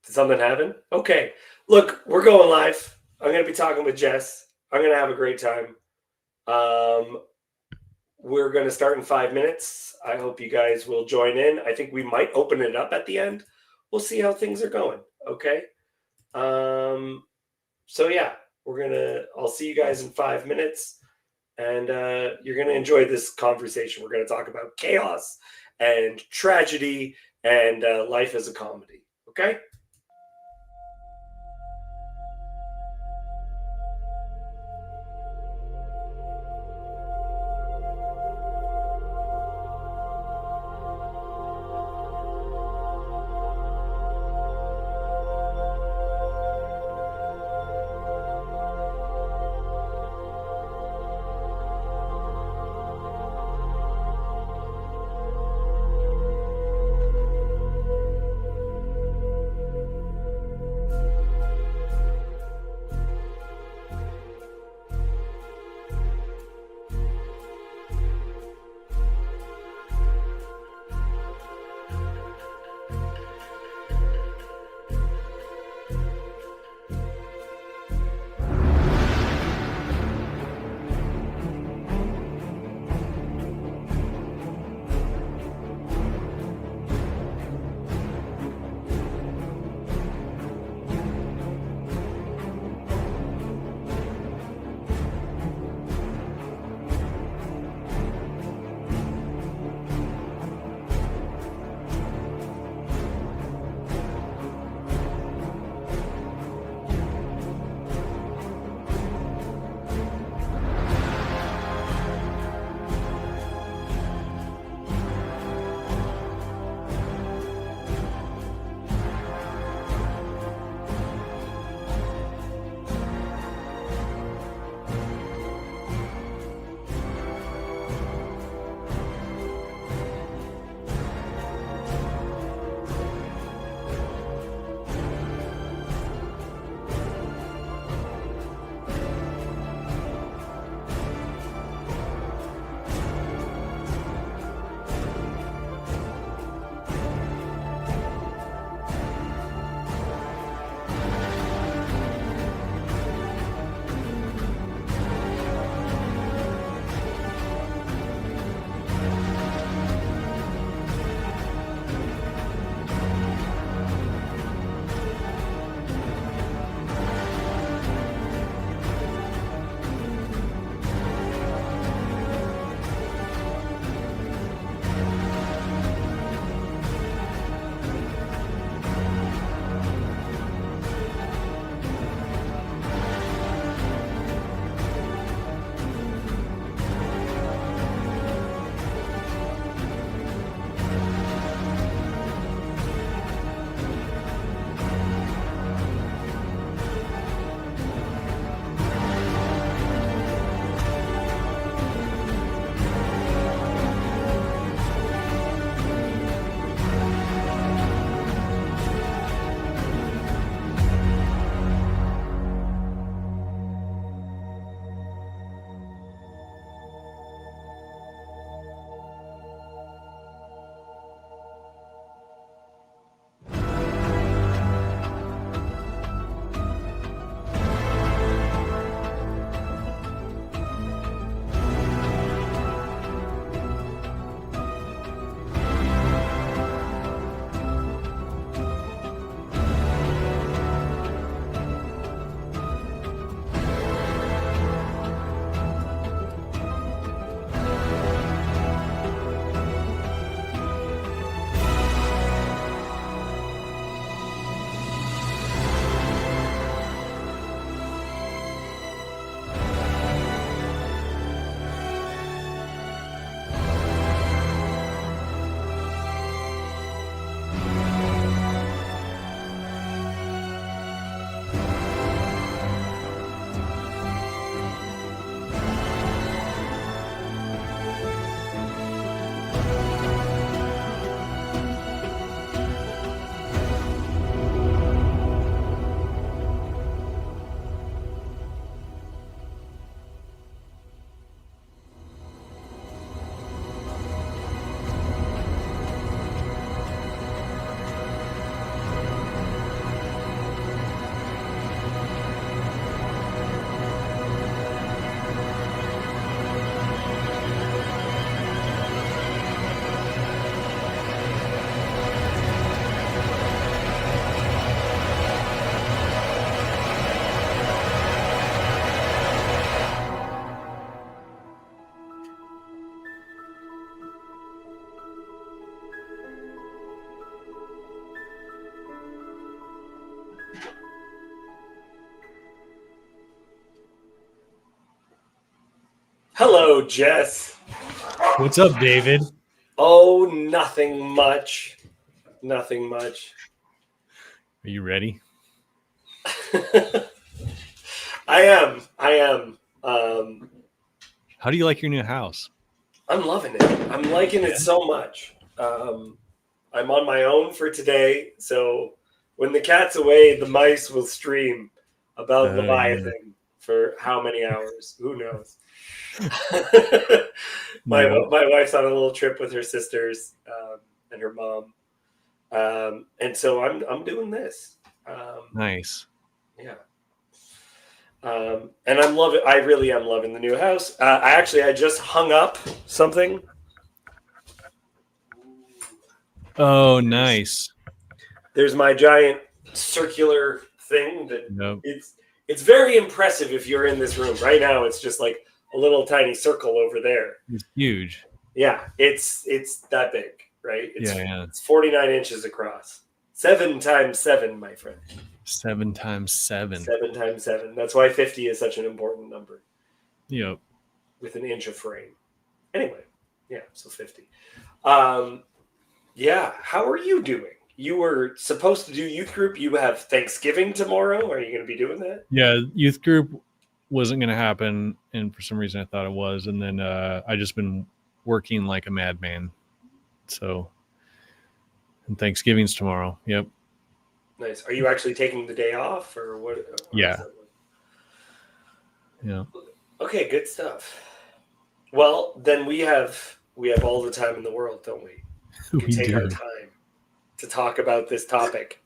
Did something happen? Okay. Look, we're going live. I'm going to be talking with Jess. I'm going to have a great time. Um, we're going to start in 5 minutes. I hope you guys will join in. I think we might open it up at the end. We'll see how things are going. Okay. So yeah, I'll see you guys in 5 minutes, and you're going to enjoy this conversation. We're going to talk about chaos and tragedy and life as a comedy. Okay. Hello, Jess. What's up, David? Oh, nothing much. Nothing much. Are you ready? I am. How do you like your new house? I'm loving it. I'm liking it so much. I'm on my own for today, so when the cat's away, the mice will stream about Leviathan for how many hours? Who knows? my wife's on a little trip with her sisters and her mom, and so I'm doing this. Nice. Yeah. And I'm loving. I really am loving the new house. I just hung up something. Oh, nice. There's my giant circular thing that it's very impressive if you're in this room right now. It's just like a little tiny circle over there. It's huge. Yeah, it's that big, right? It's 49 inches across. 7 times 7, my friend. 7 times 7. 7 times 7. That's why 50 is such an important number. Yep. With an inch of frame. Anyway, yeah, so 50. Yeah, how are you doing? You were supposed to do youth group. You have Thanksgiving tomorrow. Are you going to be doing that? Yeah, youth group wasn't going to happen, and for some reason I thought it was, and then I just been working like a madman. So, and Thanksgiving's tomorrow. Yep. Nice. Are you actually taking the day off, or what? Yeah. Yeah. Okay, good stuff. Well, then we have all the time in the world, don't we? We can take our time to talk about this topic.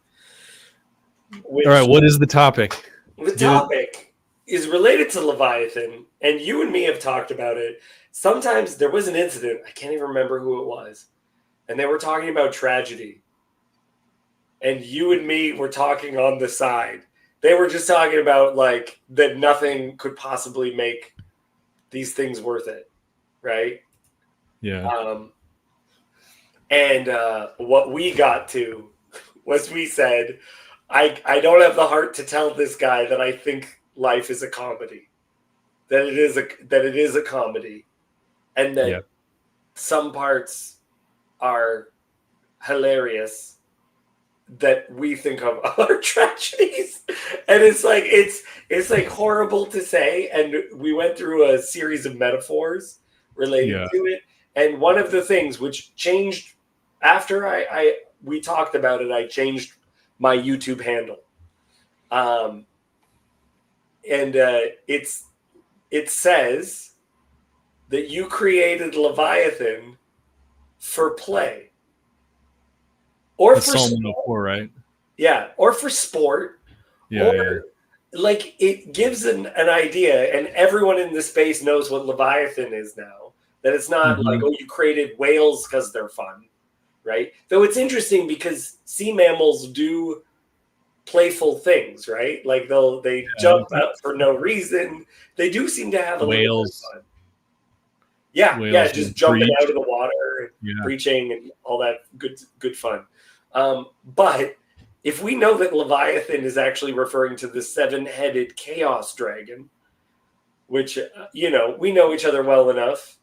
All right, what is the topic? The topic is related to Leviathan, and you and me have talked about it. Sometimes there was an incident, I can't even remember who it was, and they were talking about tragedy. And you and me were talking on the side. They were just talking about like that nothing could possibly make these things worth it, right? Yeah. And what we got to was we said, I don't have the heart to tell this guy that I think life is a comedy, that it is a comedy, and that some parts are hilarious that we think of other tragedies, and it's like horrible to say. And we went through a series of metaphors related to it, and one of the things which changed after we talked about it, I changed my YouTube handle. It says that you created Leviathan for play. Or that's for Psalm 104, right? Yeah, or for sport. Like it gives an idea, and everyone in the space knows what Leviathan is now. That it's not like, oh, you created whales because they're fun. Right? Though it's interesting because sea mammals do playful things, right? Like they jump out for no reason. They do seem to have a little bit of fun. Yeah, just jumping out of the water, breaching, and all that good fun. But if we know that Leviathan is actually referring to the 7-headed chaos dragon, which we know each other well enough,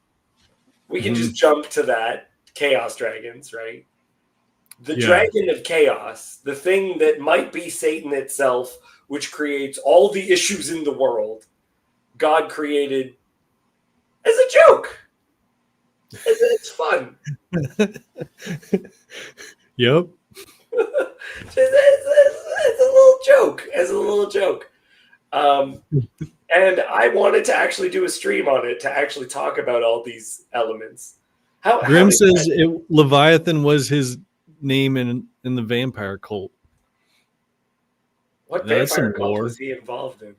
we can just jump to that. Chaos dragons, right? The dragon of chaos, the thing that might be Satan itself, which creates all the issues in the world, God created as a joke. It's fun. Yep. It's a little joke. And I wanted to actually do a stream on it to actually talk about all these elements. Grimm says Leviathan was his name in the vampire cult. What vampire cult was he involved in?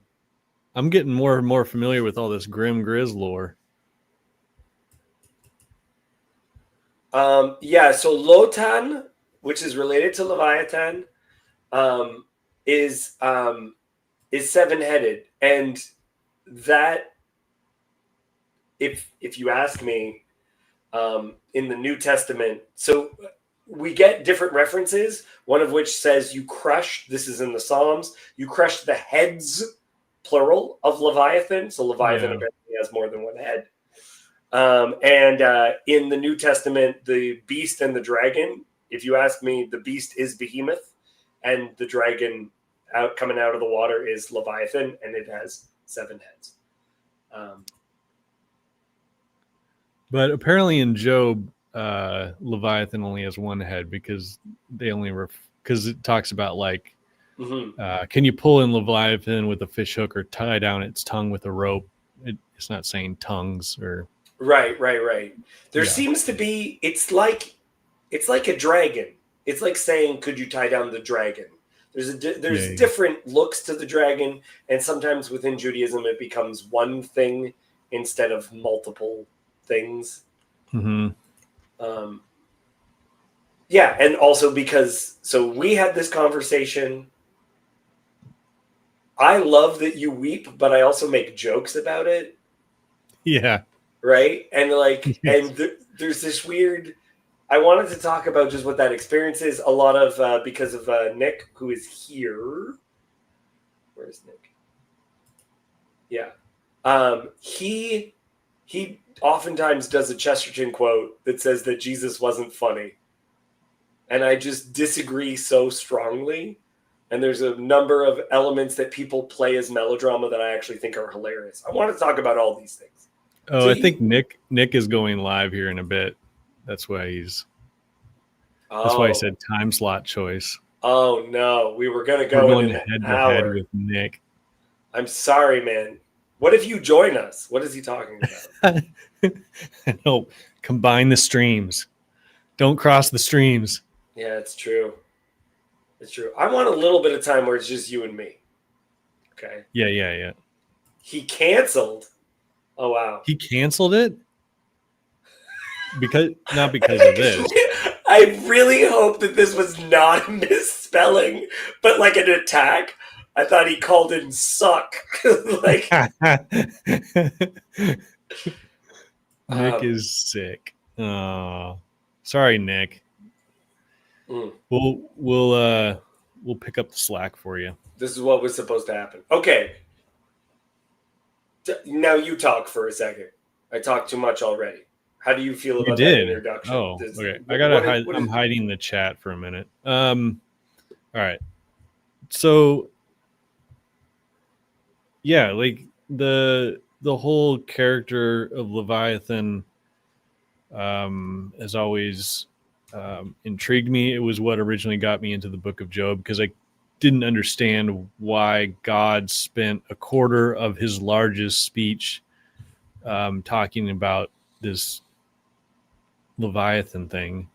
I'm getting more and more familiar with all this Grim Grizz lore. So Lotan, which is related to Leviathan, is 7-headed, and that, if you ask me, in the New Testament, so we get different references. One of which says you crushed. This is in the Psalms. You crushed the heads, plural, of Leviathan. So Leviathan apparently has more than one head. And in the New Testament, the beast and the dragon, if you ask me, the beast is Behemoth, and the dragon coming out of the water is Leviathan, and it has 7 heads. But apparently in Job, Leviathan only has 1 head because they only because it talks about like, can you pull in Leviathan with a fish hook or tie down its tongue with a rope? It's not saying tongues or Right. There seems to be. It's like a dragon. It's like saying, "Could you tie down the dragon?" There's different looks to the dragon, and sometimes within Judaism it becomes one thing instead of multiple things. Yeah, and also because we had this conversation. I love that you weep, but I also make jokes about it. Yeah. Right? And like, yes. and there's this weird. I wanted to talk about just what that experience is. A lot of because of Nick, who is here. Where's Nick? Yeah, he oftentimes does a Chesterton quote that says that Jesus wasn't funny, and I just disagree so strongly. And there's a number of elements that people play as melodrama that I actually think are hilarious. I want to talk about all these things. Oh, so I think Nick is going live here in a bit. That's why he's. That's why he said time slot choice. Oh no, we were going to go in head to head with Nick. I'm sorry, man. What if you join us? What is he talking about? No, combine the streams. Don't cross the streams. Yeah, it's true. It's true. I want a little bit of time where it's just you and me. Okay. Yeah. He canceled. Oh wow. He canceled it? Not because of this. I really hope that this was not a misspelling, but like an attack. I thought he called in suck. Like Nick is sick. Oh, sorry, Nick. We'll pick up the slack for you. This is what was supposed to happen. Okay. Now you talk for a second. I talked too much already. How do you feel about that introduction? Oh, okay. I'm hiding the chat for a minute. All right. So, yeah, like the whole character of Leviathan has always intrigued me. It was what originally got me into the book of Job because I didn't understand why God spent a quarter of his largest speech talking about this Leviathan thing.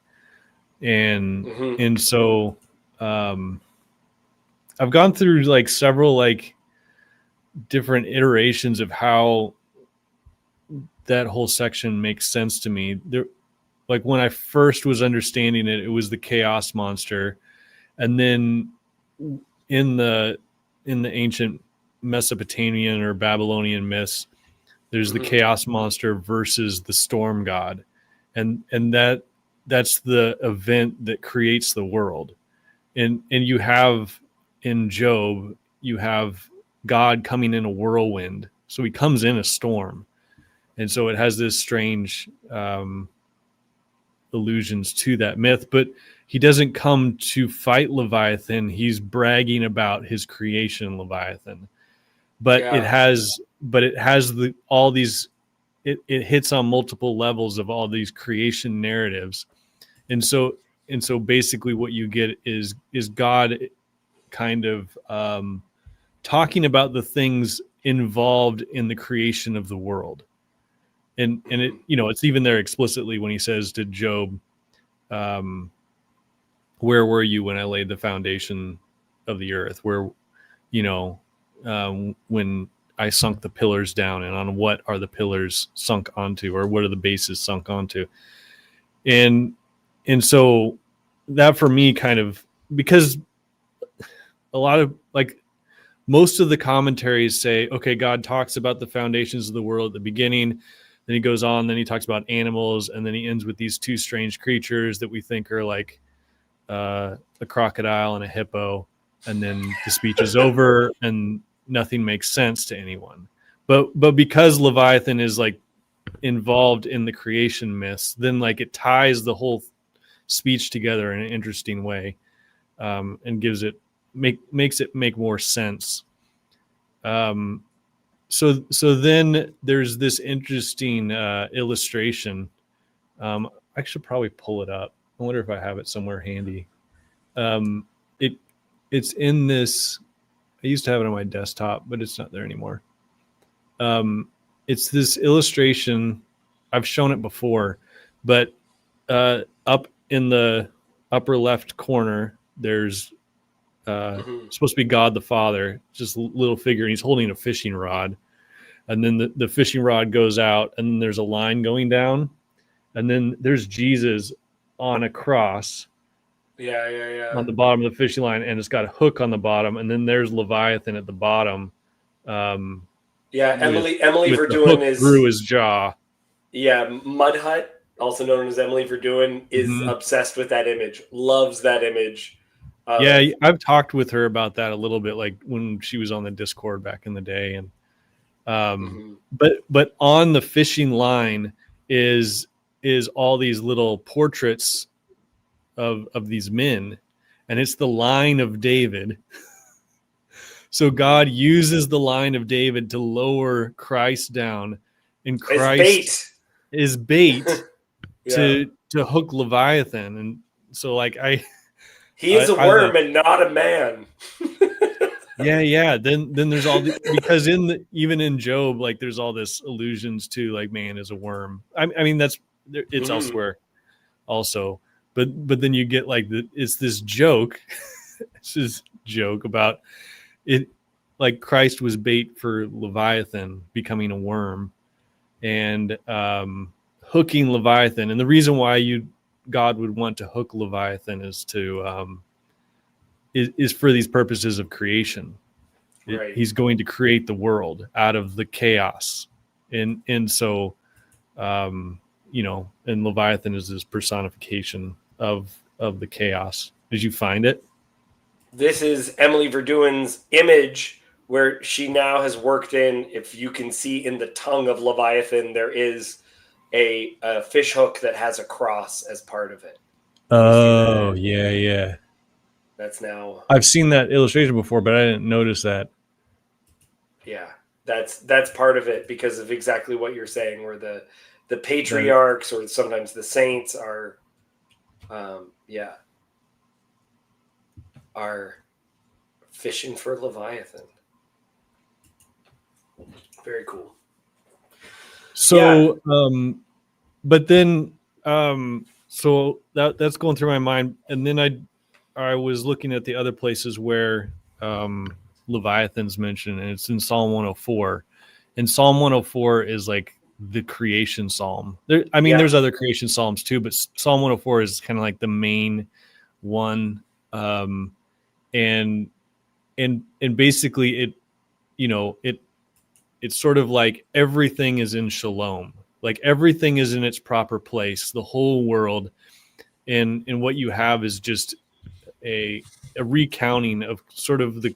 And so I've gone through like several like different iterations of how that whole section makes sense to me. There, like when I first was understanding it, it was the chaos monster. And then in the ancient Mesopotamian or Babylonian myths, there's the chaos monster versus the storm god. And that's the event that creates the world. And you have in Job, you have God coming in a whirlwind. So he comes in a storm. And so it has this strange allusions to that myth, but he doesn't come to fight Leviathan. He's bragging about his creation, Leviathan. But it has all these, it hits on multiple levels of all these creation narratives. And so basically what you get is God kind of talking about the things involved in the creation of the world. And it, it's even there explicitly when he says to Job, where were you when I laid the foundation of the earth? Where, when I sunk the pillars down, and on what are the pillars sunk onto, or what are the bases sunk onto? And so that for me kind of, because a lot of like most of the commentaries say, okay, God talks about the foundations of the world at the beginning. Then he goes on, then he talks about animals, and then he ends with these two strange creatures that we think are like a crocodile and a hippo. And then the speech is over and nothing makes sense to anyone. But because Leviathan is like involved in the creation myths, then like it ties the whole speech together in an interesting way, and gives it makes it make more sense. So then there's this interesting illustration. I should probably pull it up. I wonder if I have it somewhere handy. It it's in this. I used to have it on my desktop, but it's not there anymore. It's this illustration. I've shown it before, but up in the upper left corner, there's supposed to be God the Father, just a little figure, and he's holding a fishing rod. And then the fishing rod goes out, and then there's a line going down, and then there's Jesus on a cross. Yeah. On the bottom of the fishing line, and it's got a hook on the bottom, and then there's Leviathan at the bottom. Emily with Verduin the is through his jaw. Yeah, Mud Hut, also known as Emily Verduin, is obsessed with that image. Loves that image. Yeah, I've talked with her about that a little bit, like when she was on the Discord back in the day, and but on the fishing line is all these little portraits of these men, and it's the line of David. So God uses the line of David to lower Christ down, and Christ is bait to hook Leviathan. And so like he is a worm and not a man. Yeah. Then there's all because even in Job, like there's all this allusions to like man is a worm. I mean it's elsewhere also, but then you get like it's this joke. It's this joke about it, like Christ was bait for Leviathan becoming a worm, and hooking Leviathan. And the reason why God would want to hook Leviathan is to is for these purposes of creation. Right. He's going to create the world out of the chaos, and so and Leviathan is this personification of the chaos. Did you find it? This is Emily Verduin's image, where she now has worked in, if you can see in the tongue of Leviathan, there is a fish hook that has a cross as part of it. Oh, yeah. That's now... I've seen that illustration before, but I didn't notice that. Yeah, that's part of it because of exactly what you're saying, where the patriarchs or sometimes the saints are fishing for Leviathan. Very cool. So, but then, so that's going through my mind, and then I was looking at the other places where Leviathan's mentioned, and it's in Psalm 104. And Psalm 104 is like the creation psalm. There's other creation psalms too, but Psalm 104 is kind of like the main one. And basically it's sort of like everything is in shalom, like everything is in its proper place, the whole world, and what you have is just a recounting of sort of the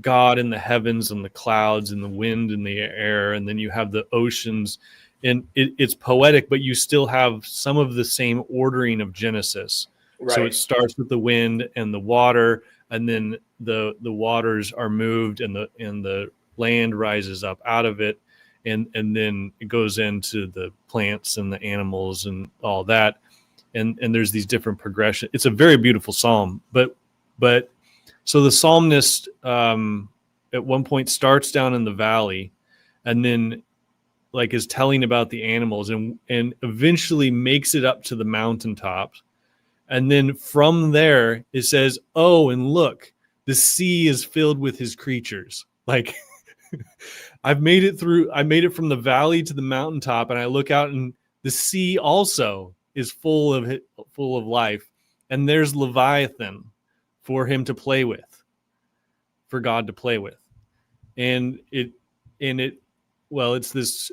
God in the heavens and the clouds and the wind and the air, and then you have the oceans, and it's poetic, but you still have some of the same ordering of Genesis. Right. So it starts with the wind and the water, and then the waters are moved, and the land rises up out of it, and then it goes into the plants and the animals and all that, and there's these different progressions. It's a very beautiful psalm, but so the psalmist at one point starts down in the valley, and then like is telling about the animals, and eventually makes it up to the mountaintops. And then from there, it says, oh, and look, the sea is filled with his creatures. Like I made it from the valley to the mountaintop, and I look out, and the sea also is full of life. And there's Leviathan for him to play with, for God to play with. And it's this,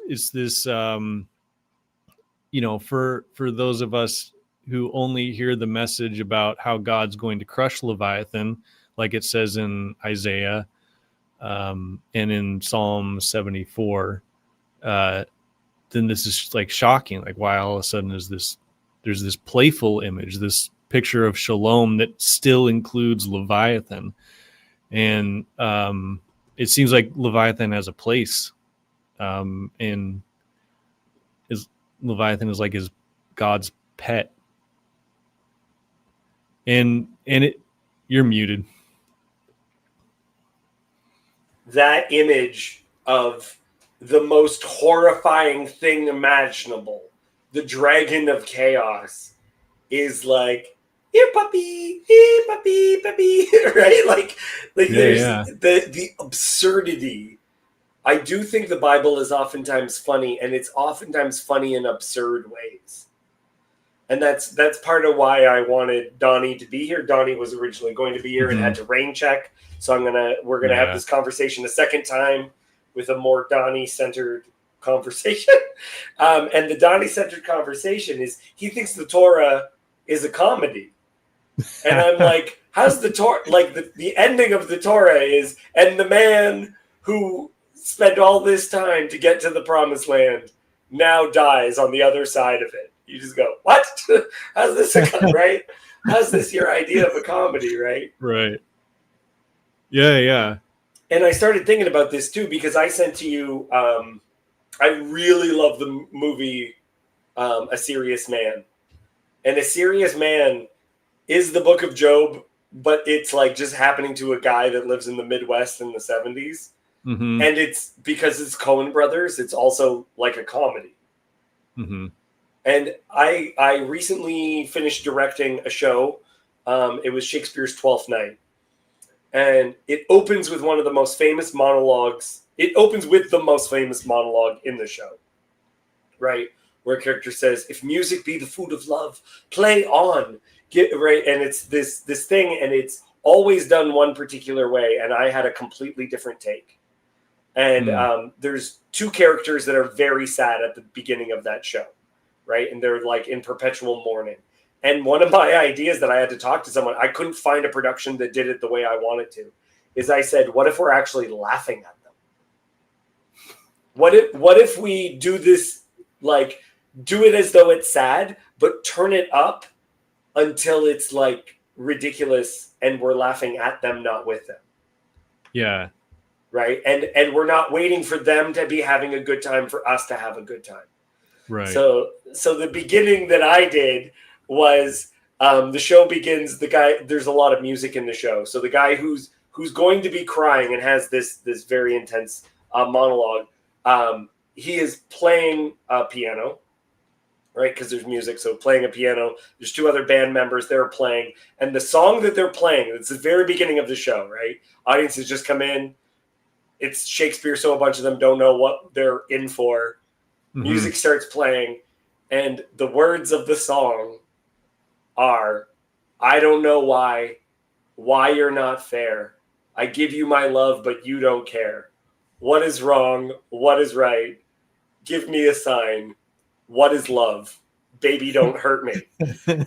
for those of us who only hear the message about how God's going to crush Leviathan, like it says in Isaiah and in Psalm 74, then this is like shocking. Like, why all of a sudden there's this playful image, this picture of Shalom that still includes Leviathan. And it seems like Leviathan has a place. And Leviathan is like his God's pet. And you're muted. That image of the most horrifying thing imaginable, the dragon of chaos, is like, here puppy, right? Like there's the absurdity. I do think the Bible is oftentimes funny, and it's oftentimes funny in absurd ways. And that's part of why I wanted Donnie to be here. Donnie was originally going to be here and had to rain check. So we're gonna have this conversation a second time with a more Donnie-centered conversation. And the Donnie-centered conversation is he thinks the Torah is a comedy. And I'm like, how's the Torah? Like the ending of the Torah is, and the man who spent all this time to get to the promised land now dies on the other side of it. You just go, what? How's this right? How's this your idea of a comedy, right? Right. Yeah. And I started thinking about this too, because I sent to you, I really love the movie A Serious Man. And A Serious Man is the book of Job, but it's like just happening to a guy that lives in the Midwest in the 70s. Mm-hmm. And it's because it's Coen Brothers, it's also like a comedy. Mm-hmm. And I recently finished directing a show. It was Shakespeare's Twelfth Night. And it opens with one of the most famous monologues. It opens with the most famous monologue in the show, right? Where a character says, if music be the food of love, play on. Right? And it's this thing, and it's always done one particular way. And I had a completely different take. And there's two characters that are very sad at the beginning of that show, right? And they're like in perpetual mourning. And one of my ideas that I had to talk to someone, I couldn't find a production that did it the way I wanted to, is I said, what if we're actually laughing at them? What if we do this, like, do it as though it's sad, but turn it up until it's like ridiculous and we're laughing at them, not with them. Yeah. Right. And we're not waiting for them to be having a good time for us to have a good time. Right. So the beginning that I did was the show begins. The guy, there's a lot of music in the show. So the guy who's going to be crying and has this very intense monologue, he is playing a piano, right? Because there's music. So playing a piano, there's two other band members they're playing. And the song that they're playing, it's the very beginning of the show, right? Audiences just come in. It's Shakespeare, so a bunch of them don't know what they're in for. Mm-hmm. Music starts playing, and the words of the song are, I don't know why you're not fair. I give you my love, but you don't care. What is wrong? What is right? Give me a sign. What is love? Baby, don't hurt me.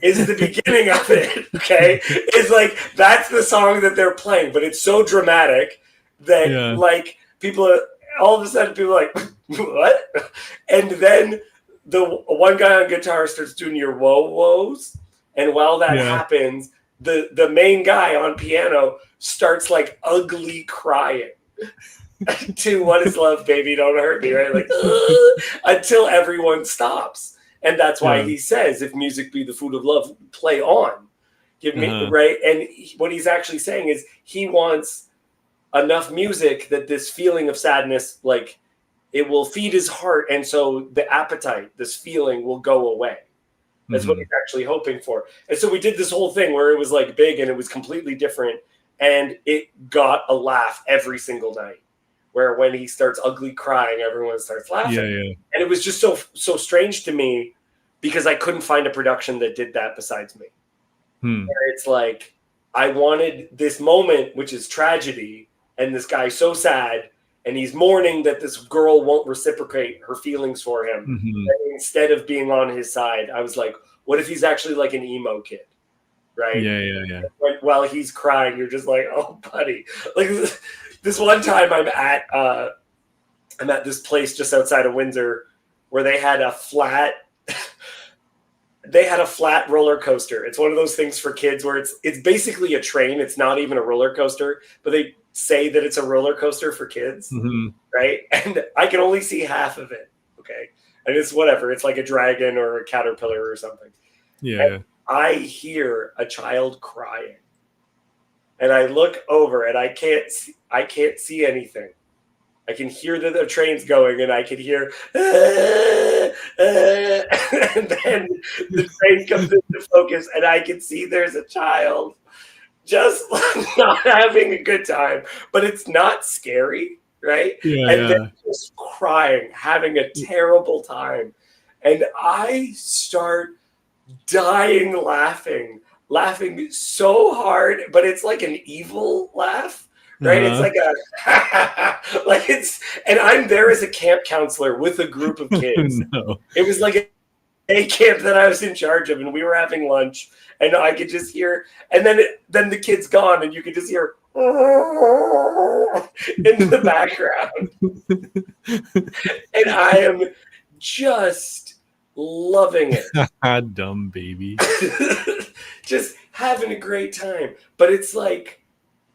Is the beginning of it, okay? It's like, that's the song that they're playing, but it's so dramatic that like people are, all of a sudden people are like, what? And then the one guy on guitar starts doing your whoa-whoas. And while that happens, the main guy on piano starts like ugly crying to what is love, baby, don't hurt me, right? Like, until everyone stops. And that's why he says, if music be the food of love, play on. Give me, right? And what he's actually saying is he wants enough music that this feeling of sadness, like, it will feed his heart. And so the appetite, this feeling will go away. That's what he's actually hoping for. And so we did this whole thing where it was like big and it was completely different. And it got a laugh every single night, where when he starts ugly crying, everyone starts laughing. And it was just so strange to me because I couldn't find a production that did that besides me. Where it's like, I wanted this moment, which is tragedy, and this guy's so sad, and he's mourning that this girl won't reciprocate her feelings for him. And instead of being on his side, I was like, what if he's actually like an emo kid? Right? Yeah. Like, while he's crying, you're just like, oh, buddy. Like this one time I'm at this place just outside of Windsor where they had a flat roller coaster. It's one of those things for kids where it's basically a train. It's not even a roller coaster, but they say that it's a roller coaster for kids, right? And I can only see half of it, okay? And it's whatever. It's like a dragon or a caterpillar or something. Yeah. And I hear a child crying. And I look over and I can't see anything. I can hear that the train's going, and I can hear, and then the train comes into focus, and I can see there's a child just not having a good time, but it's not scary, right? Yeah, and they're just crying, having a terrible time, and I start dying laughing so hard, but it's like an evil laugh. Right, it's like and I'm there as a camp counselor with a group of kids. No. It was like a camp that I was in charge of, and we were having lunch, and I could just hear, and then the kid's gone, and you could just hear in the background, and I am just loving it. Dumb baby. Just having a great time, but it's like,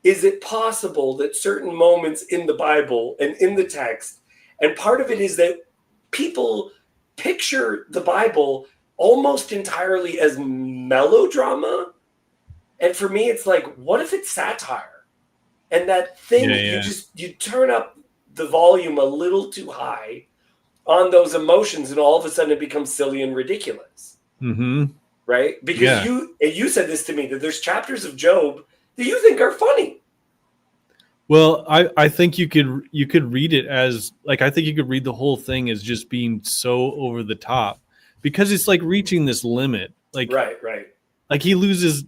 is it possible that certain moments in the Bible and in the text, and part of it is that people picture the Bible almost entirely as melodrama. And for me, it's like, what if it's satire? And that thing, you turn up the volume a little too high on those emotions, and all of a sudden it becomes silly and ridiculous. Right? Because you said this to me, that there's chapters of Job that you think are funny. Well, I think you could read it as, like, I think you could read the whole thing as just being so over the top, because it's like reaching this limit. Like, right. Like he loses,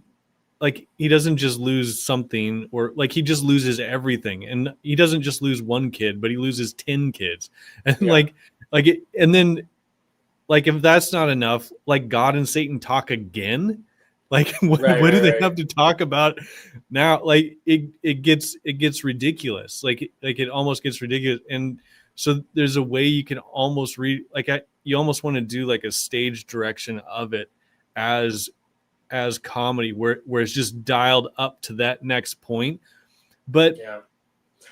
like he doesn't just lose something, or like he just loses everything, and he doesn't just lose one kid, but he loses 10 kids, and and then, like, if that's not enough, like God and Satan talk again. Like, what do they have to talk about now? Like, it gets ridiculous. Like it almost gets ridiculous. And so there's a way you can almost read, like, you almost want to do like a stage direction of it as comedy, where it's just dialed up to that next point. But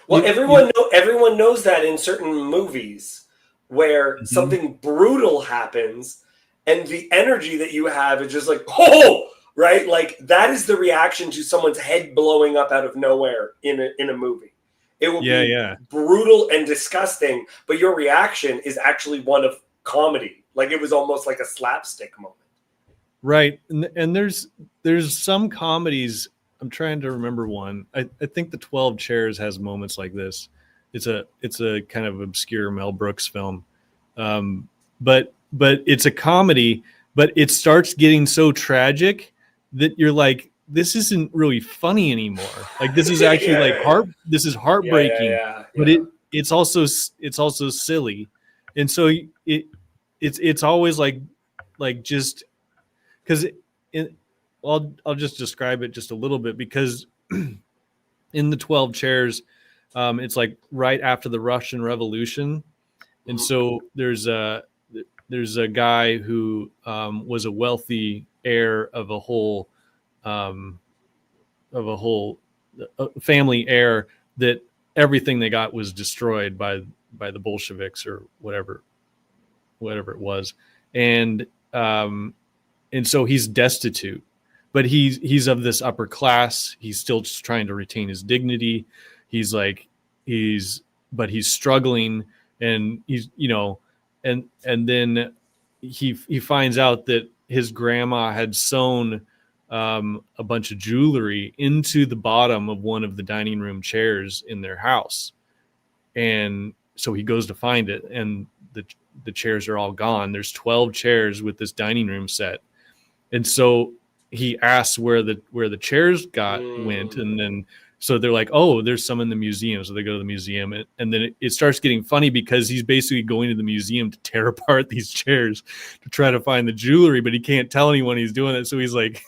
well, everyone knows that in certain movies where something brutal happens, and the energy that you have is just like, oh. Right? Like, that is the reaction to someone's head blowing up out of nowhere in a movie. It will be brutal and disgusting, but your reaction is actually one of comedy. Like, it was almost like a slapstick moment. Right. And there's some comedies, I'm trying to remember one. I think The 12 Chairs has moments like this. It's a kind of obscure Mel Brooks film. But it's a comedy, but it starts getting so tragic that you're like, this isn't really funny anymore. Like, this is actually this is heartbreaking, but it's also silly. And so it's always like just because I'll just describe it just a little bit, because in The 12 Chairs, it's like right after the Russian Revolution. And so there's a guy who was a wealthy heir of a whole family heir, that everything they got was destroyed by the Bolsheviks or whatever it was, and so he's destitute, but he's of this upper class. He's still just trying to retain his dignity. He's struggling, and he's, and then he finds out that his grandma had sewn a bunch of jewelry into the bottom of one of the dining room chairs in their house. And so he goes to find it, and the chairs are all gone. There's 12 chairs with this dining room set. And so he asks where the chairs went. And then, so they're like, oh, there's some in the museum. So they go to the museum, and then it starts getting funny, because he's basically going to the museum to tear apart these chairs to try to find the jewelry, but he can't tell anyone he's doing it. So he's like,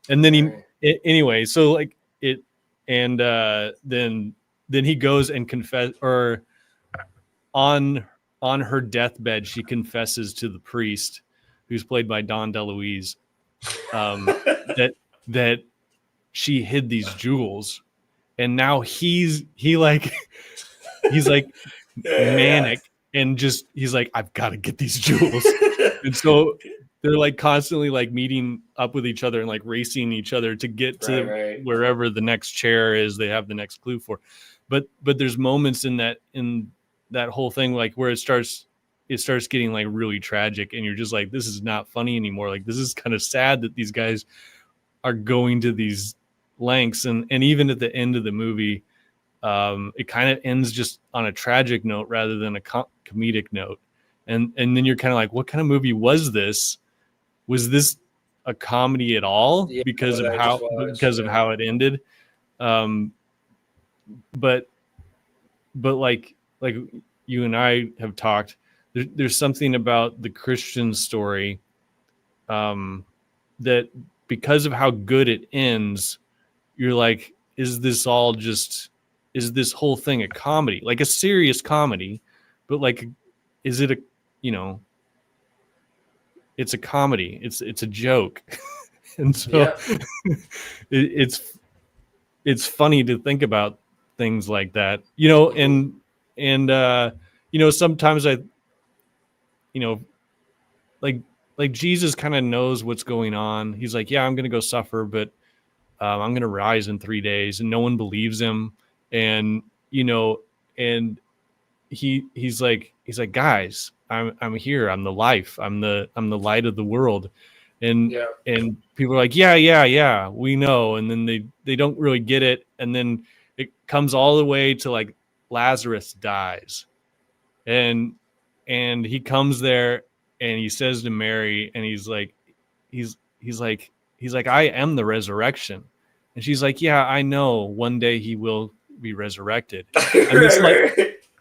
and then anyway, so like it, and then he goes and confess, or on on her deathbed, she confesses to the priest, who's played by Don DeLuise, that she hid these jewels, and now he's like Yeah. manic, and just he's like, I've got to get these jewels. And so they're like constantly like meeting up with each other and like racing each other to get to Right. wherever the next chair is they have the next clue for. But there's moments in that whole thing like where it starts getting like really tragic, and you're just like, this is not funny anymore. Like, this is kind of sad that these guys are going to these lengths. And even at the end of the movie, it kind of ends just on a tragic note rather than a comedic note. And then you're kind of like, what kind of movie was this? Was this a comedy at all? Yeah, Because of what I just how watched, of how it ended. But like you and I have talked, there's something about the Christian story, that because of how good it ends, you're like, is this whole thing a comedy, like a serious comedy? But like, is it it's a comedy, it's a joke. And so it's funny to think about things like that, and sometimes I, like Jesus kind of knows what's going on. He's like, yeah, I'm going to go suffer, but I'm going to rise in 3 days, and no one believes him. And, and he's like, guys, I'm here. I'm the life. I'm the light of the world. And people are like, yeah, we know. And then they don't really get it. And then it comes all the way to like Lazarus dies, and he comes there, and he says to Mary, and he's like, I am the resurrection. And she's like, yeah, I know one day he will be resurrected. And this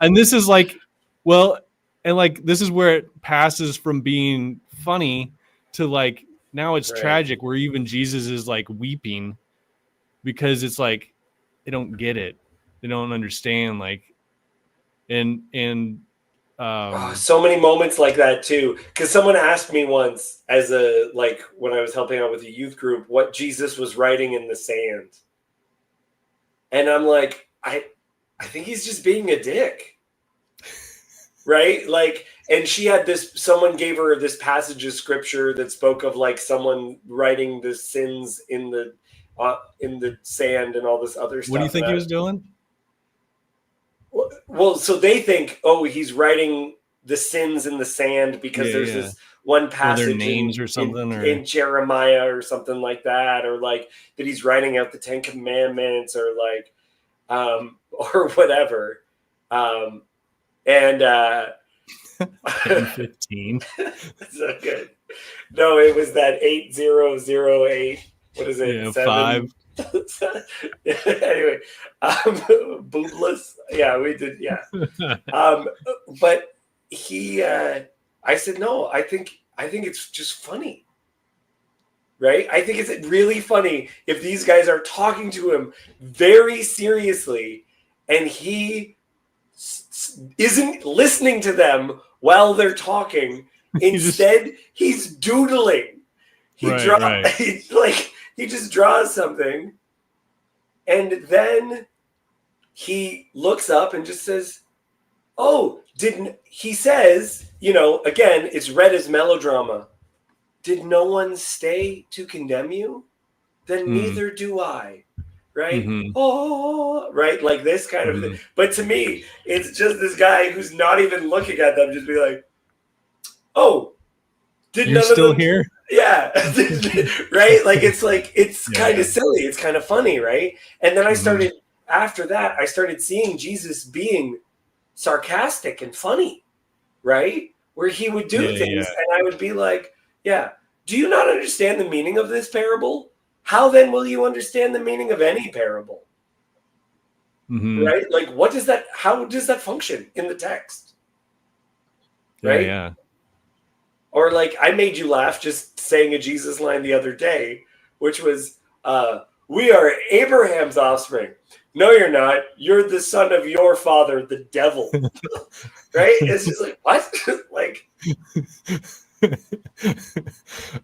and this is like, well, and like, this is where it passes from being funny to like, now it's tragic, where even Jesus is like weeping, because it's like, they don't get it. They don't understand. Like, and so many moments like that too. Because someone asked me once, as a like when I was helping out with a youth group, what Jesus was writing in the sand, and I'm like, I think he's just being a dick, right? Like, and she had someone gave her this passage of scripture that spoke of like someone writing the sins in the sand and all this other stuff. What do you think he was doing? Well, so they think, oh, he's writing the sins in the sand because there's this one passage, their names or something, in Jeremiah or something like that, or like that he's writing out the 10 Commandments, or like, or whatever. And 15. So good. No, it was that 8008. What is it? Yeah, 7. Anyway, boobless. Yeah, we did. Yeah. But I said, no, I think it's just funny. Right? I think it's really funny if these guys are talking to him very seriously and he isn't listening to them while they're talking. Instead, he's doodling. He just draws something, and then he looks up and just says, oh, he says, again, it's read as melodrama. Did no one stay to condemn you? Then neither do I. Right? Mm-hmm. Oh, right? Like this kind of thing. But to me, it's just this guy who's not even looking at them, just be like, oh, did You're none still of them here? Yeah. Right? It's kind of silly. It's kind of funny, right? And then after that, I started seeing Jesus being sarcastic and funny, right? Where he would do things and I would be like, yeah, do you not understand the meaning of this parable? How then will you understand the meaning of any parable? Mm-hmm. Right? Like, how does that function in the text? Right? Yeah. Or like, I made you laugh just saying a Jesus line the other day, which was, We are Abraham's offspring. No, you're not. You're the son of your father, the devil. Right? It's just like, what? Like,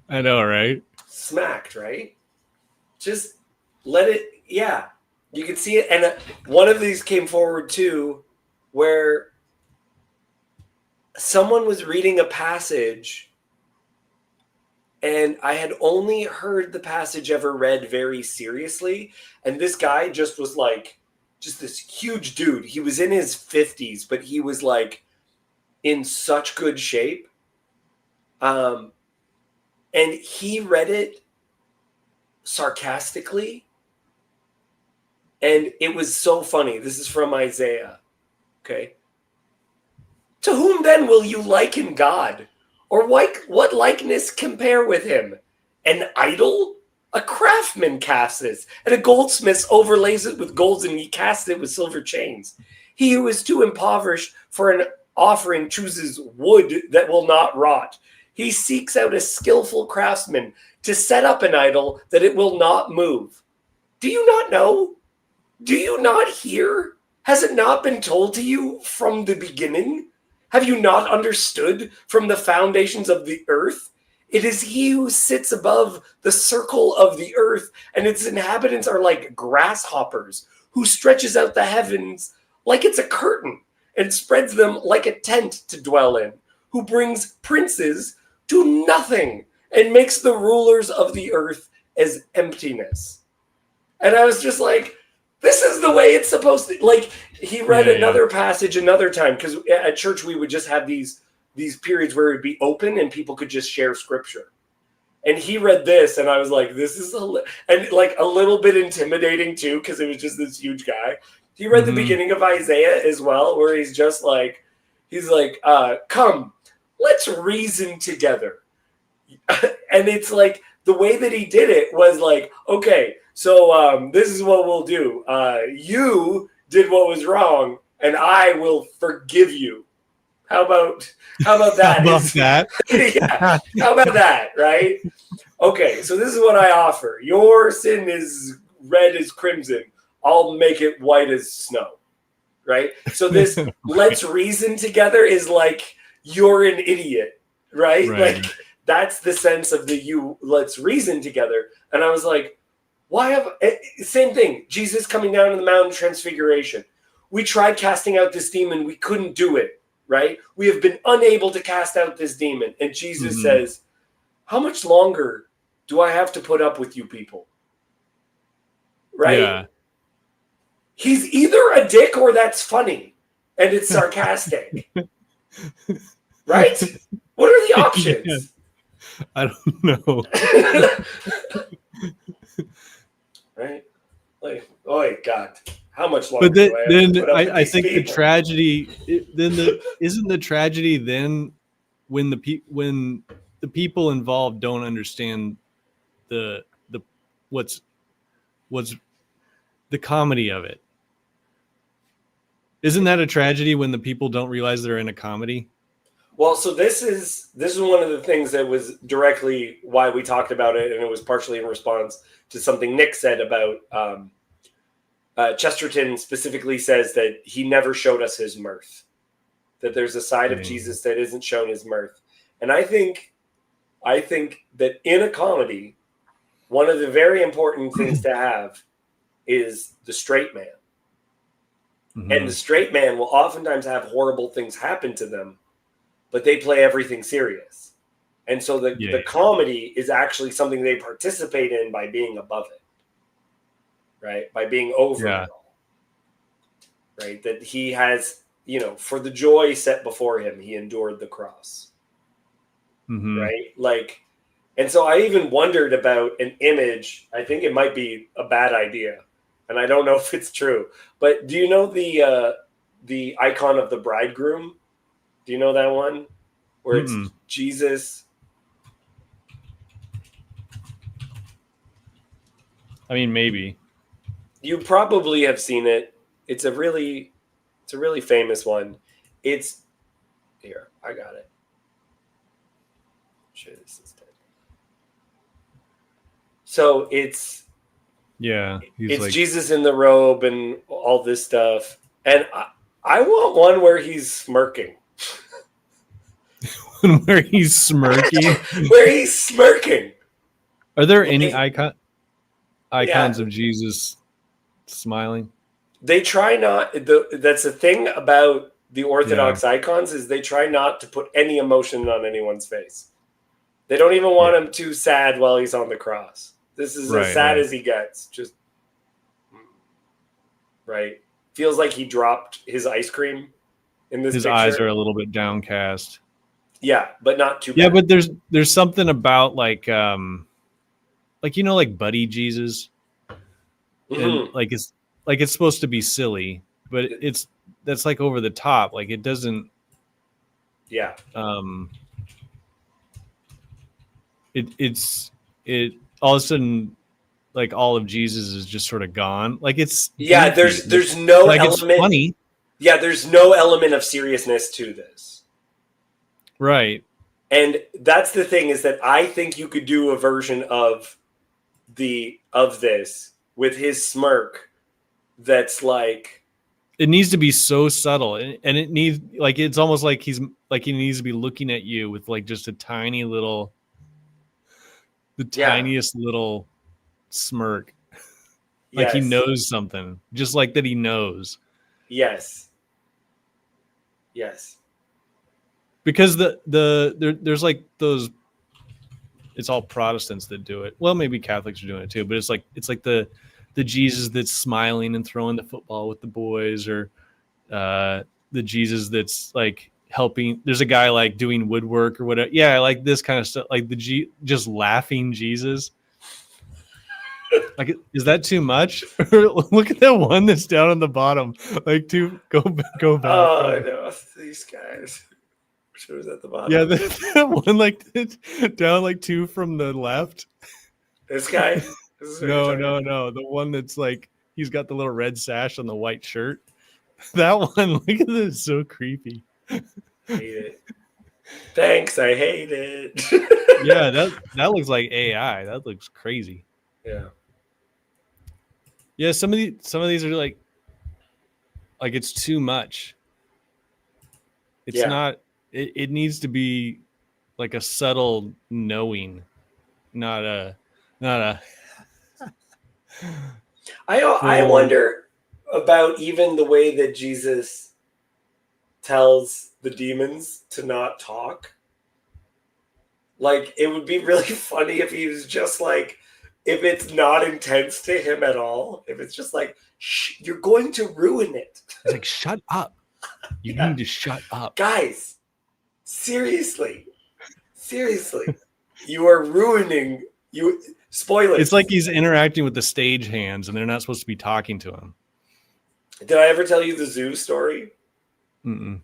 I know, right? smacked, right? Just let it, yeah. You can see it. And one of these came forward too, where someone was reading a passage, and I had only heard the passage ever read very seriously. And this guy just was like, just this huge dude. He was in his 50s, but he was like in such good shape. And he read it sarcastically. And it was so funny. This is from Isaiah. Okay. To whom then will you liken God? Or what likeness compare with him? An idol? A craftsman casts this, and a goldsmith overlays it with golds, and he casts it with silver chains. He who is too impoverished for an offering chooses wood that will not rot. He seeks out a skillful craftsman to set up an idol that it will not move. Do you not know? Do you not hear? Has it not been told to you from the beginning? Have you not understood from the foundations of the earth? It is he who sits above the circle of the earth, and its inhabitants are like grasshoppers, who stretches out the heavens like it's a curtain and spreads them like a tent to dwell in, who brings princes to nothing and makes the rulers of the earth as emptiness. And I was just like, this is the way it's supposed to. Like, he read another passage another time, because at church we would just have these periods where it'd be open and people could just share scripture. And he read this, and I was like, this is and like a little bit intimidating too, because it was just this huge guy. He read the beginning of Isaiah as well, where he's like, come, let's reason together. And it's like, the way that he did it was like, okay, so this is what we'll do. You did what was wrong, and I will forgive you. How about that? How about that? Yeah. How about that, right? Okay, so this is what I offer. Your sin is red as crimson. I'll make it white as snow. Right? So this let's reason together is like, you're an idiot, right? Like, that's the sense of let's reason together. And I was like, same thing, Jesus coming down to the Mount of Transfiguration. We tried casting out this demon. We couldn't do it, right? We have been unable to cast out this demon. And Jesus says, how much longer do I have to put up with you people? Right? Yeah. He's either a dick or that's funny. And it's sarcastic. Right? What are the options? Yeah. I don't know. Right? Like, oh my God, how much longer? But then I think people? The tragedy. Isn't the tragedy then when the people involved don't understand what's the comedy of it? Isn't that a tragedy when the people don't realize they're in a comedy? Well, so this is one of the things that was directly why we talked about it, and it was partially in response to something Nick said about Chesterton specifically says that he never showed us his mirth, that there's a side of Jesus that isn't shown his mirth. And I think that in a comedy, one of the very important things to have is the straight man. Mm-hmm. And the straight man will oftentimes have horrible things happen to them, but they play everything serious. And so the comedy is actually something they participate in by being above it, right? By being over it all, right? That he has, for the joy set before him, he endured the cross, right? Like, and so I even wondered about an image. I think it might be a bad idea, and I don't know if it's true, but do you know the icon of the bridegroom? Do you know that one? Where it's Jesus. I mean, maybe. You probably have seen it. It's a really famous one. It's here. I got it. Share this instead. So it's Yeah, he's It's like Jesus in the robe and all this stuff. And I want one where he's smirking. where he's smirking. Where he's smirking. Are there any Like, icons yeah, of Jesus smiling? they try not. That's the thing about the Yeah, Orthodox icons is they try not to put any emotion on anyone's face. They don't even yeah. want him too sad while he's on the cross. This is as Right, sad right. as he gets. Just right. Feels like he dropped his ice cream in this His eyes are picture. a little bit downcast. Yeah, but not too Yeah, bad. but there's something about like like Buddy Jesus, and Mm-hmm. like it's supposed to be silly, but that's like over the top. Like it doesn't Yeah. um it all of a sudden, like all of Jesus is just sort of gone. Like it's Yeah, goofy. there's no Like it's element. funny, Yeah, there's no element of seriousness to this. right? And that's the thing is that I think you could do a version of this with his smirk that's like It needs to be so subtle, and it needs like it's almost like he needs to be looking at you with like just the yeah, tiniest little smirk, like he yes, knows something, just like that he knows. yes, yes. Because there's like those, it's all Protestants that do it. Well, maybe Catholics are doing it too, but it's like the Jesus that's smiling and throwing the football with the boys, or the Jesus that's like helping. There's a guy like doing woodwork or whatever. Yeah, I like this kind of stuff. Like just laughing Jesus. Like, is that too much? Look at that one that's down on the bottom. Like, go back. Oh no, these guys. Which was at the Yeah, bottom. that one like down like two from the left. This guy. This is what you're No, talking no, about. no. The one that's like he's got the little red sash on the white shirt. That one, look at this, so creepy. Hate it. Thanks, I hate it. Yeah, that looks like AI. That looks crazy. Yeah. Yeah, some of these are like it's too much. It's Yeah. not. It needs to be like a subtle knowing, not a I full. wonder about even the way that Jesus tells the demons to not talk. Like, it would be really funny if he was just like, if it's not intense to him at all, if it's just like, shh, you're going to ruin it. It's like, shut up. You Yeah. need to shut up. Guys, seriously, you are ruining you. Spoilers. It's like he's interacting with the stage hands, and they're not supposed to be talking to him. Did I ever tell you the zoo story? Mm-mm.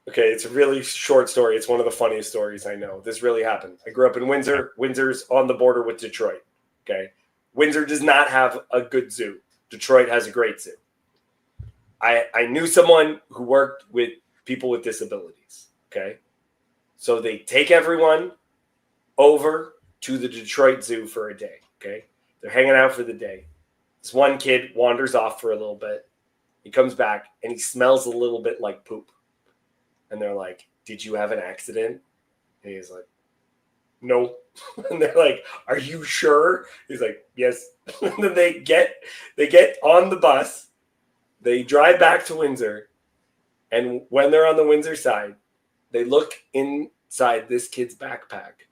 Okay, it's a really short story. It's one of the funniest stories I know. This really happened. I grew up in Windsor. Windsor's on the border with Detroit. Okay. Windsor does not have a good zoo. Detroit has a great zoo. I knew someone who worked with people with disabilities. Okay. So they take everyone over to the Detroit Zoo for a day. Okay. They're hanging out for the day. This one kid wanders off for a little bit. He comes back and he smells a little bit like poop. And they're like, "Did you have an accident?" And he's like, "No." And they're like, "Are you sure?" He's like, "Yes." And then they get on the bus. They drive back to Windsor. And when they're on the Windsor side, they look inside this kid's backpack.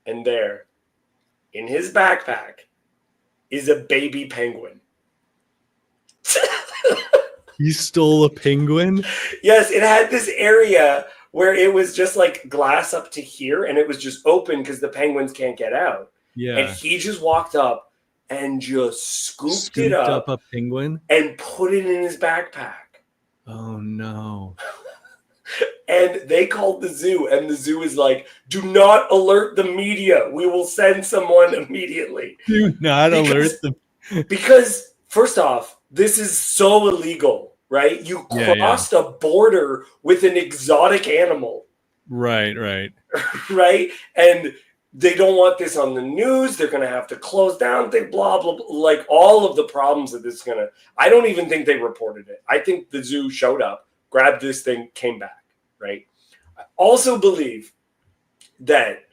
And there, in his backpack, is a baby penguin. He stole a penguin. Yes, it had this area where it was just like glass up to here, and it was just open because the penguins can't get out. Yeah. And he just walked up and just scooped it up up a penguin and put it in his backpack. Oh no. And they called the zoo, and the zoo is like, "Do not alert the media. We will send someone immediately." Do not alert the. Because first off, this is so illegal, right? You crossed a border with an exotic animal. Right. Right? And they don't want this on the news. They're going to have to close down. They blah, blah, blah, like all of the problems that this is going to, I don't even think they reported it. I think the zoo showed up, grabbed this thing, came back, right? I also believe that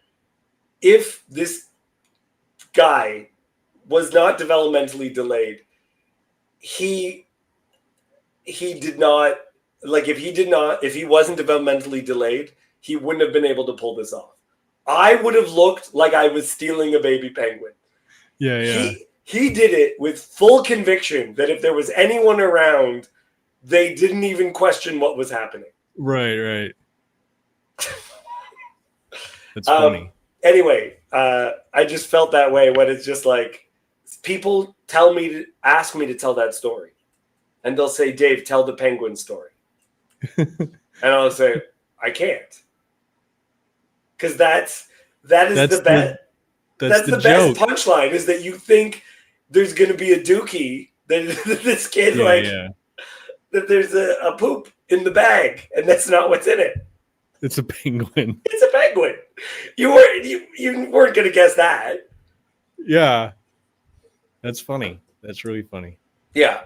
if this guy was not developmentally delayed, he did not, like if he wasn't developmentally delayed, he wouldn't have been able to pull this off. I would have looked like I was stealing a baby penguin. Yeah. He did it with full conviction that if there was anyone around, they didn't even question what was happening. Right. That's funny. Anyway, I just felt that way when it's just like people ask me to tell that story. And they'll say, Dave, tell the penguin story. And I'll say, I can't. Because that's the best. That's the best punchline, is that you think there's going to be a dookie, that this kid that there's a poop in the bag, and that's not what's in it. It's a penguin. It's a penguin. You weren't going to guess that. Yeah, that's funny. That's really funny. Yeah.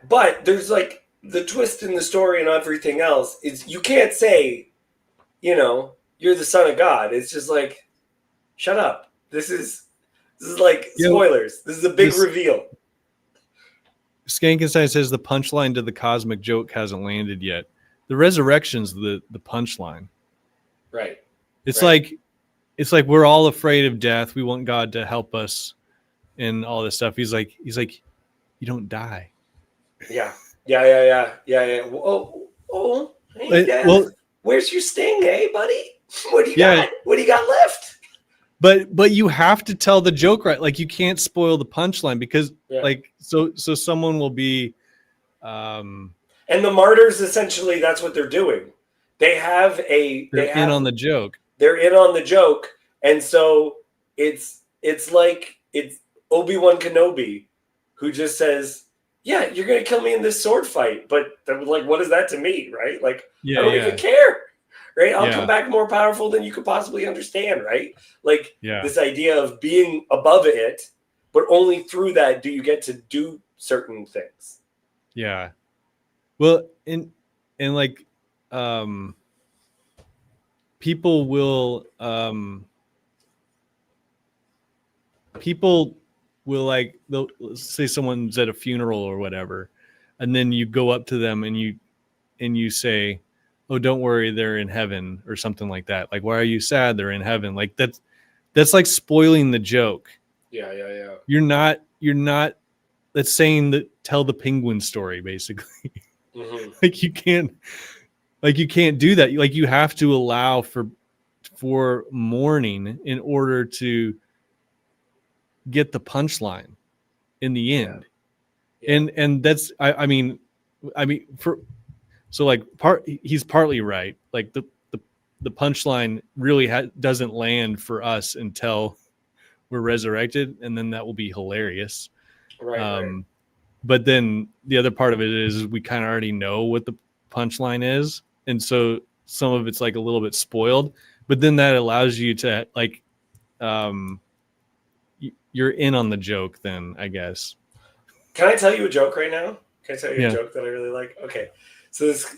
But there's like the twist in the story and everything else is you can't say, you're the son of God. It's just like, shut up. This is like spoilers. This is a big reveal. Skankenstein says the punchline to the cosmic joke hasn't landed yet. The resurrection's the punchline. Right. It's like we're all afraid of death. We want God to help us and all this stuff. He's like, you don't die. Yeah. Oh, hey, Dad. Well, where's your sting, hey, buddy? What do you got? What do you got left? But you have to tell the joke right. Like you can't spoil the punchline because so someone will be and the martyrs, essentially that's what they're doing. They're in on the joke. They're in on the joke. And so it's like it's Obi-Wan Kenobi who just says, yeah, you're going to kill me in this sword fight. But like, what is that to me? Right? Like, I don't even care. Right? I'll come back more powerful than you could possibly understand. Right? Like this idea of being above it, but only through that do you get to do certain things. Yeah. Well, and like, people will like, they'll say someone's at a funeral or whatever, and then you go up to them and you say, oh, don't worry, they're in heaven, or something like that. Like, why are you sad? They're in heaven. Like that's like spoiling the joke. Yeah. You're not that's saying that tell the penguin story, basically. Mm-hmm. Like you can't do that. Like you have to allow for mourning in order to get the punchline in the end. And that's I mean he's partly right. Like the punchline really doesn't land for us until we're resurrected, and then that will be hilarious. Right. But then the other part of it is we kind of already know what the punchline is, and so some of it's like a little bit spoiled. But then that allows you to like, you're in on the joke. Then I guess. Can I tell you a joke right now? Can I tell you a joke that I really like? Okay, so this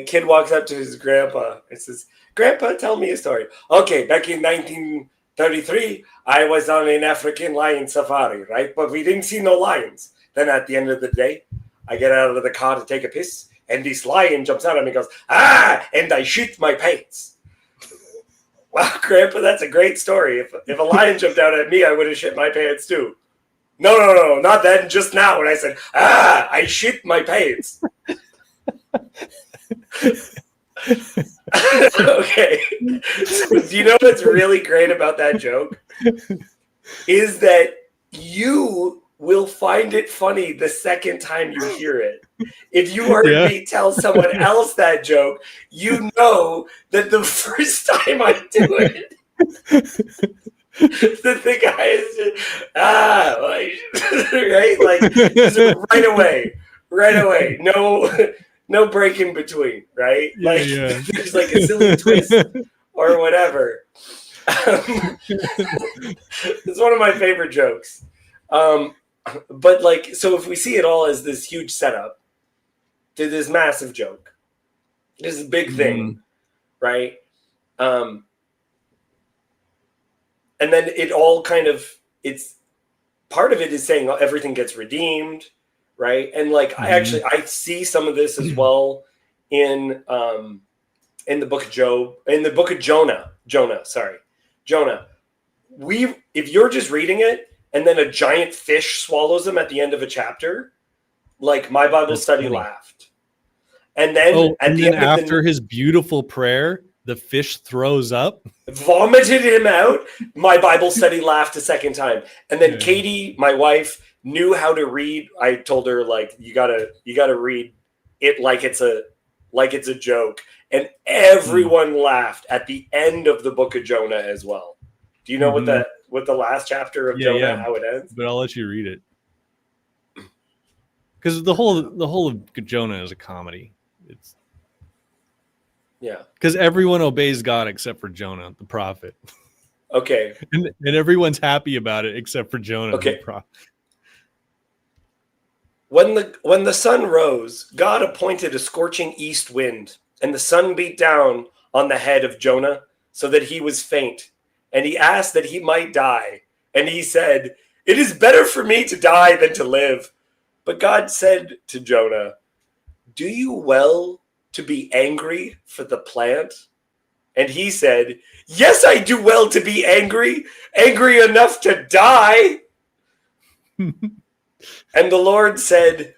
kid walks up to his grandpa and says, "Grandpa, tell me a story." Okay, back in 1933, I was on an African lion safari, right? But we didn't see no lions. Then at the end of the day, I get out of the car to take a piss, and this lion jumps out at me and goes, "Ah!" And I shit my pants. Wow, Grandpa, that's a great story. If a lion jumped out at me, I would have shit my pants too. No, not then, just now when I said, "Ah, I shit my pants." Okay. So, do you know what's really great about that joke? Is that you will find it funny the second time you hear it. If you heard me tell someone else that joke, you know that the first time I do it, the guy is just, right? Like, just right away. No break in between, right? Like, there's like a silly twist or whatever. It's one of my favorite jokes. But like, so if we see it all as this huge setup to this massive joke, this big thing, right? And then it all kind of, it's part of it is saying everything gets redeemed, right? And like, I see some of this as well in the book of Job, in the book of Jonah. If you're just reading it and then a giant fish swallows them at the end of a chapter, like my Bible study laughed. And then after his beautiful prayer, the fish throws up, vomited him out. My Bible study laughed a second time. And then Katie, my wife, knew how to read. I told her, like, you gotta read it like it's a joke. And everyone laughed at the end of the book of Jonah as well. Do you know what the last chapter of Jonah, how it ends? But I'll let you read it. Because the whole of Jonah is a comedy. It's because everyone obeys God except for Jonah, the prophet. Okay. And everyone's happy about it except for Jonah, the prophet. When the sun rose, God appointed a scorching east wind, and the sun beat down on the head of Jonah so that he was faint. And he asked that he might die. And he said, "It is better for me to die than to live." But God said to Jonah, "Do you well to be angry for the plant?" And he said, "Yes, I do well to be angry enough to die." And the Lord said,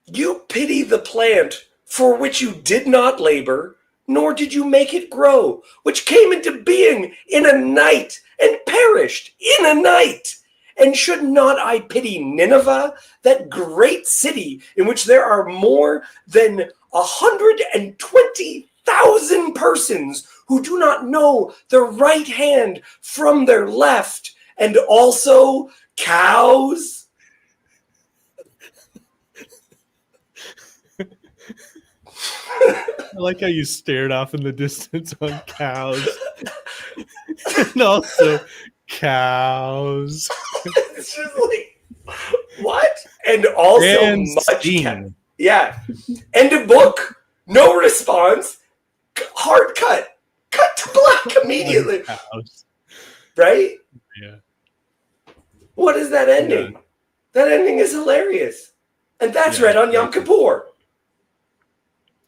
"You pity the plant for which you did not labor, nor did you make it grow, which came into being in a night and perished in a night. And should not I pity Nineveh, that great city in which there are more than 120,000 persons who do not know their right hand from their left, and also cows?" I like how you stared off in the distance on cows. And also cows. It's just like, what? And also much yeah. End of book. No response. Hard cut. Cut to black immediately. Right? Yeah. What is that ending? Yeah. That ending is hilarious. And that's read on Yom Kippur.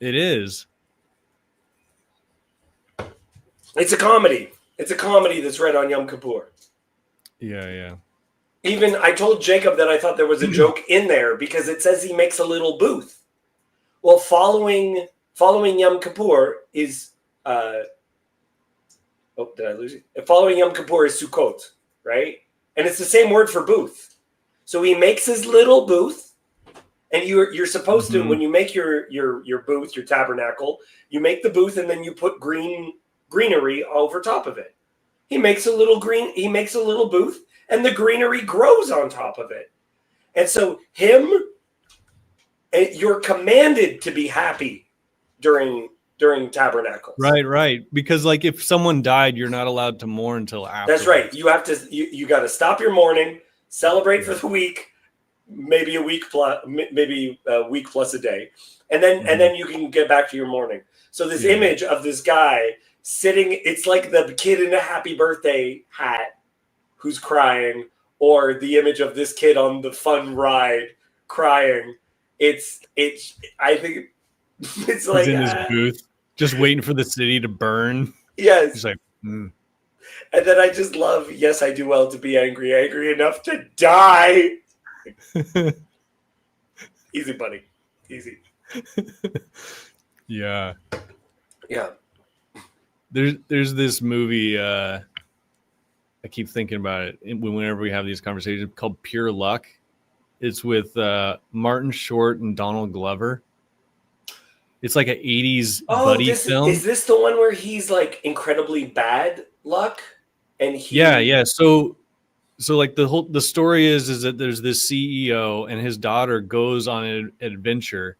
It is. It's a comedy. It's a comedy that's read on Yom Kippur. Yeah. Even I told Jacob that I thought there was a joke in there because it says he makes a little booth. Well, following Yom Kippur is did I lose it? Following Yom Kippur is Sukkot, right? And it's the same word for booth. So he makes his little booth, and you're supposed to, when you make your booth, your tabernacle, you make the booth and then you put greenery over top of it. He makes a little booth, and the greenery grows on top of it. And so you're commanded to be happy during tabernacles. Right. Because like if someone died, you're not allowed to mourn until after. That's right. You have to. You got to stop your mourning, celebrate for the week, maybe a week plus a day, and then you can get back to your mourning. So this image of this guy sitting, it's like the kid in a happy birthday hat who's crying, or the image of this kid on the fun ride crying. I think it's like he's in his booth, just waiting for the city to burn. Yes. He's like, And then I just love, yes, I do well to be angry enough to die. Easy, buddy. Easy. Yeah. There's this movie, I keep thinking about it whenever we have these conversations, called Pure Luck. It's with Martin Short and Donald Glover. It's like an 80s buddy film. Is this the one where he's like incredibly bad luck? And yeah. So like the story is that there's this CEO and his daughter goes on an adventure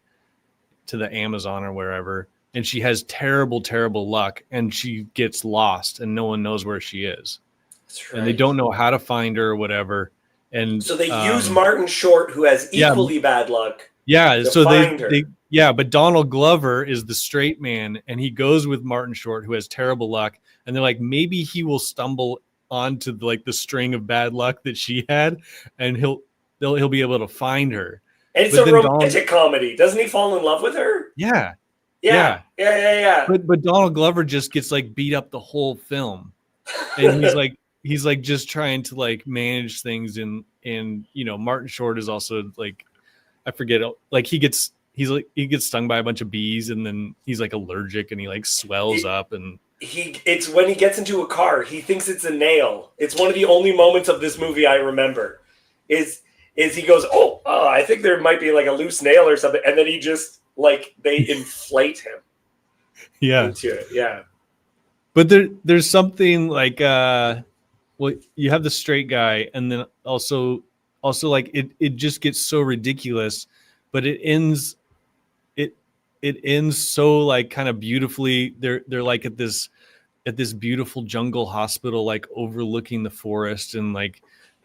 to the Amazon or wherever and she has terrible, terrible luck, and she gets lost, and no one knows where she is. That's right. And they don't know how to find her or whatever. And so they use Martin Short, who has equally bad luck. Yeah, to so find her. but Donald Glover is the straight man, and he goes with Martin Short, who has terrible luck, and they're like, maybe he will stumble onto the string of bad luck that she had, and he'll be able to find her. And it's a romantic comedy. Doesn't he fall in love with her? Yeah. But Donald Glover just gets beat up the whole film, and he's just trying to manage things, and Martin Short is also I forget, he gets stung by a bunch of bees, and then he's allergic, and he swells up, and it's when he gets into a car, he thinks it's a nail. It's one of the only moments of this movie I remember is he goes, oh, I think there might be a loose nail or something, and then he just they inflate him into it. Yeah. But there's something you have the straight guy, and then also it just gets so ridiculous, but it ends so kind of beautifully. They're at this beautiful jungle hospital, overlooking the forest, and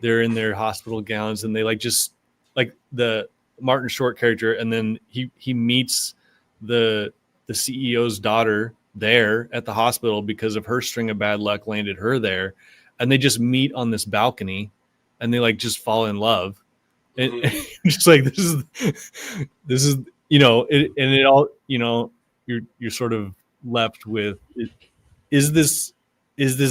they're in their hospital gowns, and they just the Martin Short character, and then he meets the CEO's daughter there at the hospital because of her string of bad luck landed her there, and they just meet on this balcony, and they just fall in love, and just this is it all you're sort of left with is this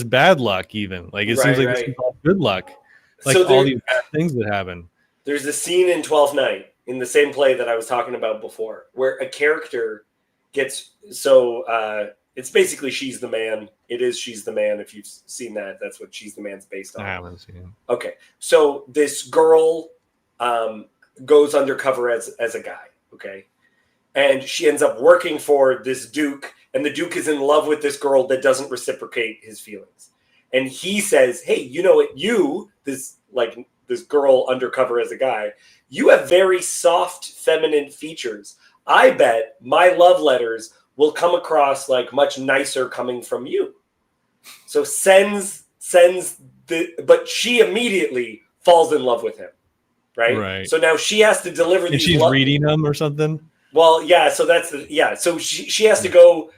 bad luck even it seems this is all good luck, so all these bad things that happen. There's a scene in 12th Night in the same play that I was talking about before where a character gets it's basically She's the Man. It is She's the Man. If you've seen that, that's what She's the Man's based on. I haven't seen it. Okay. So this girl goes undercover as a guy. Okay. And she ends up working for this Duke, and the Duke is in love with this girl that doesn't reciprocate his feelings. And he says, hey, you know what? This girl undercover as a guy, you have very soft, feminine features. I bet my love letters will come across much nicer coming from you. So but she immediately falls in love with him, right? So now she has to deliver these. And she's reading them or something. Well, yeah. So So she has to go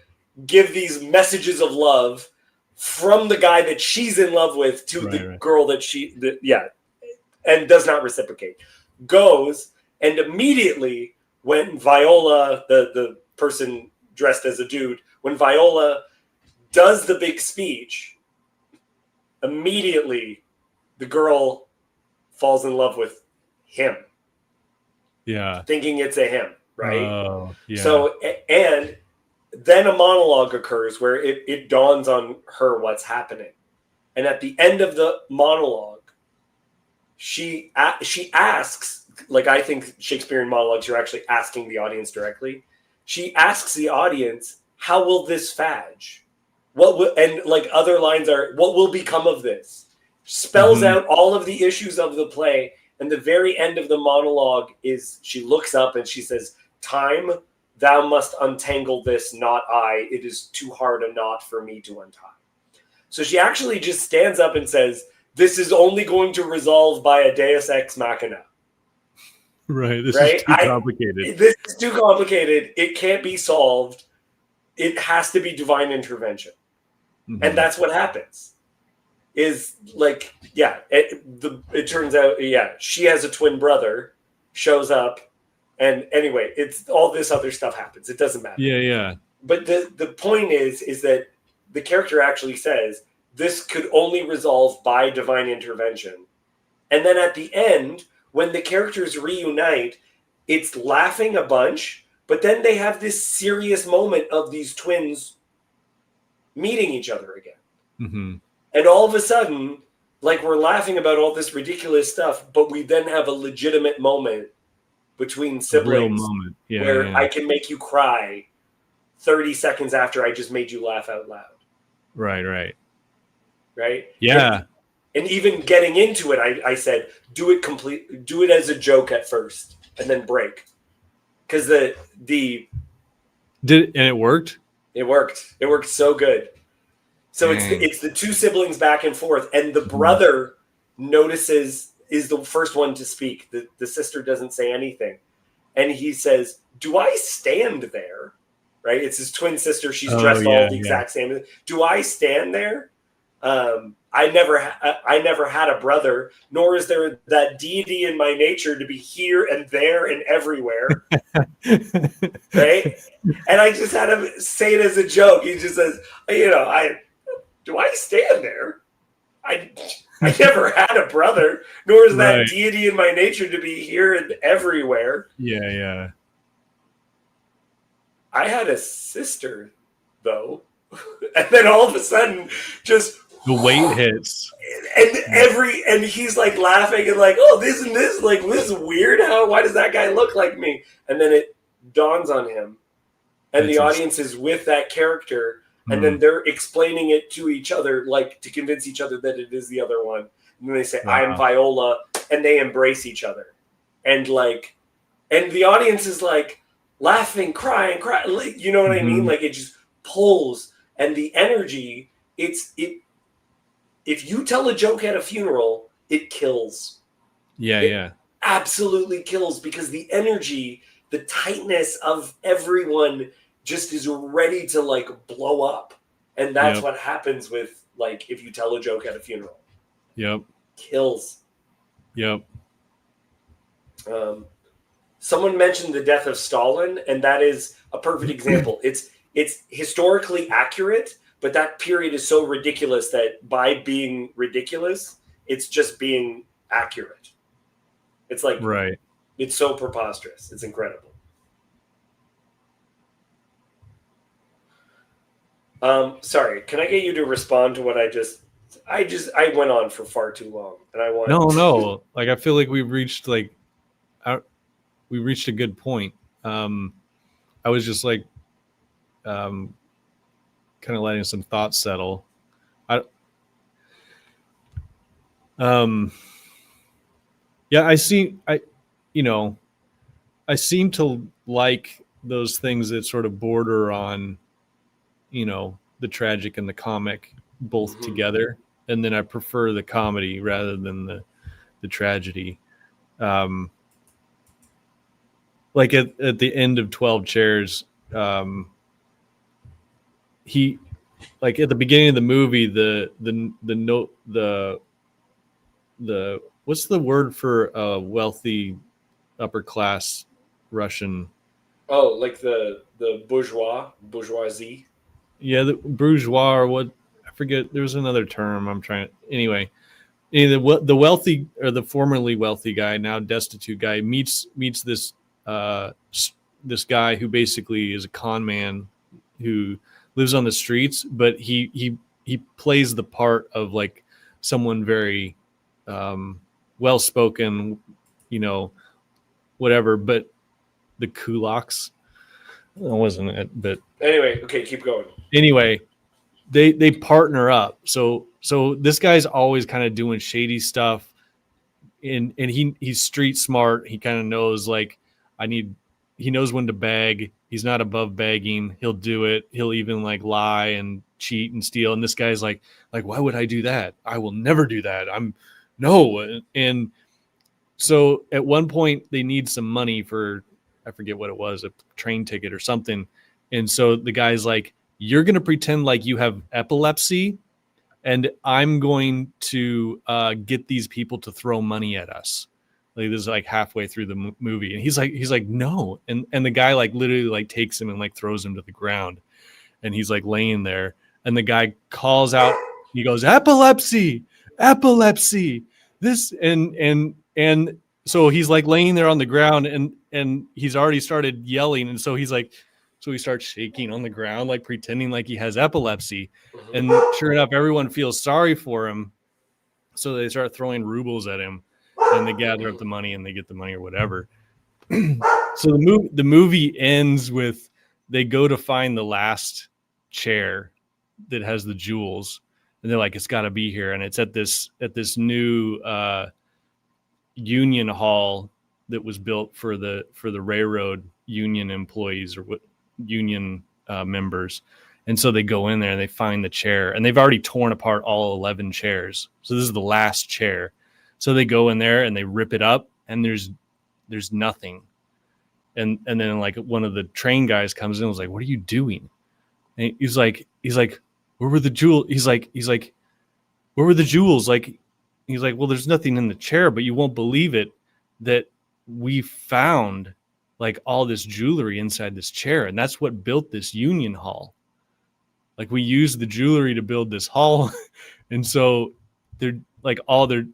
give these messages of love from the guy that she's in love with to the girl that and does not reciprocate. Goes, and immediately when Viola, the person dressed as a dude, when Viola does the big speech, immediately the girl falls in love with him. Yeah. Thinking it's a him, right? Oh, yeah. So, and then a monologue occurs where it dawns on her what's happening. And at the end of the monologue, she asks, I think Shakespearean monologues, you're actually asking the audience directly. She asks the audience, how will this fadge? What will, and other lines are, what will become of this? Spells out all of the issues of the play. And the very end of the monologue is, she looks up and she says, time, thou must untangle this, not I. It is too hard a knot for me to untie. So she actually just stands up and says, this is only going to resolve by a deus ex machina. Right. This is too complicated. This is too complicated. It can't be solved. It has to be divine intervention. Mm-hmm. And that's what happens. Is it turns out, she has a twin brother, shows up, and anyway, it's all this other stuff happens. It doesn't matter. Yeah. But the point is that the character actually says this could only resolve by divine intervention. And then at the end, when the characters reunite, it's laughing a bunch, but then they have this serious moment of these twins meeting each other again. Mm-hmm. And all of a sudden, we're laughing about all this ridiculous stuff, but we then have a legitimate moment between siblings where I can make you cry 30 seconds after I just made you laugh out loud. Right? Yeah. And even getting into it, I said, do it as a joke at first and then break. Because the And it worked? It worked. It worked so good. So Dang. it's the two siblings back and forth, and the Mhm. brother notices is the first one to speak. The sister doesn't say anything, and he says, "Do I stand there?" Right? It's his twin sister. She's Oh dressed all yeah, the yeah. exact same. Do I stand there? I never had a brother, nor is there that deity in my nature to be here and there and everywhere. Right? And I just had him say it as a joke. He just says, I do I stand there? I I never had a brother, nor is that Right. deity in my nature to be here and everywhere. Yeah, yeah. I had a sister, though. And then all of a sudden, just The weight hits. and he's like laughing and like, oh, this and this, like this is weird. Why does that guy look like me? And then it dawns on him, and the It's audience is with that character, and then they're explaining it to each other, like to convince each other that it is the other one. And then they say, "I'm wow. Viola," and they embrace each other, and the audience is like laughing, crying, you know what I mean? Mhm. Like it just pulls, and the energy. It. If you tell a joke at a funeral, it kills. Yeah, It yeah. absolutely kills because the energy, the tightness of everyone just is ready to like blow up. And that's Yep. what happens with like if you tell a joke at a funeral. Yep. Kills. Yep. Um, Someone mentioned the death of Stalin, and that is a perfect example. It's historically accurate, but that period is so ridiculous that by being ridiculous, it's just being accurate. It's like Right. it's so preposterous. It's incredible. Sorry, can I get you to respond to what I went on for far too long, and I want. No, no. Like I feel like our, we reached a good point. Um I was just like um kind of letting some thoughts settle. I um yeah, you know, I seem to like those things that sort of border on, the tragic and the comic both Mhm. together. And then I prefer the comedy rather than the tragedy. Um, like at the end of 12 Chairs, he like at the beginning of the movie, the note the what's the word for a wealthy upper class Russian? Oh, like the bourgeoisie. Yeah, the bourgeois or what, I forget. There's another term I'm trying to. Anyway, the wealthy or the formerly wealthy guy, now destitute guy, meets uh, this guy who basically is a con man who lives on the streets, but he plays the part of like someone very um, well spoken, you know, whatever. But the kulaks, wasn't it? But Anyway, okay, keep going. anyway, they partner up. So this guy's always kind of doing shady stuff, and he's street smart. He kind of knows like I need. He knows when to beg. He's not above begging. He'll do it. He'll even like lie and cheat and steal. And this guy's like why would I do that? I will never do that. I'm no. And so at one point they need some money for, I forget what it was, a train ticket or something. And so the guy's like, you're going to pretend like you have epilepsy, and I'm going to get these people to throw money at us. Like this is like halfway through the movie, and he's like no, and the guy like literally like takes him and like throws him to the ground, and he's like laying there, and the guy calls out, he goes, epilepsy, epilepsy, this, and so he's like laying there on the ground, and he's already started yelling, and so he starts shaking on the ground like pretending like he has epilepsy. Mhm. And sure enough, everyone feels sorry for him, so they start throwing rubles at him, and they gather up the money and they get the money or whatever. So the movie ends with they go to find the last chair that has the jewels, and they're like, it's got to be here, and it's at this new union hall that was built for the railroad union employees, or what, union members. And so they go in there and they find the chair, and they've already torn apart all 11 chairs. So this is the last chair. So they go in there and they rip it up, and there's nothing. And then like one of the train guys comes in and was like, "What are you doing?" And he's like, "Where were the jewels?" He's like, "Where were the jewels?" Like, he's like, "Well, there's nothing in the chair, but you won't believe it that we found like all this jewelry inside this chair, and that's what built this union hall. Like, we used the jewelry to build this hall." And so they're like all their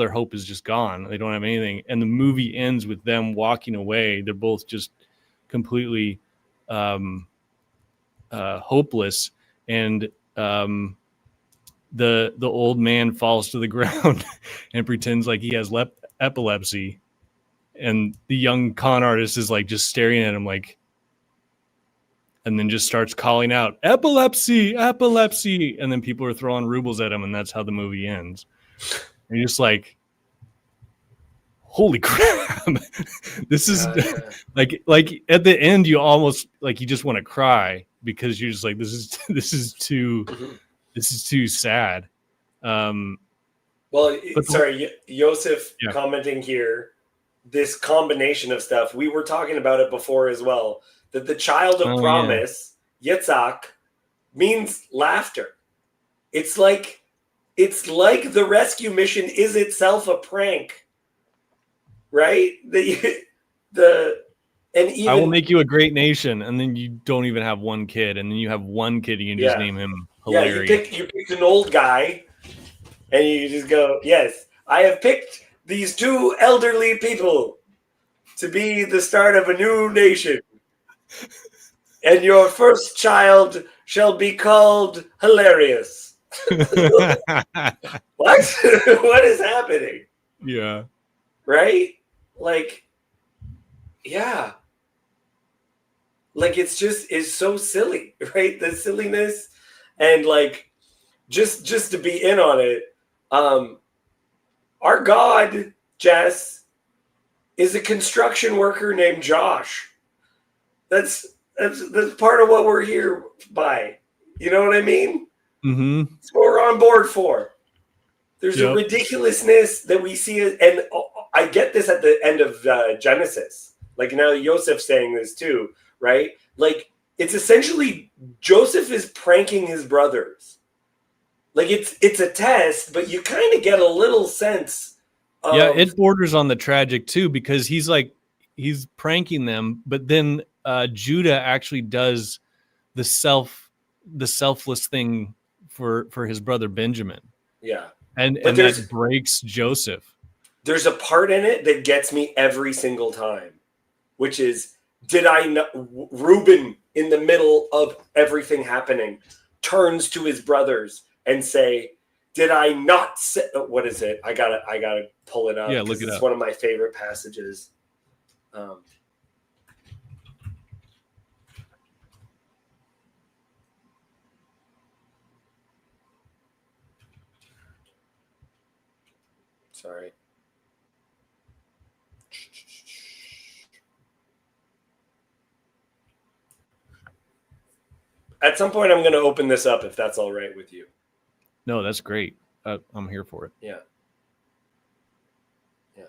hope is just gone. They don't have anything. And the movie ends with them walking away. They're both just completely hopeless. And the old man falls to the ground and pretends like he has epilepsy. And the young con artist is like just staring at him like, and then just starts calling out, "Epilepsy, epilepsy." And then people are throwing rubles at him, and that's how the movie ends. And you're just like, holy crap. This is like at the end, you almost like, you just want to cry, because you're just like, this is too sad. Joseph commenting here, this combination of stuff, we were talking about it before as well, that the child of promise, Yitzhak, means laughter. It's like the rescue mission is itself a prank, right? I will make you a great nation, and then you don't even have one kid, and then you have one kid, you can just name him Hilarious. Yeah, you picked an old guy, and you just go, "Yes, I have picked these two elderly people to be the start of a new nation. And your first child shall be called Hilarious." What? What is happening? Yeah. Right? Like, yeah. Like, it's so silly, right? The silliness, and like, just to be in on it. Our God, Jess, is a construction worker named Josh. That's part of what we're here by. You know what I mean? Mm-hmm. It's what we're on board for. There's a ridiculousness that we see, and I get this at the end of Genesis. Like, now Joseph's saying this too, right? Like, it's essentially Joseph is pranking his brothers. Like, it's a test, but you kind of get a little sense of... Yeah, it borders on the tragic too, because he's pranking them, but then Judah actually does the selfless thing for his brother Benjamin. Yeah. And that breaks Joseph. There's a part in it that gets me every single time, which is, did I know Reuben, in the middle of everything happening, turns to his brothers and say, "Did I not say..." What is it? I gotta pull it up. Yeah, look it up. It's one of my favorite passages. Sorry. At some point, I'm going to open this up if that's all right with you. No, that's great. I'm here for it. Yeah. Yeah.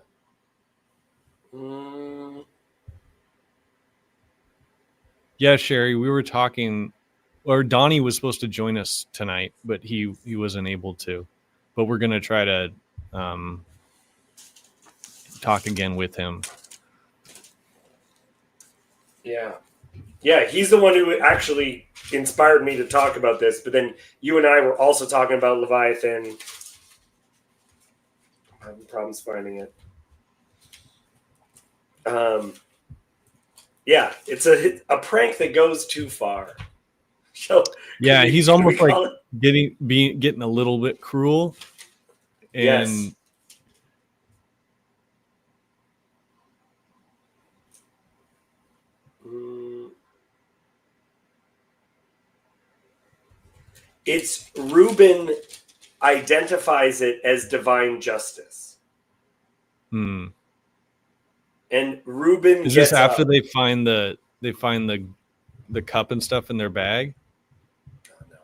Yeah, Sherry, we were talking, or Donnie was supposed to join us tonight, but he wasn't able to. But we're going to try to talk again with him. Yeah. Yeah, he's the one who actually inspired me to talk about this. But then you and I were also talking about Leviathan. I'm having problems finding it. Yeah, it's a prank that goes too far. So yeah, he's almost like getting a little bit cruel. And yes. It's Reuben identifies it as divine justice. And Reuben is this after they find the the cup and stuff in their bag. Oh, no,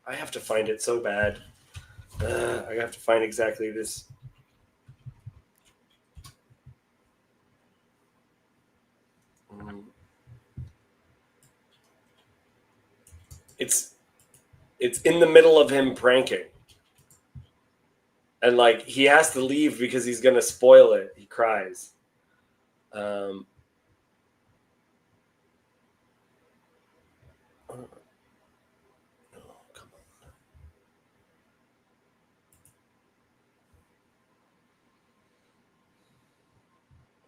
I have to find it so bad. I have to find exactly this. It's in the middle of him pranking. And like he has to leave because he's gonna spoil it. He cries. Oh, come on.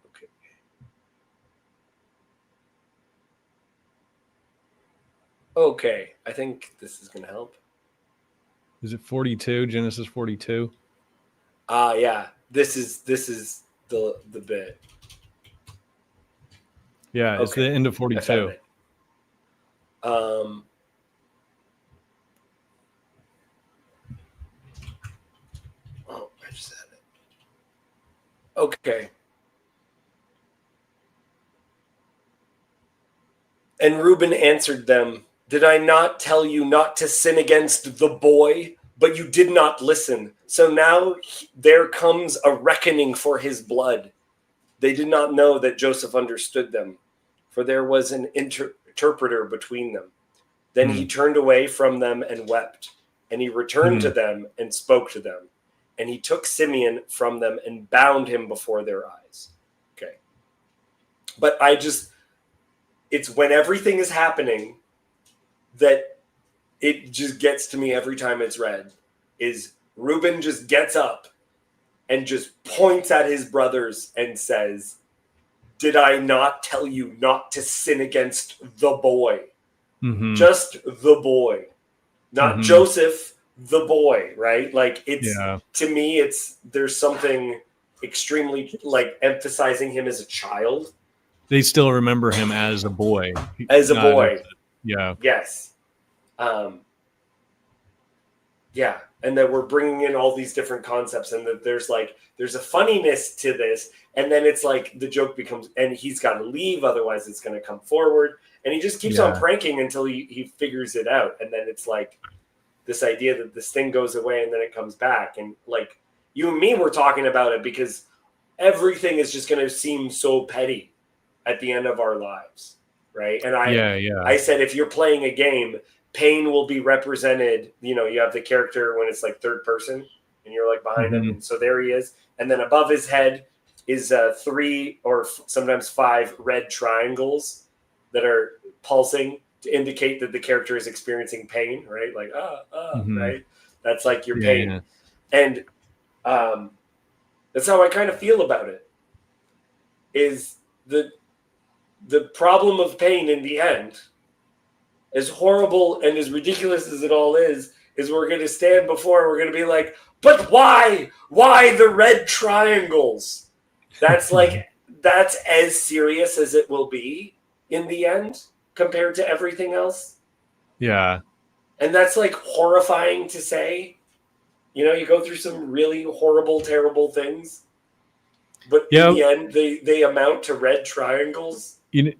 Okay. Okay, I think this is gonna help. Is it 42? Genesis 42? Yeah. This is the bit. Yeah, it's the end of I found 42. it. Oh, I just had it. Okay. And Reuben answered them, "Did I not tell you not to sin against the boy? But you did not listen. So now there comes a reckoning for his blood." They did not know that Joseph understood them, for there was an interpreter between them. Then he turned away from them and wept. And he returned to them and spoke to them. And he took Simeon from them and bound him before their eyes. Okay. But it's when everything is happening that it just gets to me every time it's read, is Reuben just gets up and just points at his brothers and says, "Did I not tell you not to sin against the boy?" Mm-hmm. Just the boy. Not Joseph, the boy, right? Like to me, there's something extremely like emphasizing him as a child. They still remember him as a boy. As a boy. Yeah. Yes. Yeah. And that we're bringing in all these different concepts, and that there's a funniness to this. And then it's like the joke becomes, and he's got to leave, otherwise it's going to come forward. And he just keeps on pranking until he figures it out. And then it's like this idea that this thing goes away and then it comes back. And like you and me were talking about it because everything is just going to seem so petty at the end of our lives. Right. And I said, if you're playing a game, pain will be represented. You know, you have the character when it's like third person and you're like behind him. And so there he is. And then above his head is 3 or sometimes 5 red triangles that are pulsing to indicate that the character is experiencing pain, right? Like, right? That's like your pain. Yeah. And that's how I kind of feel about it, is the problem of pain in the end, as horrible and as ridiculous as it all is we're going to stand before and we're going to be like, but why? Why the red triangles? That's like, that's as serious as it will be in the end compared to everything else. Yeah. And that's like horrifying to say. You know, you go through some really horrible, terrible things, but in the end, they amount to red triangles. You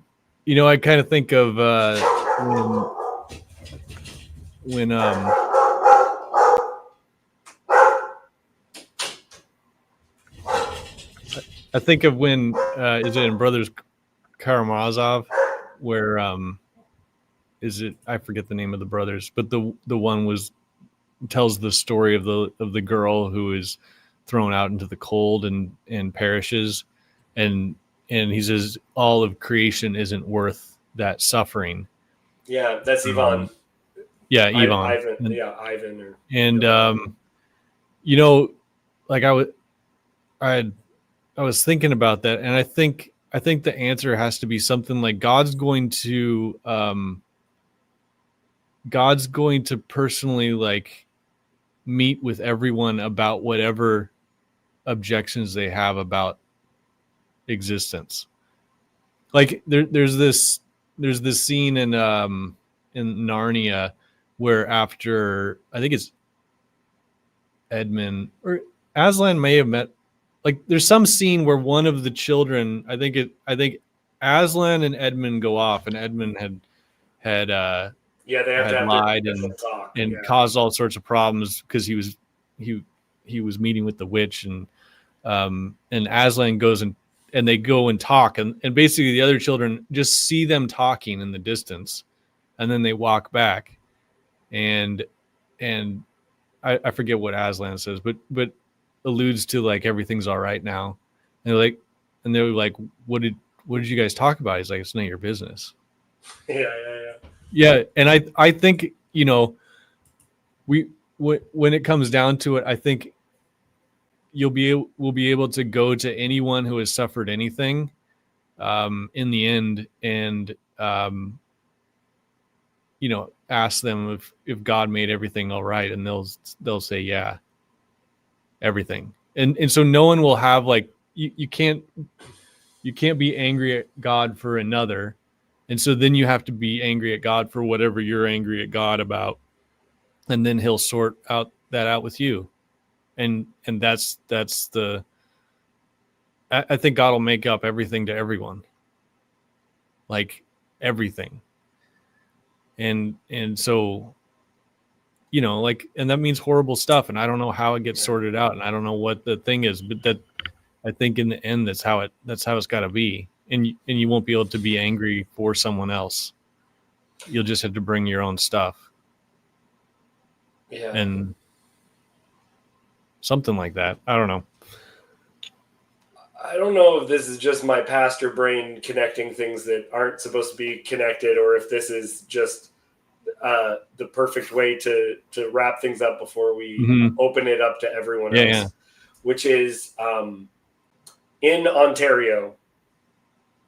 know, I kind of think of when I think of when is it in Brothers Karamazov, where is it? I forget the name of the brothers, but the one tells the story of the girl who is thrown out into the cold and perishes, and he says all of creation isn't worth that suffering. Yeah, that's Ivan. Yeah, Ivan. Ivan. Or, and you know, like I was thinking about that, and I think the answer has to be something like God's going to personally like meet with everyone about whatever objections they have about existence. Like there's this scene in Narnia where after, I think it's Edmund or Aslan may have met, like there's some scene where one of the children, I think Aslan and Edmund go off, and Edmund had Yeah, they have to had have their lied special talk. and Yeah. caused all sorts of problems because he was meeting with the witch, and Aslan goes and they go and talk, and basically the other children just see them talking in the distance, and then they walk back, and I forget what Aslan says, but alludes to like everything's all right now, and they're like, what did you guys talk about? He's like, it's none of your business. Yeah. Yeah, and I think, you know, when it comes down to it, I think we'll be able to go to anyone who has suffered anything in the end, and you know, ask them if God made everything all right, and they'll say yeah, everything. And so no one will have like you can't be angry at God for another, and so then you have to be angry at God for whatever you're angry at God about, and then He'll sort that out with you, and that's the I think God will make up everything to everyone, like everything, and so, you know, like, and that means horrible stuff, and I don't know how it gets sorted out, and I don't know what the thing is, but that I think in the end that's how it's got to be, and you won't be able to be angry for someone else. You'll just have to bring your own stuff, Yeah. and something like that. I don't know. I don't know if this is just my pastor brain connecting things that aren't supposed to be connected, or if this is just the perfect way to wrap things up before we open it up to everyone else. Yeah. Which is in Ontario,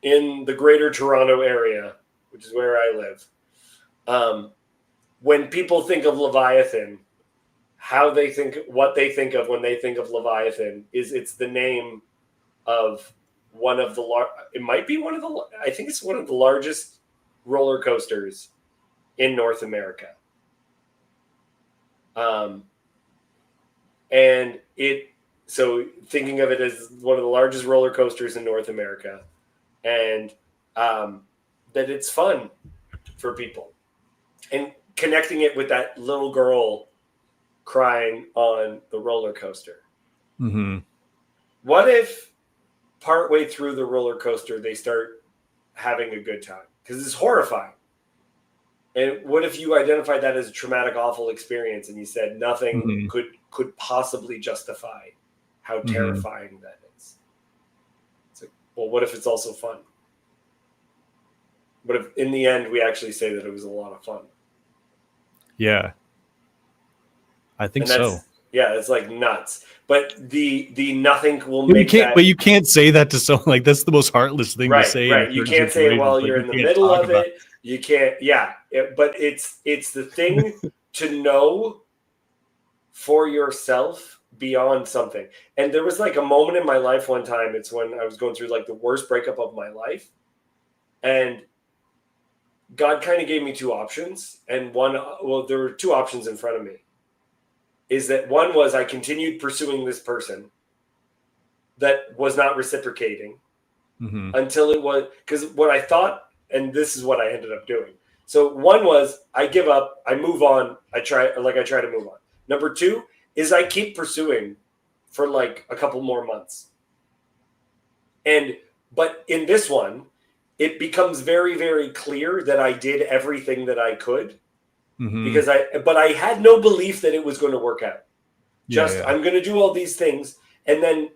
in the Greater Toronto area, which is where I live. When people think of Leviathan, what they think of when they think of Leviathan is it's the name of one of the I think it's one of the largest roller coasters in North America. And so thinking of it as one of the largest roller coasters in North America, and that it's fun for people, and connecting it with that little girl crying on the roller coaster. Mm-hmm. What if partway through the roller coaster they start having a good time? Because it's horrifying. And what if you identified that as a traumatic, awful experience, and you said nothing could possibly justify how terrifying that is? It's like, well, what if it's also fun? What if in the end we actually say that it was a lot of fun? Yeah, I think so. Yeah, it's like nuts. But the nothing will but make that. But you can't say that to someone. Like, that's the most heartless thing to say. Right. You can't say it while you're in the middle of it. You can't. Yeah, but it's the thing to know for yourself beyond something. And there was like a moment in my life one time. It's when I was going through like the worst breakup of my life, and God kind of gave me two options. And there were two options in front of me. Is that one was I continued pursuing this person that was not reciprocating until it was, because what I thought, and this is what I ended up doing. So one was I give up, I move on, I try to move on. Number two is I keep pursuing for like a couple more months. But in this one, it becomes very, very clear that I did everything that I could. Because I had no belief that it was going to work out. I'm going to do all these things, and then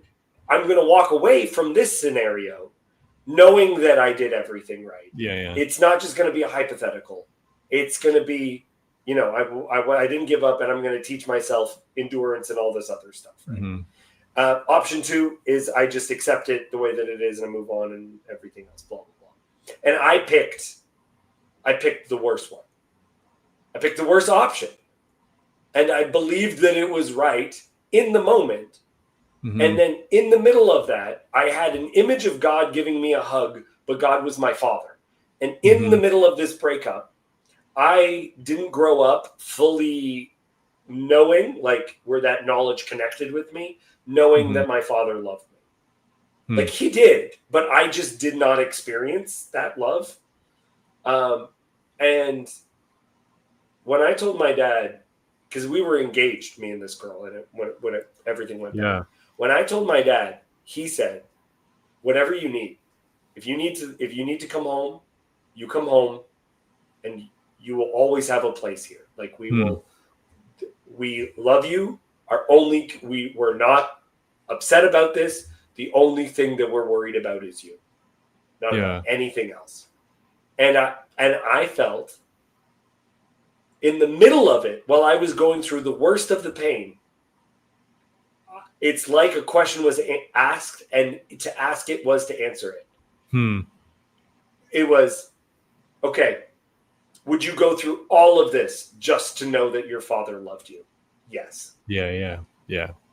I'm going to walk away from this scenario knowing that I did everything right. Yeah. It's not just going to be a hypothetical. It's going to be, you know, I didn't give up, and I'm going to teach myself endurance and all this other stuff. Right? Option two is I just accept it the way that it is and I move on and everything else, blah, blah, blah. And I picked the worst one. I picked the worst option. And I believed that it was right in the moment. And then in the middle of that, I had an image of God giving me a hug, but God was my father. And in the middle of this breakup, I didn't grow up fully knowing, like, where that knowledge connected with me, knowing that my father loved me. Like he did, but I just did not experience that love. And when I told my dad, because we were engaged, me and this girl, and everything went down. When I told my dad, he said, "Whatever you need. If you need to come home, you come home, and you will always have a place here. Like we love you. We're not upset about this. The only thing that we're worried about is you, not about anything else." And I felt in the middle of it, while I was going through the worst of the pain, it's like a question was asked, and to ask it was to answer it. It was, okay, would you go through all of this just to know that your father loved you? Yes. Yeah.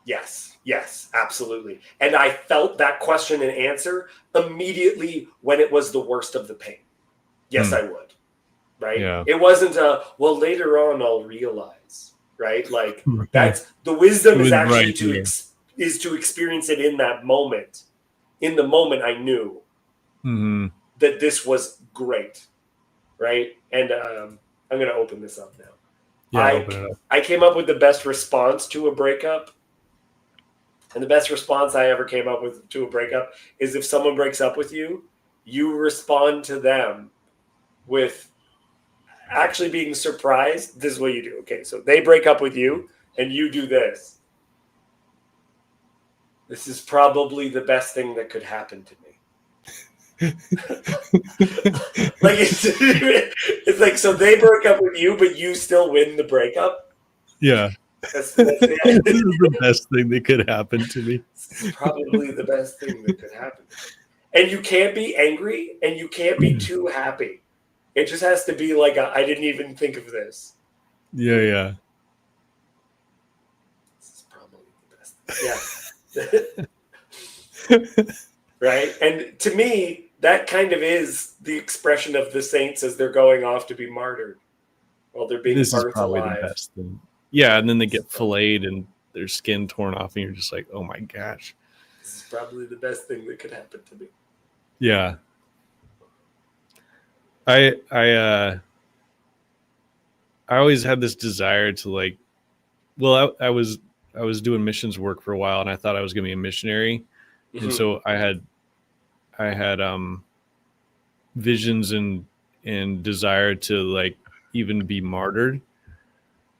Yes, absolutely. And I felt that question and answer immediately when it was the worst of the pain. Yes, I would. Right? Yeah. It wasn't well, later on I'll realize, right? Like that's the wisdom is actually to experience it in that moment. In the moment I knew that this was great. Right? And I'm going to open this up now. Yeah, I came up with the best response to a breakup. And the best response I ever came up with to a breakup is if someone breaks up with you, you respond to them with actually being surprised. This is what you do. Okay, so they break up with you and you do this. This is probably the best thing that could happen to me. Like it's like, so they broke up with you, but you still win the breakup. Yeah. That's this is the best thing that could happen to me. This is probably the best thing that could happen. And you can't be angry and you can't be too happy. It just has to be like I didn't even think of this. Yeah. This is probably the best. Yeah. Right? And to me, that kind of is the expression of the saints as they're going off to be martyred. While they're being burnt alive. The best thing. Yeah, and then they get filleted and their skin torn off, and you're just like, oh my gosh. This is probably the best thing that could happen to me. Yeah. I always had this desire to like, well, I was doing missions work for a while, and I thought I was going to be a missionary, and so I had visions and desire to like even be martyred,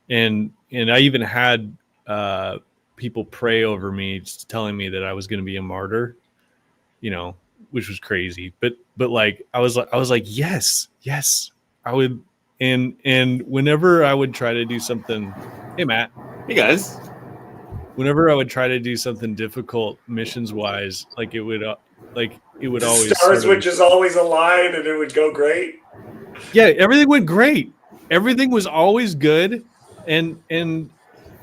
and I even had people pray over me, telling me that I was going to be a martyr, which was crazy, but like I was like yes I would. And whenever I would try to do something, hey Matt, hey guys, whenever I would try to do something difficult missions wise, like it would the always stars would just always align and it would go great. Yeah, everything went great. Everything was always good, and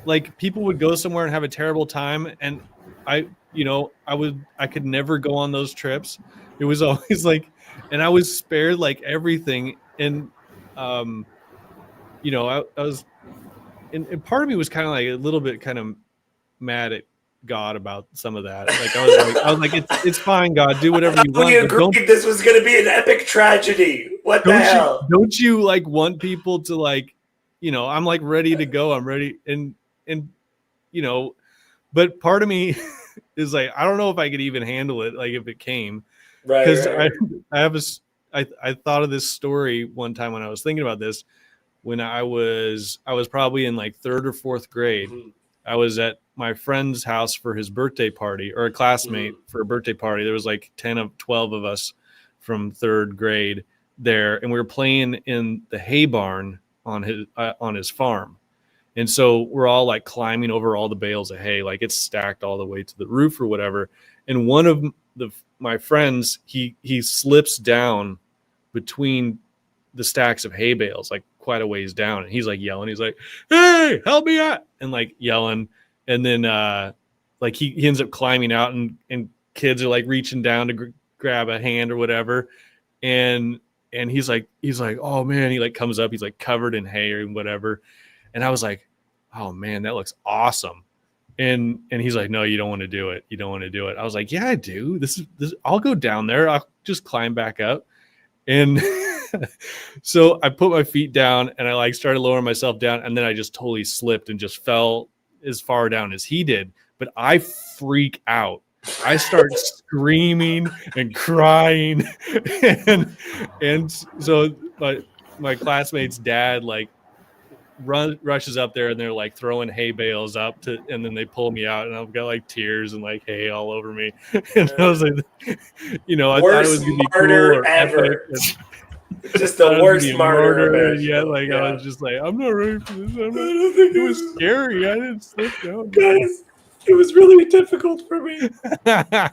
like people would go somewhere and have a terrible time, and I could never go on those trips. It was always like, and I was spared like everything, and I was, and part of me was kind of like a little bit kind of mad at God about some of that. Like I was like, it's fine, God, do whatever you want. We agreed this was going to be an epic tragedy. What the hell? Don't you like want people to like, I'm like ready to go. I'm ready, and but part of me is like, I don't know if I could even handle it. Like if it came, right? Because I thought of this story one time when I was thinking about this. When I was probably in like third or fourth grade. I was at my friend's house for his birthday party, or a classmate for a birthday party. There was like 12 of us from third grade there, and we were playing in the hay barn on his farm. And so we're all like climbing over all the bales of hay, like it's stacked all the way to the roof or whatever. And one of my friends, he slips down between the stacks of hay bales, like quite a ways down, and he's like yelling. He's like, "Hey, help me out!" and like yelling. And then like he ends up climbing out, and kids are like reaching down to grab a hand or whatever. And he's like, "Oh man," he like comes up, he's like covered in hay or whatever. And I was like, "Oh man, that looks awesome." And he's like, no, you don't want to do it. You don't want to do it. I was like, yeah, I do. This is I'll go down there. I'll just climb back up. And so I put my feet down and I like started lowering myself down. And then I just totally slipped and just fell as far down as he did. But I freak out. I start screaming and crying. and so my classmate's dad like rushes up there and they're like throwing hay bales up to, and then they pull me out and I've got like tears and like hay all over me. And I was like, you know, I thought it was gonna be cool or ever. epic. Just the worst martyr. Yeah, like yeah. I was just like, I'm not ready for this. It was scary. I didn't slip down. Guys, it was really difficult for me. yeah.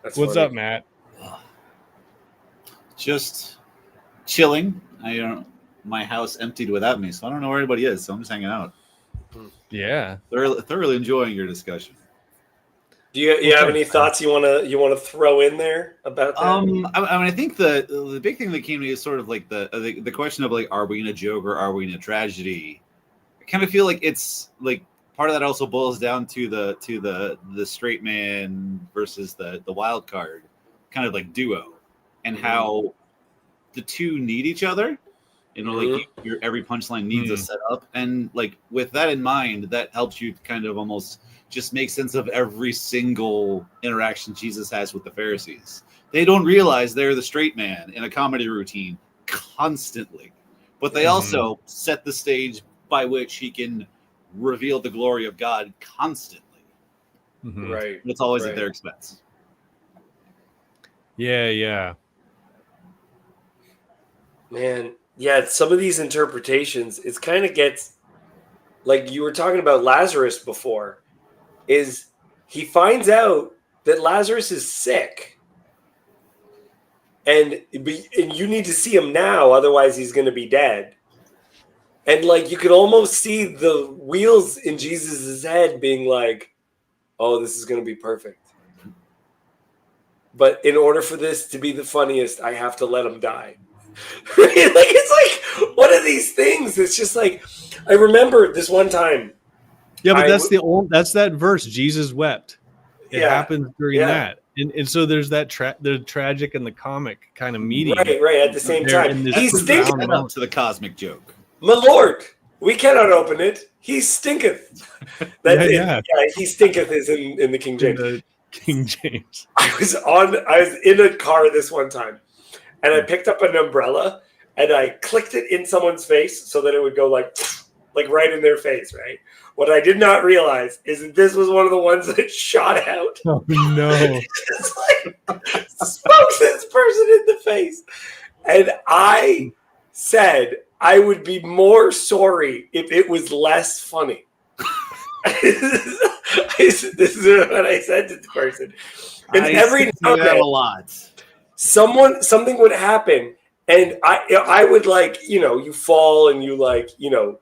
That's What's funny. up, Matt? Just chilling. I don't. My house emptied without me, so I don't know where anybody is. So I'm just hanging out. Yeah, thoroughly enjoying your discussion. Do you have any thoughts you want to throw in there about that? I mean, I think the big thing that came to me is sort of like the question of like, are we in a joke or are we in a tragedy? I kind of feel like it's like part of that also boils down to the straight man versus the wild card kind of like duo, and how the two need each other. You know, like your every punchline needs a setup, and like with that in mind, that helps you kind of almost just make sense of every single interaction Jesus has with the Pharisees. They don't realize they're the straight man in a comedy routine constantly, but they also set the stage by which he can reveal the glory of God constantly. Right. It's always at their expense. Yeah. Man, yeah, some of these interpretations, it kind of gets like you were talking about Lazarus before, is he finds out that Lazarus is sick. And you need to see him now, otherwise he's going to be dead. And like you could almost see the wheels in Jesus's head being like, oh, this is going to be perfect. But in order for this to be the funniest, I have to let him die. Like it's like one of these things. It's just like I remember this one time. Yeah, but that's that verse. Jesus wept. It happens during that, and so there's that the tragic and the comic kind of meeting. Right at the same time. He's stinking up to the cosmic joke. My Lord, we cannot open it. He stinketh. He stinketh is in the King James. King James. I was in a car this one time. And I picked up an umbrella and I clicked it in someone's face so that it would go like right in their face, right? What I did not realize is that this was one of the ones that shot out. Oh, no. Just like smokes this person in the face. And I said I would be more sorry if it was less funny. This is what I said to the person. And every now and then, a lot. Something would happen and I would like, you fall and you like, you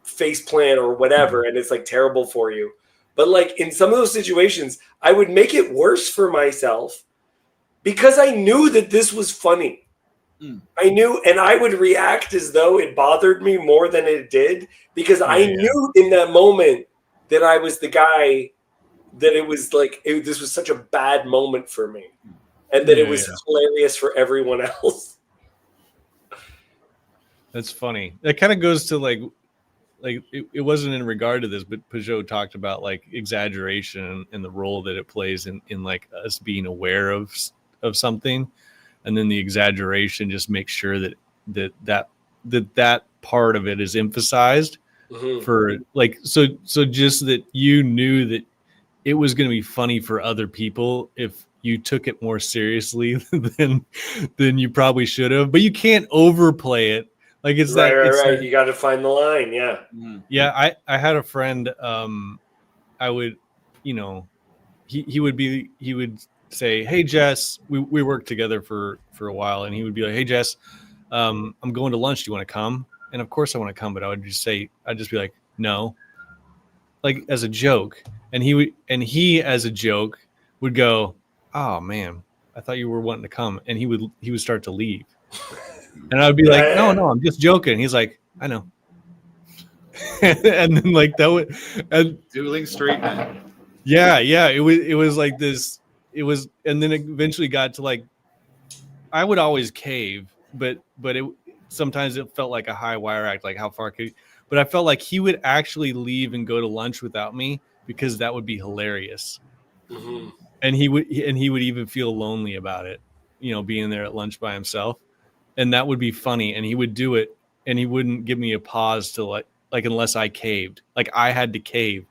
face plant or whatever. And it's like terrible for you. But like in some of those situations, I would make it worse for myself because I knew that this was funny. I knew, and I would react as though it bothered me more than it did because I knew in that moment that I was the guy that it was like, this was such a bad moment for me. And that it was hilarious for everyone else. That's funny. That kind of goes to like it wasn't in regard to this, but Peugeot talked about like exaggeration and the role that it plays in like us being aware of something, and then the exaggeration just makes sure that part of it is emphasized for like so just that you knew that it was going to be funny for other people if you took it more seriously than you probably should have, but you can't overplay it. Like it's right. You got to find the line. Yeah. Yeah. I had a friend. I would, he would say, "Hey Jess," we worked together for a while, and he would be like, "Hey Jess, I'm going to lunch. Do you want to come?" And of course I want to come, but I'd just be like, "No," like as a joke, and he as a joke would go, "Oh man, I thought you were wanting to come," and he would start to leave, and I would be like, "No, I'm just joking." He's like, "I know." And then like that would, and Dueling straight men. yeah, it was like this. It was, and then it eventually got to like I would always cave, but it sometimes it felt like a high wire act, like how far could. But I felt like he would actually leave and go to lunch without me because that would be hilarious, Mm-hmm. and he would even feel lonely about it, being there at lunch by himself, and that would be funny, and he would do it, and he wouldn't give me a pause to like unless I caved, like I had to cave.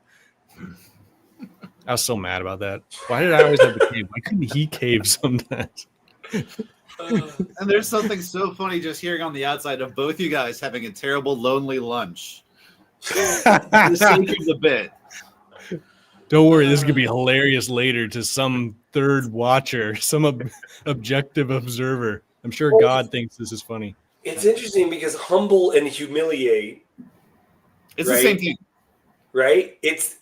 I was so mad about that. Why did I always have to cave? Why couldn't he cave sometimes? And there's something so funny just hearing on the outside of both you guys having a terrible, lonely lunch. For the sake of the bit. Don't worry, this could be hilarious later to some third watcher, some objective observer. I'm sure God thinks this is funny. It's interesting because humble and humiliate. It's right? the same thing. Right? It's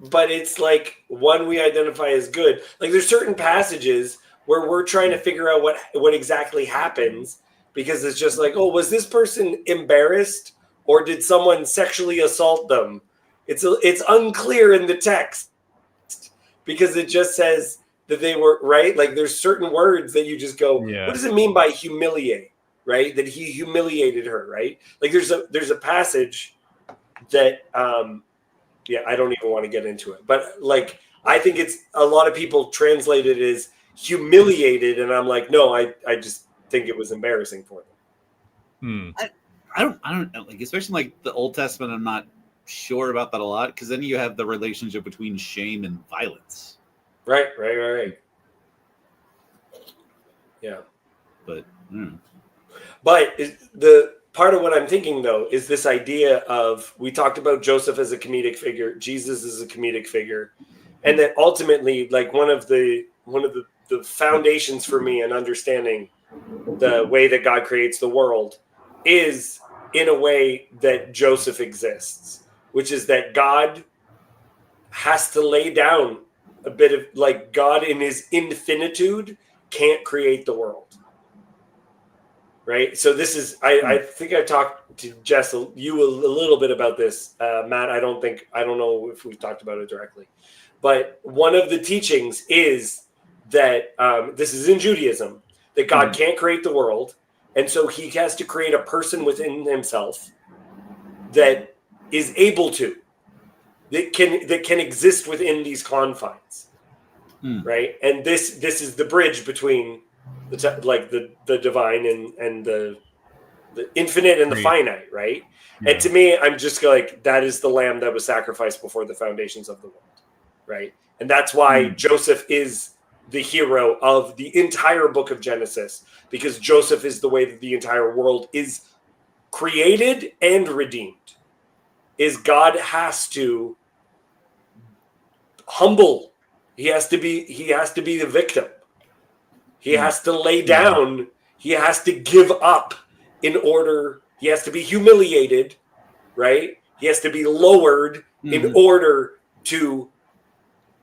but it's like one we identify as good. Like there's certain passages where we're trying to figure out what exactly happens because it's just like, oh, was this person embarrassed or did someone sexually assault them? It's unclear in the text because it just says that they were right. Like there's certain words that you just go, what does it mean by humiliate? Right? That he humiliated her. Right? Like there's a passage that I don't even want to get into it, but like I think it's a lot of people translate it as humiliated, and I'm like, no, I just think it was embarrassing for them. I don't know, like especially like the Old Testament. I'm not sure about that a lot because then you have the relationship between shame and violence. Right. Yeah, but the part of what I'm thinking though is this idea of we talked about Joseph as a comedic figure, Jesus as a comedic figure, and that ultimately, like one of the foundations for me in understanding the way that God creates the world is in a way that Joseph exists, which is that God has to lay down a bit of like God in his infinitude can't create the world. Right. So this is, I think I talked to Jess, you a little bit about this, Matt. I don't know if we've talked about it directly, but one of the teachings is that this is in Judaism, that God can't create the world. And so he has to create a person within himself that is able to, that can exist within these confines. Right. And this is the bridge between the divine and the infinite and the finite, right? Yeah. And to me, I'm just like, that is the lamb that was sacrificed before the foundations of the world, right? And that's why Joseph is the hero of the entire book of Genesis, because Joseph is the way that the entire world is created and redeemed. Is God has to humble. He has to be the victim. He has to lay down. He has to give up in order. He has to be humiliated, right? He has to be lowered in order to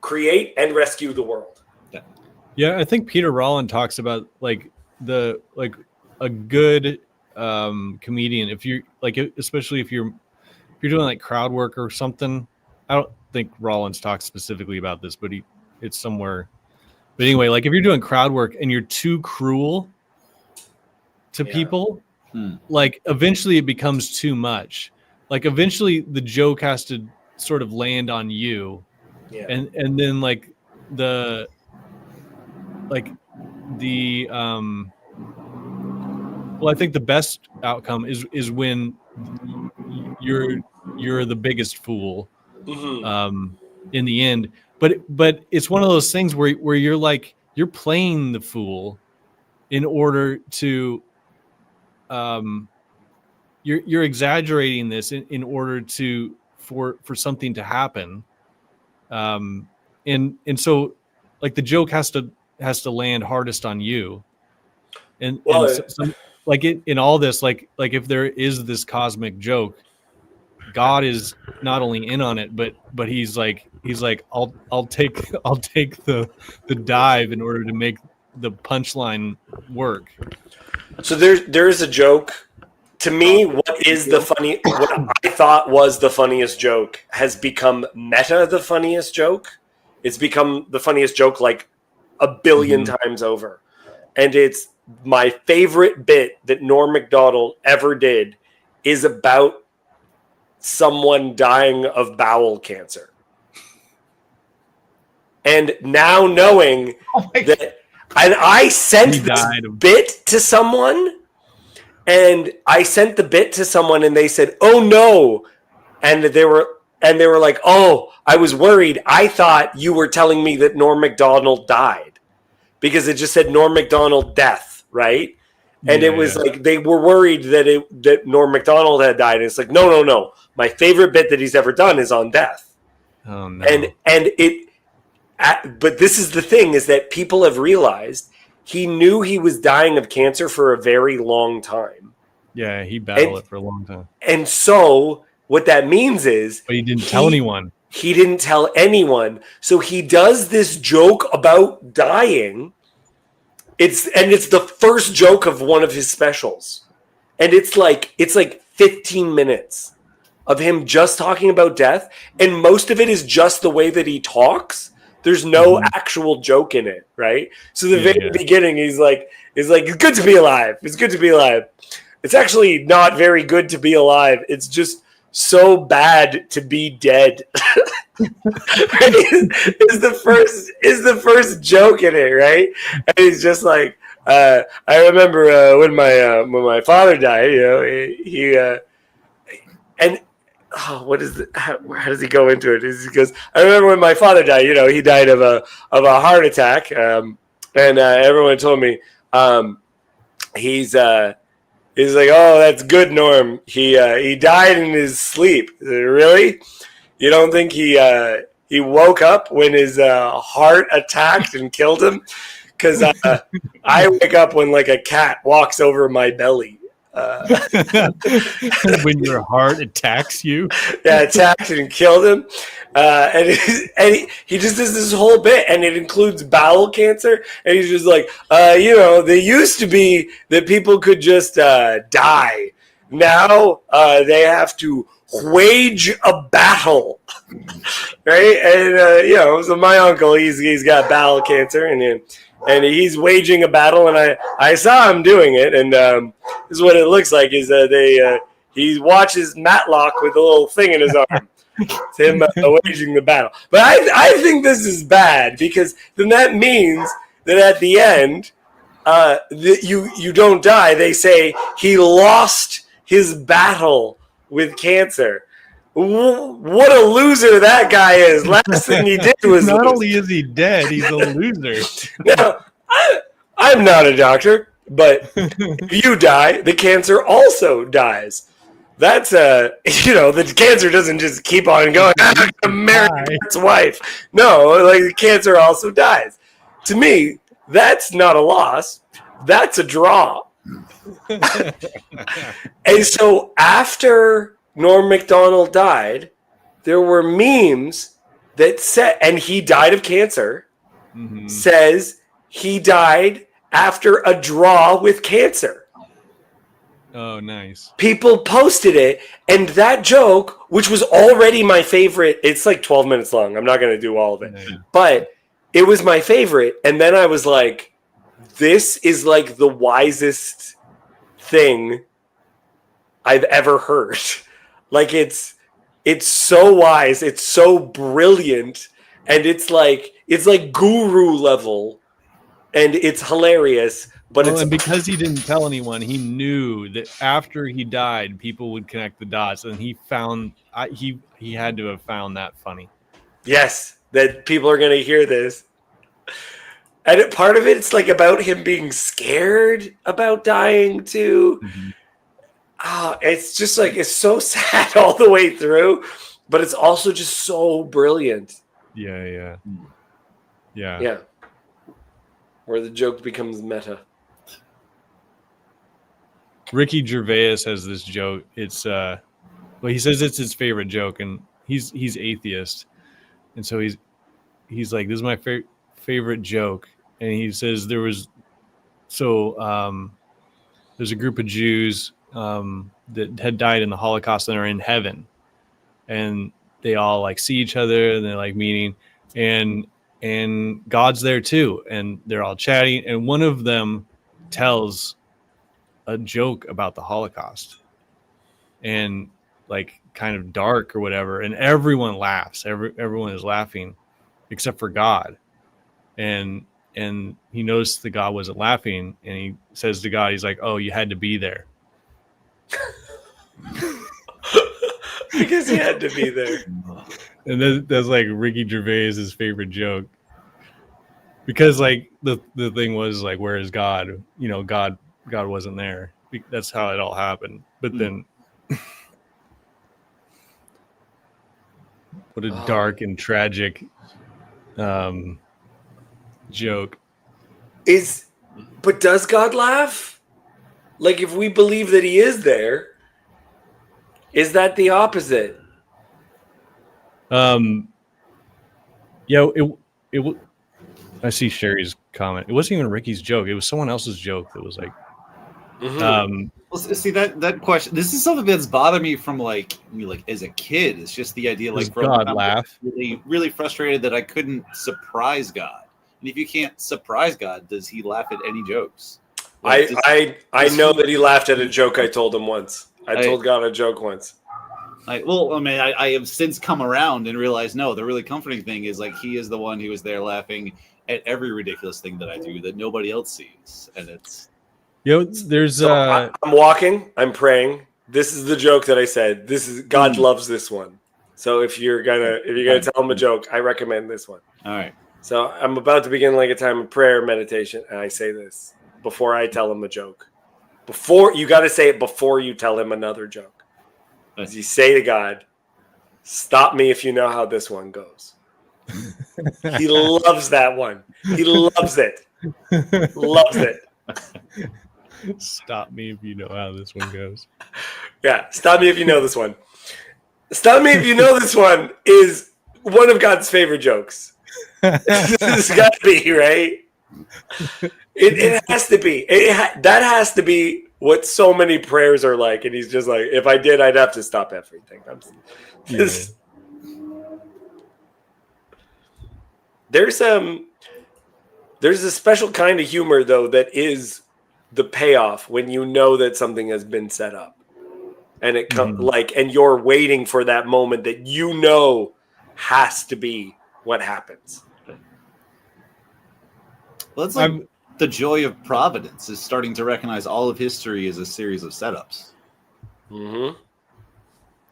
create and rescue the world. Yeah, I think Peter Rollin talks about like a good comedian. If you're like, especially if you're doing like crowd work or something. I don't think Rollins talks specifically about this, but it's somewhere. But anyway, like if you're doing crowd work and you're too cruel to people, like eventually it becomes too much. Like eventually the joke has to sort of land on you. Yeah. And then well, I think the best outcome is when you're the biggest fool in the end. But it's one of those things where you're like, you're playing the fool in order to you're exaggerating this in order for something to happen. And so like the joke has to land hardest on you. And like in all this, like if there is this cosmic joke, God is not only in on it, but he's like I'll take the dive in order to make the punchline work. So there's a joke To me, what I thought was the funniest joke has become meta the funniest joke. It's become the funniest joke like a billion times over. And it's my favorite bit that Norm Macdonald ever did is about someone dying of bowel cancer. And now knowing that I sent this bit to someone, and I sent the bit to someone and they said, "Oh no." And they were like, "Oh, I was worried. I thought you were telling me that Norm Macdonald died." Because it just said Norm Macdonald death, right? And it was like they were worried that Norm Macdonald had died. And it's like, no. My favorite bit that he's ever done is on death. Oh no. But this is the thing, is that people have realized he knew he was dying of cancer for a very long time. Yeah, he battled it for a long time. And so what that means is... But he didn't tell anyone. He didn't tell anyone. So he does this joke about dying. It's the first joke of one of his specials. And it's like 15 minutes of him just talking about death. And most of it is just the way that he talks. There's no actual joke in it, right? So the very beginning, he's like, it's good to be alive. It's good to be alive. It's actually not very good to be alive. It's just so bad to be dead. is the first joke in it, right? And he's just like, I remember when my father died. You know, how does he go into it? He goes, I remember when my father died. You know, he died of a heart attack, and everyone told me he's like, oh, that's good, Norm. He died in his sleep. Really? You don't think he woke up when his heart attacked and killed him? Because I wake up when like a cat walks over my belly. When your heart attacks you? Yeah, attacked and killed him. And he just does this whole bit, and it includes bowel cancer. And he's just like, they used to be that people could just die. Now they have to wage a battle, right? And so my uncle, he's got bowel cancer, and he's waging a battle, and I saw him doing it, and this is what it looks like: is he watches Matlock with a little thing in his arm. It's him waging the battle. But I think this is bad, because then that means that at the end, you don't die. They say he lost his battle with cancer. What a loser that guy is. Last thing he did was not only is he dead, he's a loser. Now, I'm not a doctor, but if you die, the cancer also dies. That's the cancer doesn't just keep on going. I'm gonna marry his wife. No, like the cancer also dies. To me, that's not a loss. That's a draw. And so after Norm Macdonald died, there were memes that said, and he died of cancer, says he died after a draw with cancer. Oh, nice. People posted it, and that joke, which was already my favorite, it's like 12 minutes long. I'm not going to do all of it. But it was my favorite. And then I was like, this is like the wisest thing I've ever heard. Like it's so wise, it's so brilliant, and it's like guru level, and it's hilarious. But and because he didn't tell anyone, he knew that after he died, people would connect the dots, and he found he had to have found that funny. Yes, that people are going to hear this. And part of it's like about him being scared about dying too. It's just like, it's so sad all the way through, but it's also just so brilliant. Yeah. Where the joke becomes meta. Ricky Gervais has this joke. It's he says it's his favorite joke, and he's atheist, and so he's like, this is my favorite joke, and he says there's a group of Jews that had died in the Holocaust and are in heaven, and they all like see each other and they're like meeting, and God's there too, and they're all chatting, and one of them tells a joke about the Holocaust, and like kind of dark or whatever, and everyone laughs. Everyone is laughing except for God, and he noticed that God wasn't laughing, and he says to God, he's like, "Oh, you had to be there." I guess he had to be there. And that's like Ricky Gervais's favorite joke, because like the thing was like, where is God? You know, God wasn't there. That's how it all happened. But then, what a dark and tragic joke. But does God laugh? Like, if we believe that he is there, is that the opposite? Yeah, it I see Sherry's comment. It wasn't even Ricky's joke. It was someone else's joke that was like, Well, see that question. This is something that's bothered me from like as a kid. It's just the idea does like God laugh? Really frustrated that I couldn't surprise God. And if you can't surprise God, does he laugh at any jokes? Like, I know that he laughed at a joke I told him once. I told God a joke once. I have since come around and realized no, the really comforting thing is like he is the one who is there laughing at every ridiculous thing that I do that nobody else sees, and it's. There's I'm walking, I'm praying. This is the joke that I said. This is God loves this one. So if you're gonna tell him a joke, I recommend this one. All right. So I'm about to begin like a time of prayer meditation, and I say this before I tell him a joke. You got to say it before you tell him another joke. As you say to God, "Stop me if you know how this one goes." He loves that one. He loves it. Loves it. Stop me if you know how this one goes. Yeah, stop me if you know this one. Stop me if you know this one is one of God's favorite jokes. This has got to be, right? It has to be. That has to be what so many prayers are like. And he's just like, if I did, I'd have to stop everything. There's a special kind of humor, though, that is the payoff when you know that something has been set up, and it comes and you're waiting for that moment that you know has to be what happens. Well, it's like the joy of providence is starting to recognize all of history as a series of setups. Mm-hmm.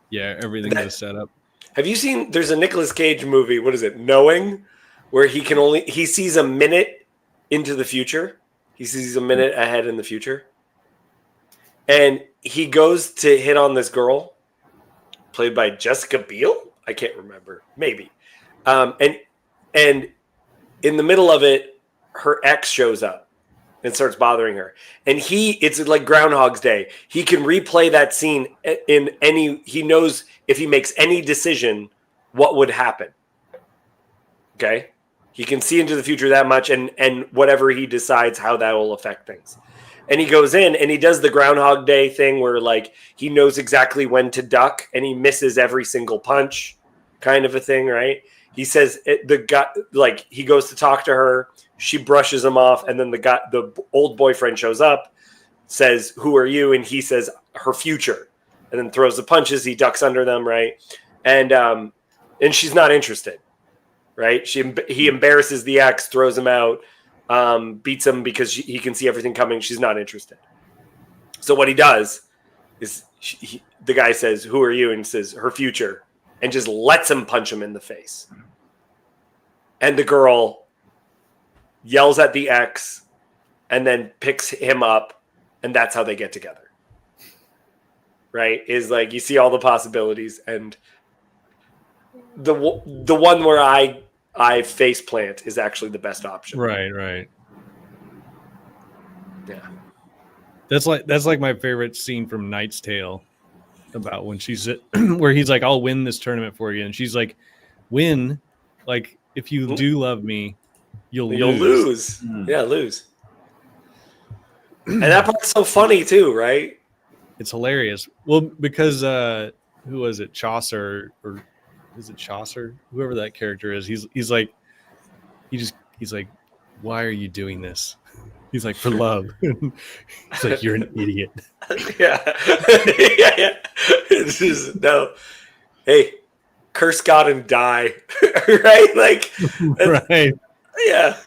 Yeah, everything is a setup. Have you seen? There's a Nicolas Cage movie. What is it? Knowing, where he sees a minute into the future. He sees a minute ahead in the future. And he goes to hit on this girl, played by Jessica Biel. I can't remember. Maybe. And in the middle of it, her ex shows up and starts bothering her. And it's like Groundhog's Day. He can replay that scene he knows if he makes any decision, what would happen. Okay? He can see into the future that much, and whatever he decides, how that will affect things. And he goes in and he does the Groundhog Day thing where like he knows exactly when to duck and he misses every single punch, kind of a thing, right? He says he goes to talk to her, she brushes him off, and then the old boyfriend shows up, says, "Who are you?" And he says, "Her future," and then throws the punches. He ducks under them, right? And she's not interested. Right? He embarrasses the ex, throws him out, beats him because he can see everything coming. She's not interested. So what he does is the guy says, "Who are you?" And he says, "Her future," and just lets him punch him in the face. And the girl yells at the ex and then picks him up, and that's how they get together. Right? Is like you see all the possibilities, and the one where I face plant is actually the best option. Right. Yeah. That's like my favorite scene from Knight's Tale, about when she's where he's like, "I'll win this tournament for you," and she's like, "Win? Like if you do love me, you'll lose." Yeah, lose. And that part's so funny too, right? it's hilarious. Well, because who was it, Chaucer, or is it Chaucer, whoever that character is, he's like, he's like, why are you doing this? He's like, for love. He's like, you're an idiot. Yeah. Yeah. It's just, no. Hey, curse God and die. Right? Like, Right. yeah.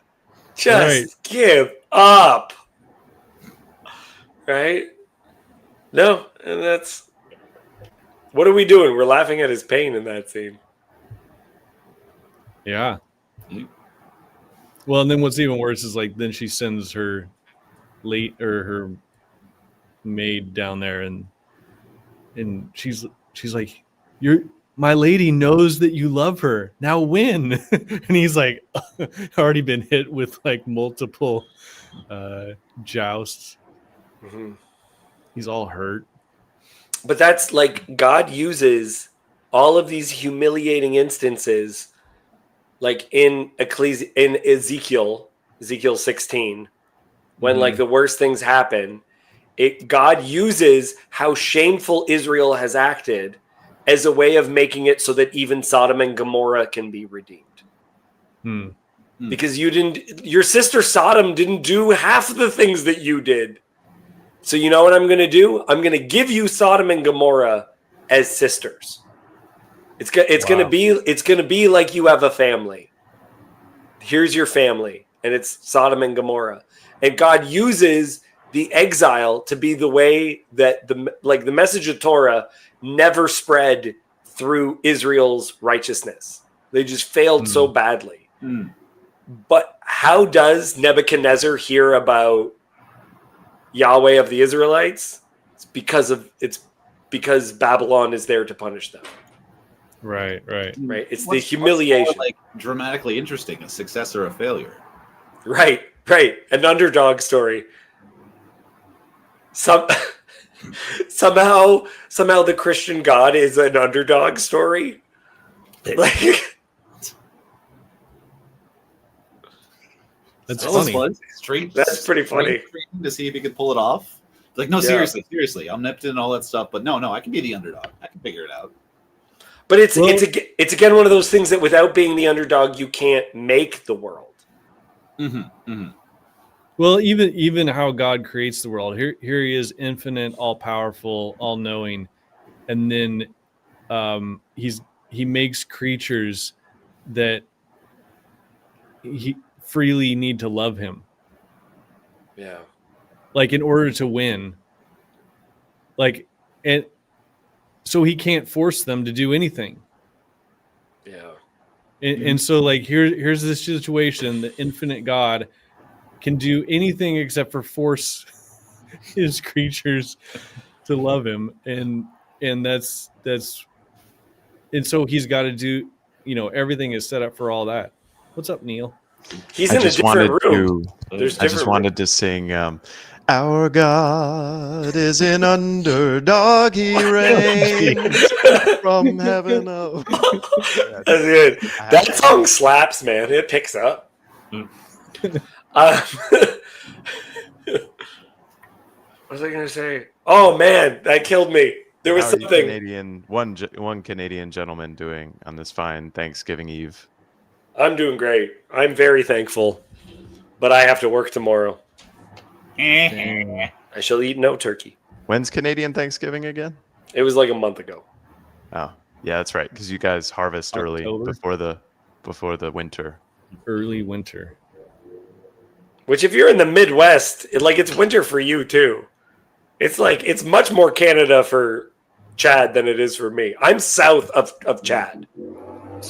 Just give up. Right? No, and that's what are we doing? We're laughing at his pain in that scene. Yeah. Well, and then what's even worse is like then she sends her her maid down there, and she's like, my lady knows that you love her. Now win. And he's like already been hit with like multiple jousts. Mm-hmm. He's all hurt. But that's like God uses all of these humiliating instances, like in Ezekiel 16, when like the worst things happen. God uses how shameful Israel has acted as a way of making it so that even Sodom and Gomorrah can be redeemed. Because your sister Sodom didn't do half of the things that you did. So you know what I'm going to do? I'm going to give you Sodom and Gomorrah as sisters. It's going to be like you have a family. Here's your family, and it's Sodom and Gomorrah. And God uses the exile to be the way that the message of Torah never spread through Israel's righteousness. They just failed so badly. But how does Nebuchadnezzar hear about Yahweh of the Israelites? It's because Babylon is there to punish them. Right. It's the humiliation. More, like dramatically interesting, a success or a failure. Right. An underdog story. Somehow the Christian God is an underdog story. Like, that's funny. That's pretty funny to see if he could pull it off. Like, no, seriously, omnipotent and all that stuff. But no, I can be the underdog. I can figure it out. But it's again one of those things that without being the underdog, you can't make the world. Well, even how God creates the world. Here he is, infinite, all powerful, all knowing, and then he makes creatures that he freely need to love him. Yeah. Like in order to win. Like, and so he can't force them to do anything. Yeah. And so like here's this situation, the infinite God can do anything except for force his creatures to love him, and that's and so he's got to do, everything is set up for all that. What's up, Neil? He's in a different room. I just wanted to sing our God is an underdog, he reigns from heaven up. That's good. That song slaps, man. It picks up. What was I going to say? Oh, man, that killed me. There was something. One Canadian gentleman doing on this fine Thanksgiving Eve. I'm doing great. I'm very thankful, but I have to work tomorrow. I shall eat no turkey. When's Canadian Thanksgiving again? It was like a month ago. Oh, yeah, that's right. Because you guys harvest early before the winter. Early winter. Which, if you're in the Midwest, it's winter for you too. It's much more Canada for Chad than it is for me. I'm south of Chad.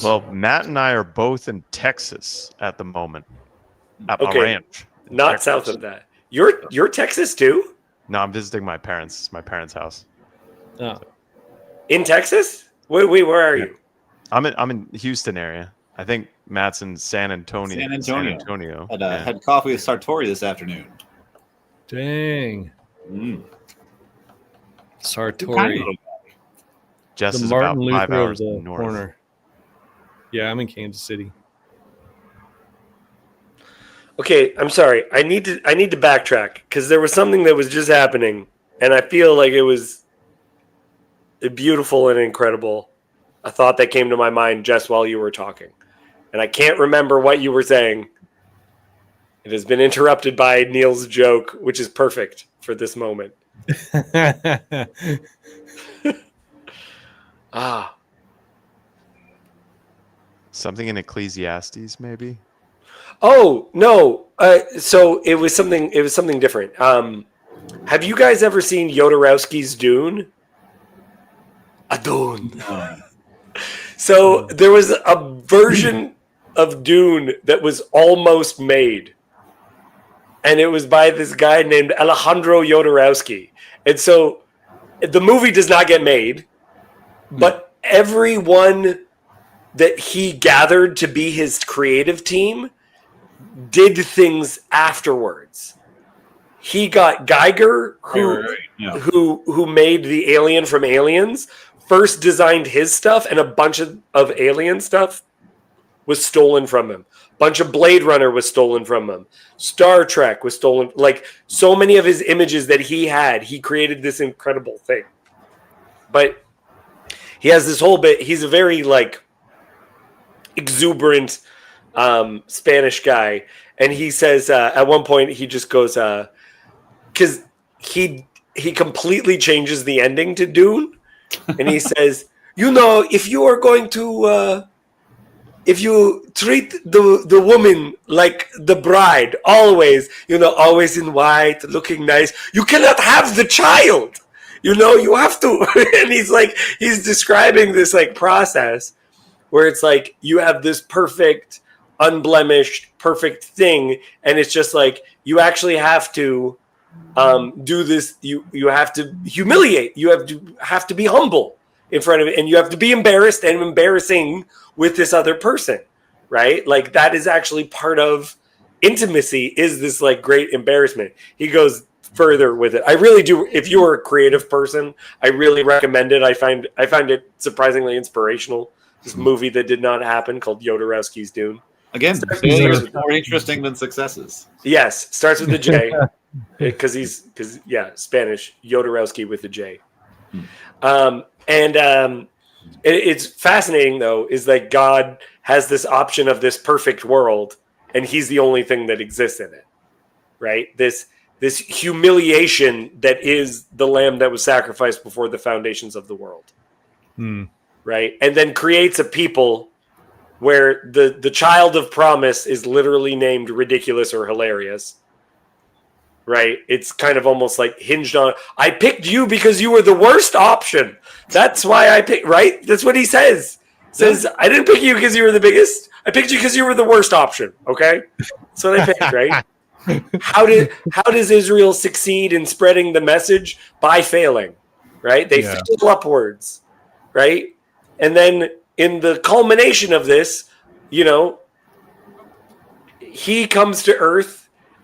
Well, Matt and I are both in Texas at the moment, at my ranch. Not Texas. South of that. You're Texas too? No, I'm visiting my parents' house. Oh. In Texas? Wait, where are you? I'm in Houston area. I think Matt's in San Antonio. Had coffee with Sartori this afternoon. Dang. Sartori. Jess the is Martin about Luther 5 hours of the north. corner. Yeah, I'm in Kansas City. Okay, I'm sorry. I need to backtrack because there was something that was just happening and I feel like it was beautiful and incredible. A thought that came to my mind just while you were talking, and I can't remember what you were saying. It has been interrupted by Neil's joke, which is perfect for this moment. Ah, Something in Ecclesiastes, maybe. oh no! So it was something. It was something different. Have you guys ever seen Jodorowsky's Dune? A Dune. So there was a version of Dune that was almost made, and it was by this guy named Alejandro Jodorowsky. And so the movie does not get made, but everyone that he gathered to be his creative team did things afterwards. He got Geiger, who made the alien from Aliens, first designed his stuff, and a bunch of alien stuff was stolen from him. A bunch of Blade Runner was stolen from him. Star Trek was stolen. Like, so many of his images that he had, he created this incredible thing. But he has this whole bit. He's a very, like, exuberant Spanish guy. And he says, at one point, he just goes, because he completely changes the ending to Dune. And he says, if you are going to, if you treat the woman like the bride, always, always in white, looking nice, you cannot have the child. You have to. And he's describing this like process where it's like you have this perfect, unblemished, perfect thing. And it's just like, you actually have to do this. You have to humiliate. You have to be humble in front of it, and you have to be embarrassed and embarrassing with this other person, right? Like, that is actually part of intimacy, is this like great embarrassment. He goes further with it. I really do. If you're a creative person, I really recommend it. I find it surprisingly inspirational. This movie that did not happen, called Jodorowsky's Dune. Again, failures are more interesting than successes. Yes, starts with a J. Because Spanish, Jodorowsky with a J. It's fascinating, though, is that God has this option of this perfect world, and he's the only thing that exists in it, right? This humiliation that is the lamb that was sacrificed before the foundations of the world, right? And then creates a people where the child of promise is literally named ridiculous or hilarious. Right? It's kind of almost like hinged on, I picked you because you were the worst option. That's why I picked, right? That's what he says. Says, I didn't pick you because you were the biggest. I picked you because you were the worst option. Okay? That's what I picked, right? How does Israel succeed in spreading the message? By failing, right? They fail upwards, right? And then in the culmination of this, he comes to earth,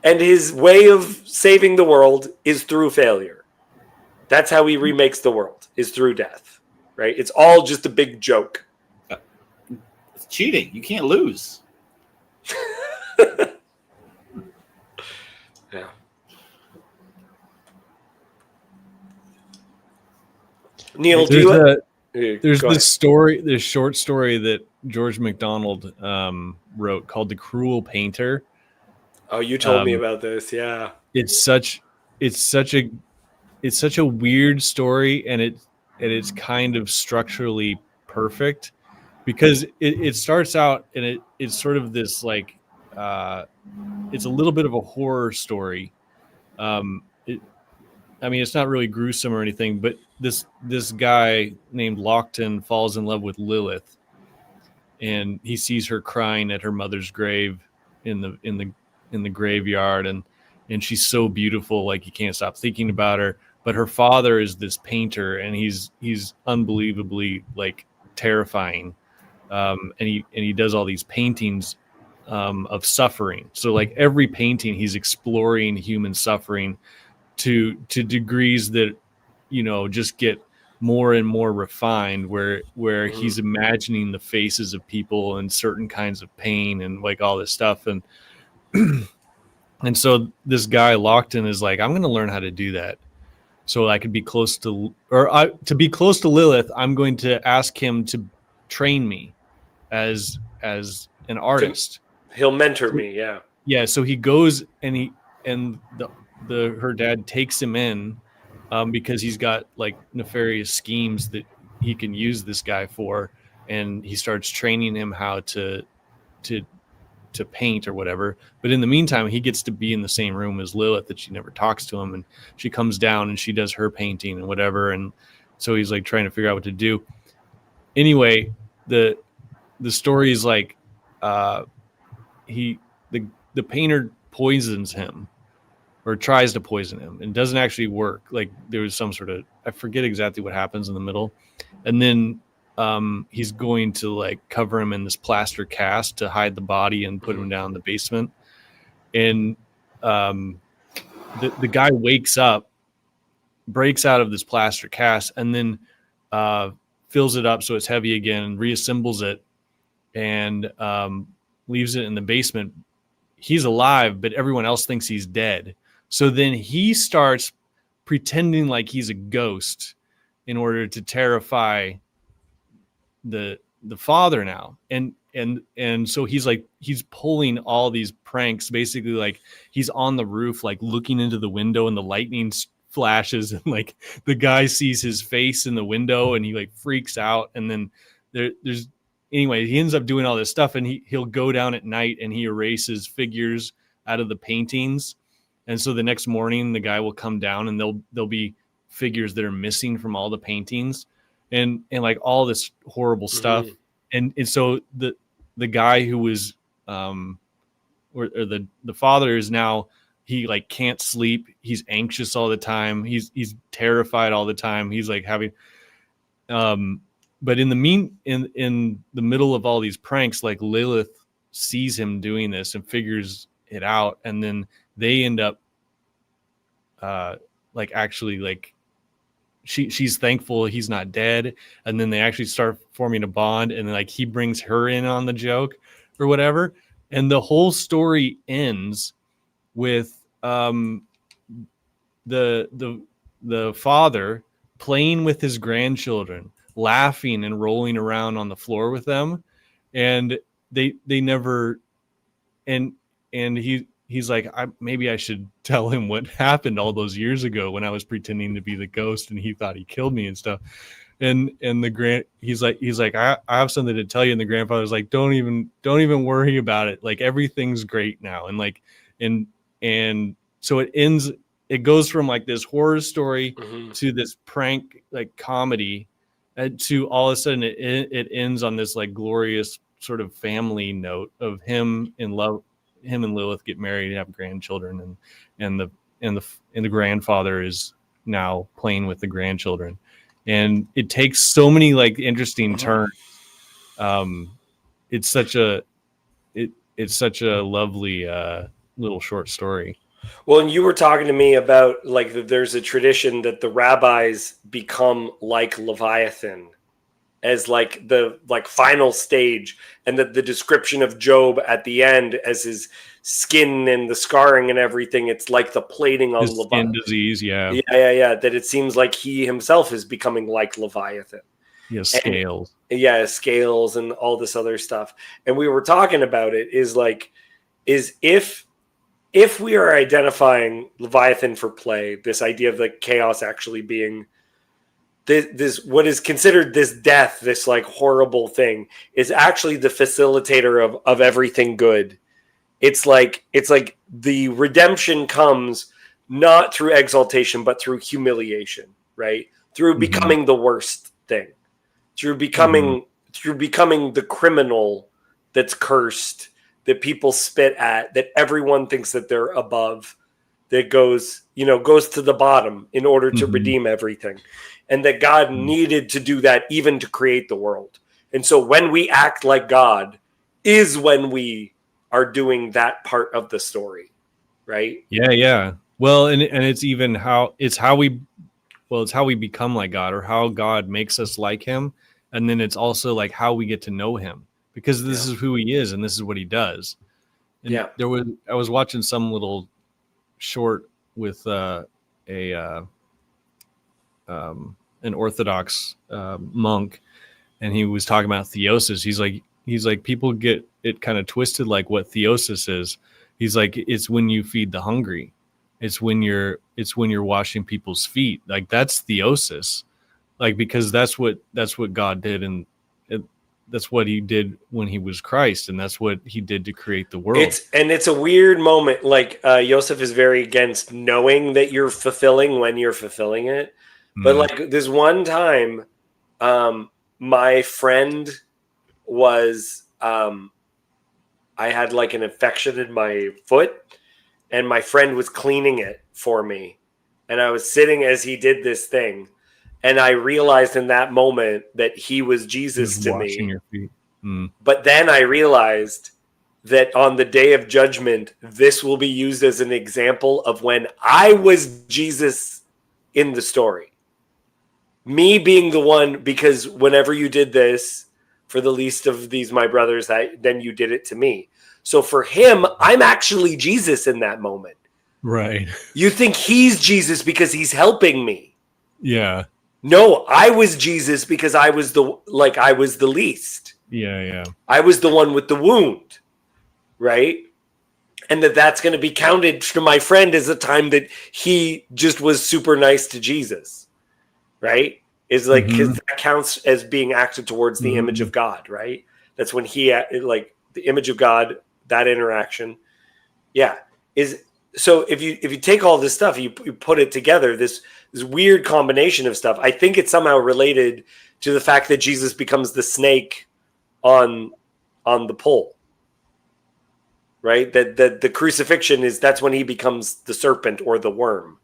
and his way of saving the world is through failure. That's how he remakes the world, is through death, right? It's all just a big joke. It's cheating. You can't lose. Yeah. Neil, there's this short story that George MacDonald wrote called "The Cruel Painter." Oh, you told me about this. Yeah. It's such a weird story, and it's kind of structurally perfect, because it starts out and it's sort of this like it's a little bit of a horror story. It's not really gruesome or anything, but this guy named Lockton falls in love with Lilith, and he sees her crying at her mother's grave in the graveyard, and she's so beautiful, like he can't stop thinking about her. But her father is this painter, and he's unbelievably like terrifying, and he does all these paintings of suffering. So like every painting, he's exploring human suffering to degrees that just get more and more refined, where he's imagining the faces of people and certain kinds of pain and like all this stuff. And so this guy Lockton is like, I'm going to learn how to do that. so I could be close to, to be close to Lilith, I'm going to ask him to train me as an artist. He'll mentor me. Yeah. Yeah. So he goes and her dad takes him in, because he's got like nefarious schemes that he can use this guy for, and he starts training him how to paint or whatever. But in the meantime, he gets to be in the same room as Lilith, that she never talks to him, and she comes down and she does her painting and whatever. And so he's like trying to figure out what to do. Anyway, the story is like, the painter poisons him, or tries to poison him, and doesn't actually work. Like there was some sort of, I forget exactly what happens in the middle. And then he's going to like cover him in this plaster cast to hide the body and put him down in the basement. And the guy wakes up, breaks out of this plaster cast, and then fills it up so it's heavy again, reassembles it, and leaves it in the basement. He's alive, but everyone else thinks he's dead. So then he starts pretending like he's a ghost in order to terrify the father now. And so he's pulling all these pranks, basically. Like he's on the roof, like looking into the window, and the lightning flashes, and like the guy sees his face in the window, and he like freaks out. And then there's anyway, he ends up doing all this stuff, and he'll go down at night and he erases figures out of the paintings. And so the next morning the guy will come down, and there'll be figures that are missing from all the paintings, and like all this horrible stuff. And so the guy who was or the father is now, he like can't sleep, he's anxious all the time, he's terrified all the time, he's like having but in the middle of all these pranks, like Lilith sees him doing this and figures it out, and then they end up like actually like she's thankful he's not dead, and then they actually start forming a bond, and like he brings her in on the joke or whatever, and the whole story ends with the father playing with his grandchildren, laughing and rolling around on the floor with them, and they never, and he's like, maybe I should tell him what happened all those years ago when I was pretending to be the ghost and he thought he killed me and stuff. And he's like, I have something to tell you. And the grandfather's like, don't even worry about it. Like everything's great now. And like, and so it goes from like this horror story to this prank, like comedy, to all of a sudden it ends on this like glorious sort of family note of him in love. Him and Lilith get married and have grandchildren, and the grandfather is now playing with the grandchildren, and it takes so many like interesting turns. It's such a lovely little short story. Well, and you were talking to me about like there's a tradition that the rabbis become like Leviathan as like the final stage, and that the description of Job at the end as his skin and the scarring and everything, it's like the plating on His skin disease, yeah. That it seems like he himself is becoming like Leviathan. He has scales. Scales and all this other stuff. And we were talking about it is if we are identifying Leviathan for play, this idea of the chaos actually being this what is considered this death, this like horrible thing, is actually the facilitator of everything good. It's like the redemption comes not through exaltation, but through humiliation, right? Through becoming the worst thing, through becoming the criminal that's cursed, that people spit at, that everyone thinks that they're above, that goes to the bottom in order to redeem everything. And that God needed to do that even to create the world. And so when we act like God is when we are doing that part of the story, right? Yeah. Well, and it's even how we become like God, or how God makes us like him. And then it's also like how we get to know him, because this is who he is and this is what he does. And I was watching some little short with a an Orthodox monk, and he was talking about theosis. He's like people get it kind of twisted, like what theosis is. He's like, it's when you feed the hungry. It's when you're washing people's feet. Like that's theosis. Like, because that's what God did, and that's what he did when he was Christ, and that's what he did to create the world. It's a weird moment. Like Joseph is very against knowing that you're fulfilling when you're fulfilling it. But like this one time, my friend was I had like an infection in my foot, and my friend was cleaning it for me, and I was sitting as he did this thing. And I realized in that moment that he was Jesus to me. Your feet. But then I realized that on the day of judgment, this will be used as an example of when I was Jesus in the story. Me being the one, because whenever you did this for the least of these, my brothers, then you did it to me. So for him, I'm actually Jesus in that moment. Right. You think he's Jesus because he's helping me. Yeah. No, I was Jesus because I was the least. Yeah. I was the one with the wound, right? And that's going to be counted to my friend as a time that he just was super nice to Jesus, right? Is like, because that counts as being acted towards the image of God, right? That's when he, like the image of God, that interaction. Yeah. So if you take all this stuff, you put it together, this weird combination of stuff, I think it's somehow related to the fact that Jesus becomes the snake on the pole, right? That the crucifixion that's when he becomes the serpent or the worm,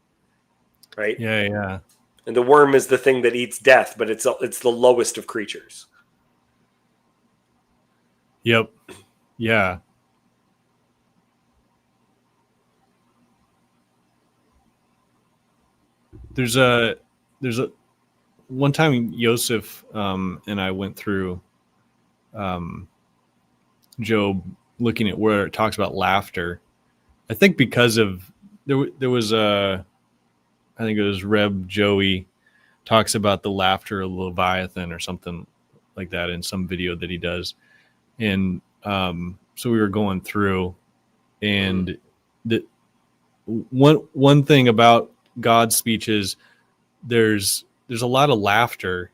right? Yeah. And the worm is the thing that eats death, but it's the lowest of creatures. Yep. Yeah. There's a one time Joseph and I went through Job, looking at where it talks about laughter. I think because of there was I think it was Reb Joey talks about the laughter of Leviathan or something like that in some video that he does, and so we were going through, and the one thing about God's speeches, there's a lot of laughter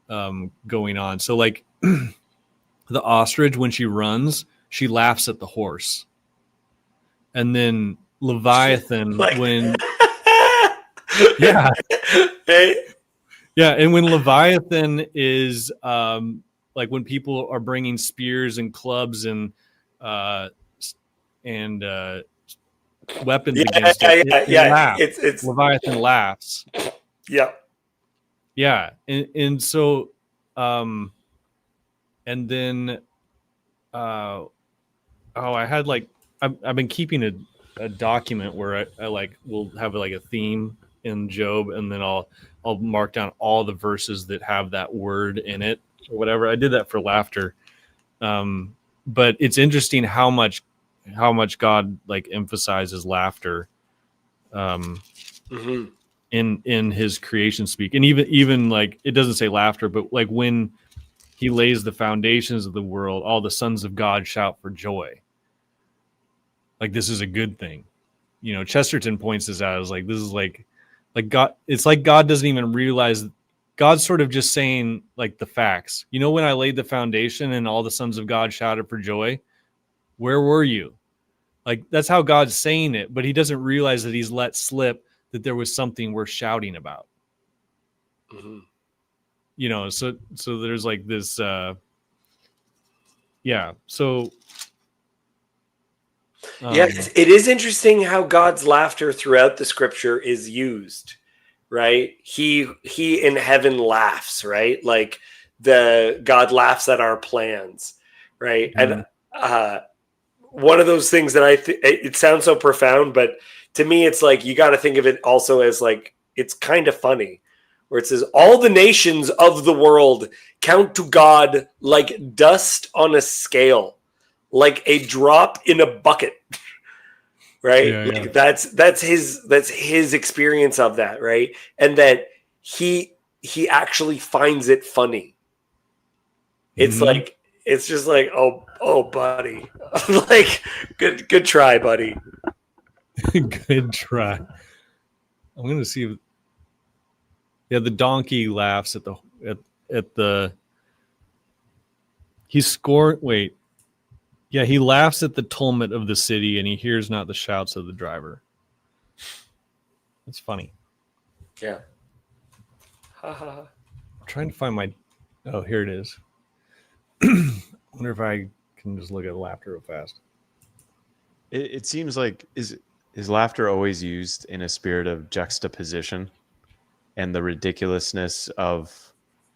going on. So like the ostrich, when she runs, she laughs at the horse. And then Leviathan, when yeah, Hey. yeah, and when Leviathan is like when people are bringing spears and clubs and weapons against it, it's Leviathan laughs. Yeah. And so and then I had like I've been keeping a document where I like will have like a theme in Job, and then I'll mark down all the verses that have that word in it or whatever. I did that for laughter. But it's interesting how much God like emphasizes laughter in his creation speak. And even like it doesn't say laughter, but like when he lays the foundations of the world, all the sons of God shout for joy. Like this is a good thing. You know, Chesterton points this out as like this is like God, it's like God doesn't even realize. God's sort of just saying like the facts. You know, when I laid the foundation and all the sons of God shouted for joy, where were you? Like that's how God's saying it, but he doesn't realize that he's let slip that there was something worth shouting about. You know, so there's like this so yes, it is interesting how God's laughter throughout the scripture is used, right? He in heaven laughs, right? Like God laughs at our plans, right? And one of those things that it sounds so profound, but to me, it's like you got to think of it also as like it's kind of funny, where it says all the nations of the world count to God like dust on a scale, like a drop in a bucket, right? Yeah, like that's his experience of that, right? And that he actually finds it funny. It's Mhm. like, it's just like, oh, buddy, like, good try, buddy. Good try. I'm gonna see. Yeah, the donkey laughs at the. He scored. Wait. Yeah, he laughs at the tumult of the city, and he hears not the shouts of the driver. That's funny. Yeah. Ha ha ha. I'm trying to find my. Oh, here it is. I wonder if I can just look at laughter real fast. It seems like is laughter always used in a spirit of juxtaposition and the ridiculousness of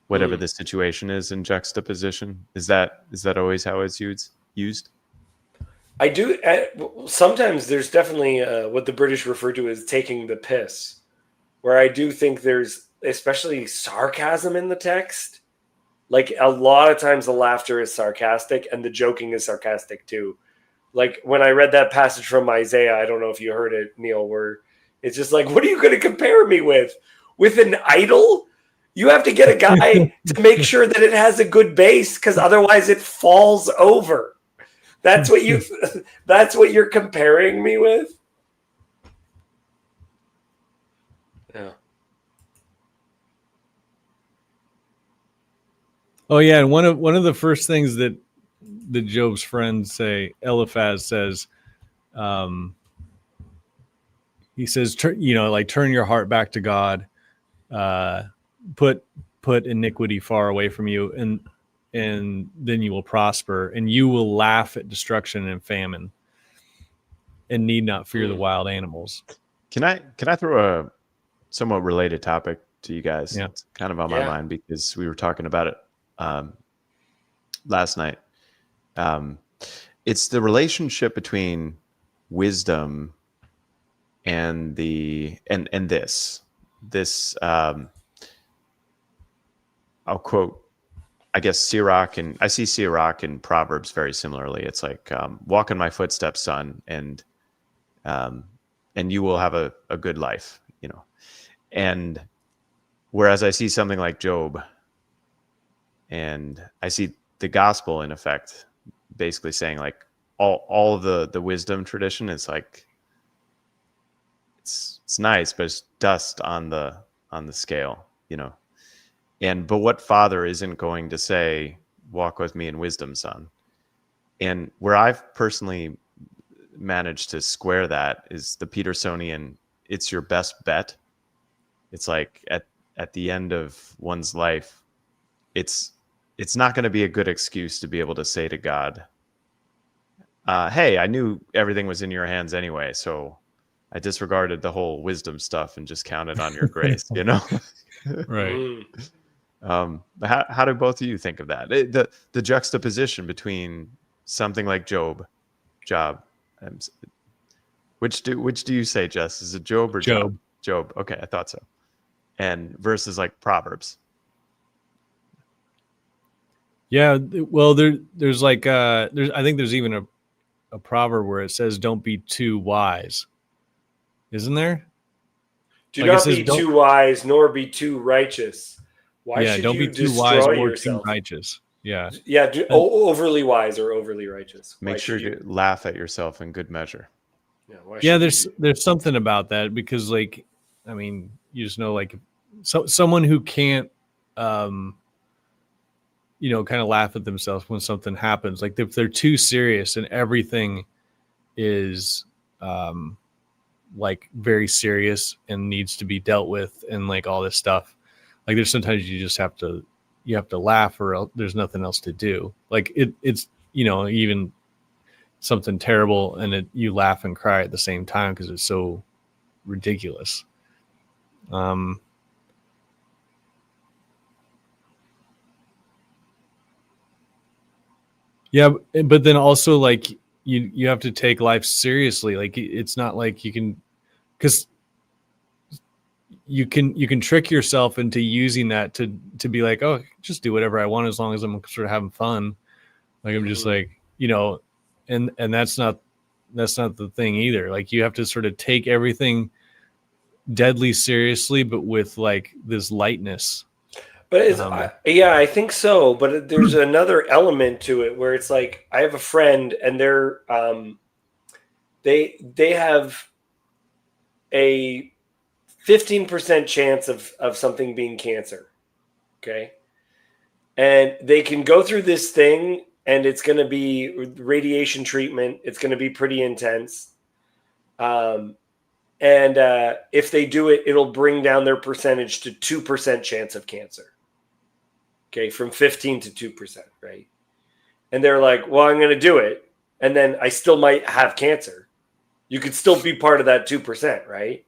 whatever the situation is in juxtaposition? Is that always how it's used? I do. Sometimes there's definitely what the British refer to as taking the piss, where I do think there's especially sarcasm in the text. Like a lot of times the laughter is sarcastic and the joking is sarcastic too. Like when I read that passage from Isaiah, I don't know if you heard it, Neil, where it's just like, what are you going to compare me with? With an idol? You have to get a guy to make sure that it has a good base, because otherwise it falls over. That's what you're comparing me with? Yeah. Oh yeah, and one of the first things that Job's friends say, Eliphaz says, he says, turn your heart back to God, put iniquity far away from you, and then you will prosper, and you will laugh at destruction and famine, and need not fear the wild animals. Can I throw a somewhat related topic to you guys? Yeah. It's kind of on my mind because we were talking about it last night. It's the relationship between wisdom and this. I'll quote, I guess, Sirach, and I see Sirach in Proverbs very similarly. It's like, walk in my footsteps, son, and you will have a good life, And whereas I see something like Job, and I see the gospel in effect, basically saying like all of the wisdom tradition is like, it's nice, but it's dust on the scale, but what father isn't going to say, walk with me in wisdom, son? And where I've personally managed to square that is the Petersonian, it's your best bet. It's like at the end of one's life, it's not going to be a good excuse to be able to say to God, hey, I knew everything was in your hands anyway, so I disregarded the whole wisdom stuff and just counted on your grace, Right. How do both of you think of that? The juxtaposition between something like Job, which do you say, Jess? Is it Job or Job? Job. Okay, I thought so. And versus like Proverbs. Yeah, well, there's like I think there's even a proverb where it says, "Don't be too wise," isn't there? Do Like, not be too wise, nor be too righteous. Why should don't you be too wise destroy or yourself? too righteous. Yeah. Yeah, overly wise or overly righteous. Make sure to laugh at yourself in good measure. Yeah, there's something about that, because like, I mean, you just know, like, someone who can't kind of laugh at themselves when something happens, like if they're too serious and everything is like very serious and needs to be dealt with and like all this stuff, like there's sometimes you just have to laugh, or there's nothing else to do. Like it's even something terrible, and you laugh and cry at the same time because it's so ridiculous. Yeah, but then also, like, you have to take life seriously. Like, it's not like you can, because you can trick yourself into using that to be like, oh, just do whatever I want as long as I'm sort of having fun. Like, I'm just like, and that's not the thing either. Like, you have to sort of take everything deadly seriously, but with like this lightness. But I think so. But there's another element to it where it's like I have a friend, and they have a 15% chance of something being cancer. Okay, and they can go through this thing, and it's going to be radiation treatment. It's going to be pretty intense. And if they do it, it'll bring down their percentage to 2% chance of cancer. Okay, from 15 to 2%, right? And they're like, well, I'm going to do it, and then I still might have cancer. You could still be part of that 2%, right?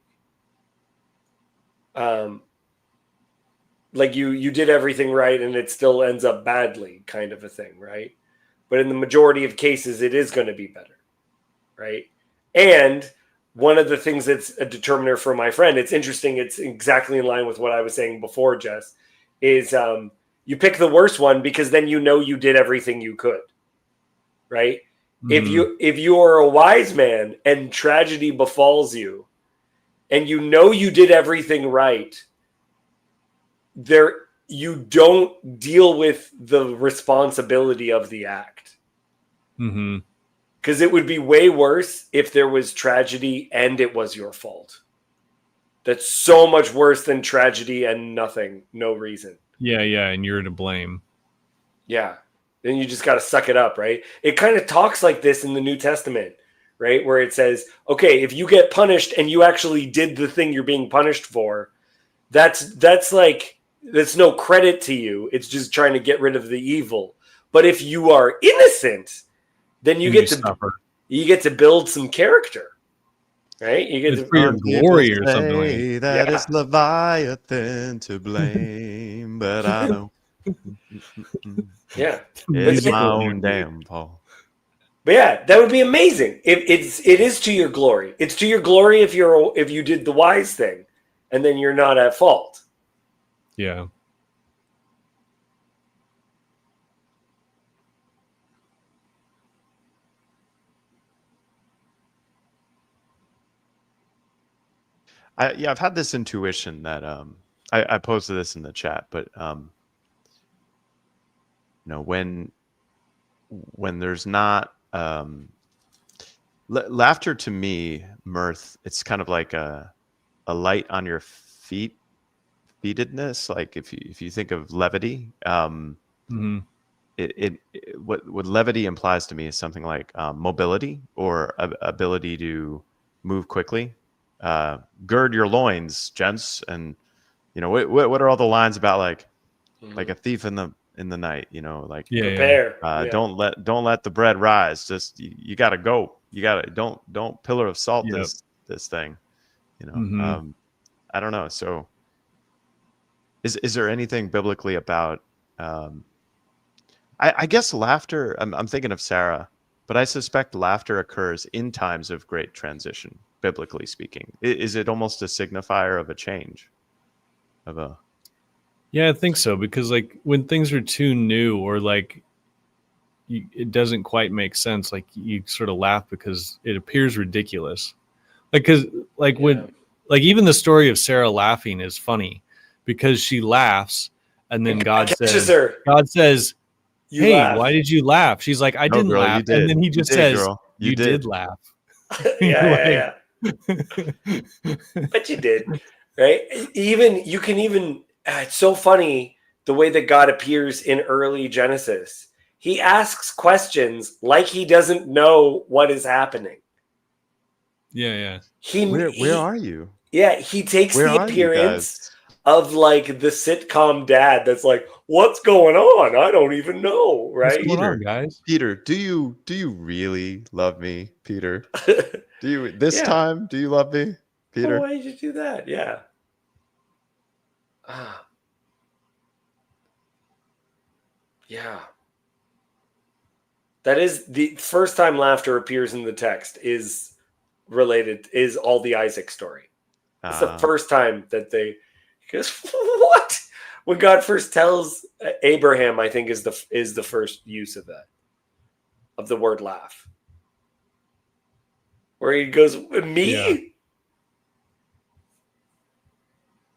Like you did everything right, and it still ends up badly, kind of a thing, right? But in the majority of cases, it is going to be better, right? And one of the things that's a determiner for my friend, it's interesting, it's exactly in line with what I was saying before, Jess, is you pick the worst one because then you know you did everything you could, right? Mhm. If you are a wise man and tragedy befalls you, and you know you did everything right, you don't deal with the responsibility of the act. Mm-hmm. Because it would be way worse if there was tragedy and it was your fault. That's so much worse than tragedy and nothing, no reason. Yeah, and you're to blame. Yeah. Then you just got to suck it up, right? It kind of talks like this in the New Testament, right? Where it says, okay, if you get punished and you actually did the thing you're being punished for, that's no credit to you. It's just trying to get rid of the evil. But if you are innocent, then you get to build some character, right? You get It's for your glory or something like say that it's Leviathan to blame, but I know. Yeah, It's my own damn fault. but yeah, that would be amazing. It is to your glory. It's to your glory if you did the wise thing, and then you're not at fault. Yeah. I've had this intuition that I posted this in the chat, but when there's not laughter, to me, mirth, it's kind of like a light on your feetedness. Like if you think of levity, Mm-hmm. what levity implies to me is something like mobility or ability to move quickly. Gird your loins, gents, and what are all the lines about like a thief in the night? Like Prepare. don't let the bread rise. Just you got to go. You got to don't pillar of salt Yep. this thing. Mm-hmm. I don't know. So is there anything biblically about I guess laughter, I'm thinking of Sarah, but I suspect laughter occurs in times of great transition, biblically speaking. Is it almost a signifier of a change? Yeah, I think so, because like when things are too new or like it doesn't quite make sense, like you sort of laugh because it appears ridiculous. Like because when like even the story of Sarah laughing is funny because she laughs and then God says, You hey, laugh. why did you laugh? She's like, I No, didn't girl, laugh. you did. And then he just You did, says, girl. you did laugh. Yeah. But you did, right? You can even, it's so funny the way that God appears in early Genesis. He asks questions like he doesn't know what is happening. Yeah. Where are you? Yeah, he takes Where the are you appearance guys? of like the sitcom dad that's like, what's going on? I don't even know, right? What's going on, guys? Peter, do you really love me, Peter? Do you this time? Do you love me, Peter? Oh, why did you do that? Yeah. Yeah. That is the first time laughter appears in the text is all the Isaac story. It's the first time that he goes, what? When God first tells Abraham, I think is the first use of that, of the word laugh. Where he goes, me? Yeah.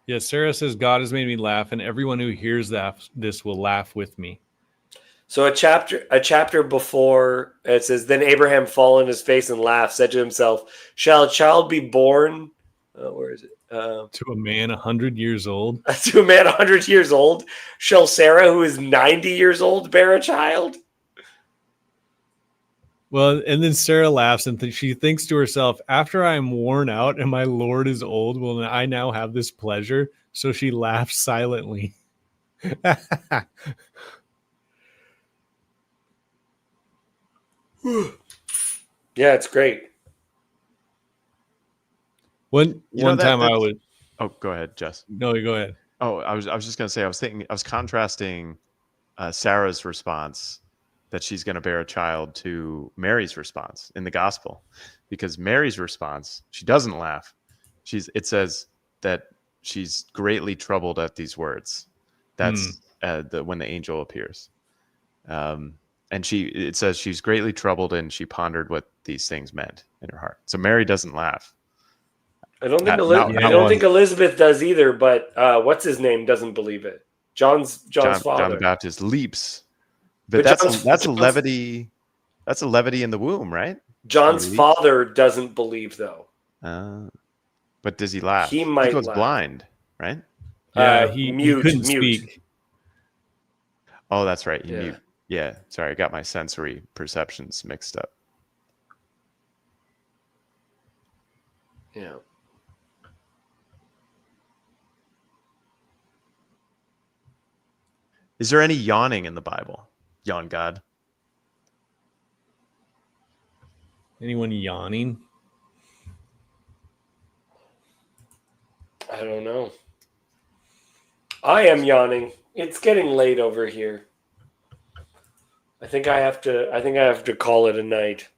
Yes, Sarah says God has made me laugh, and everyone who hears this will laugh with me. So a chapter before it says, then Abraham fell on his face and laughed, said to himself, shall a child be born? Where is it? To a man 100 years old. To a man 100 years old. Shall Sarah, who is 90 years old, bear a child? Well, and then Sarah laughs and she thinks to herself, after I am worn out and my Lord is old, will I now have this pleasure? So she laughs silently. Yeah, it's great. One time I was. Oh, go ahead, Jess. No, you go ahead. Oh, I was just gonna say I was contrasting Sarah's response that she's going to bear a child to Mary's response in the gospel, because Mary's response, she doesn't laugh. It says that she's greatly troubled at these words. That's when the angel appears. And it says she's greatly troubled and she pondered what these things meant in her heart. So Mary doesn't laugh. I don't think Elizabeth does either, but what's his name doesn't believe it. John's father. John the Baptist leaps. But that's a levity. That's a levity in the womb, right? John's father doesn't believe, though. But does he laugh? He might goes laugh. blind, right? Yeah, he couldn't speak. Oh, that's right. He mute. Yeah, sorry, I got my sensory perceptions mixed up. Yeah. Is there any yawning in the Bible? Yawn God. Anyone yawning? I don't know. I am yawning. It's getting late over here. I think I have to call it a night.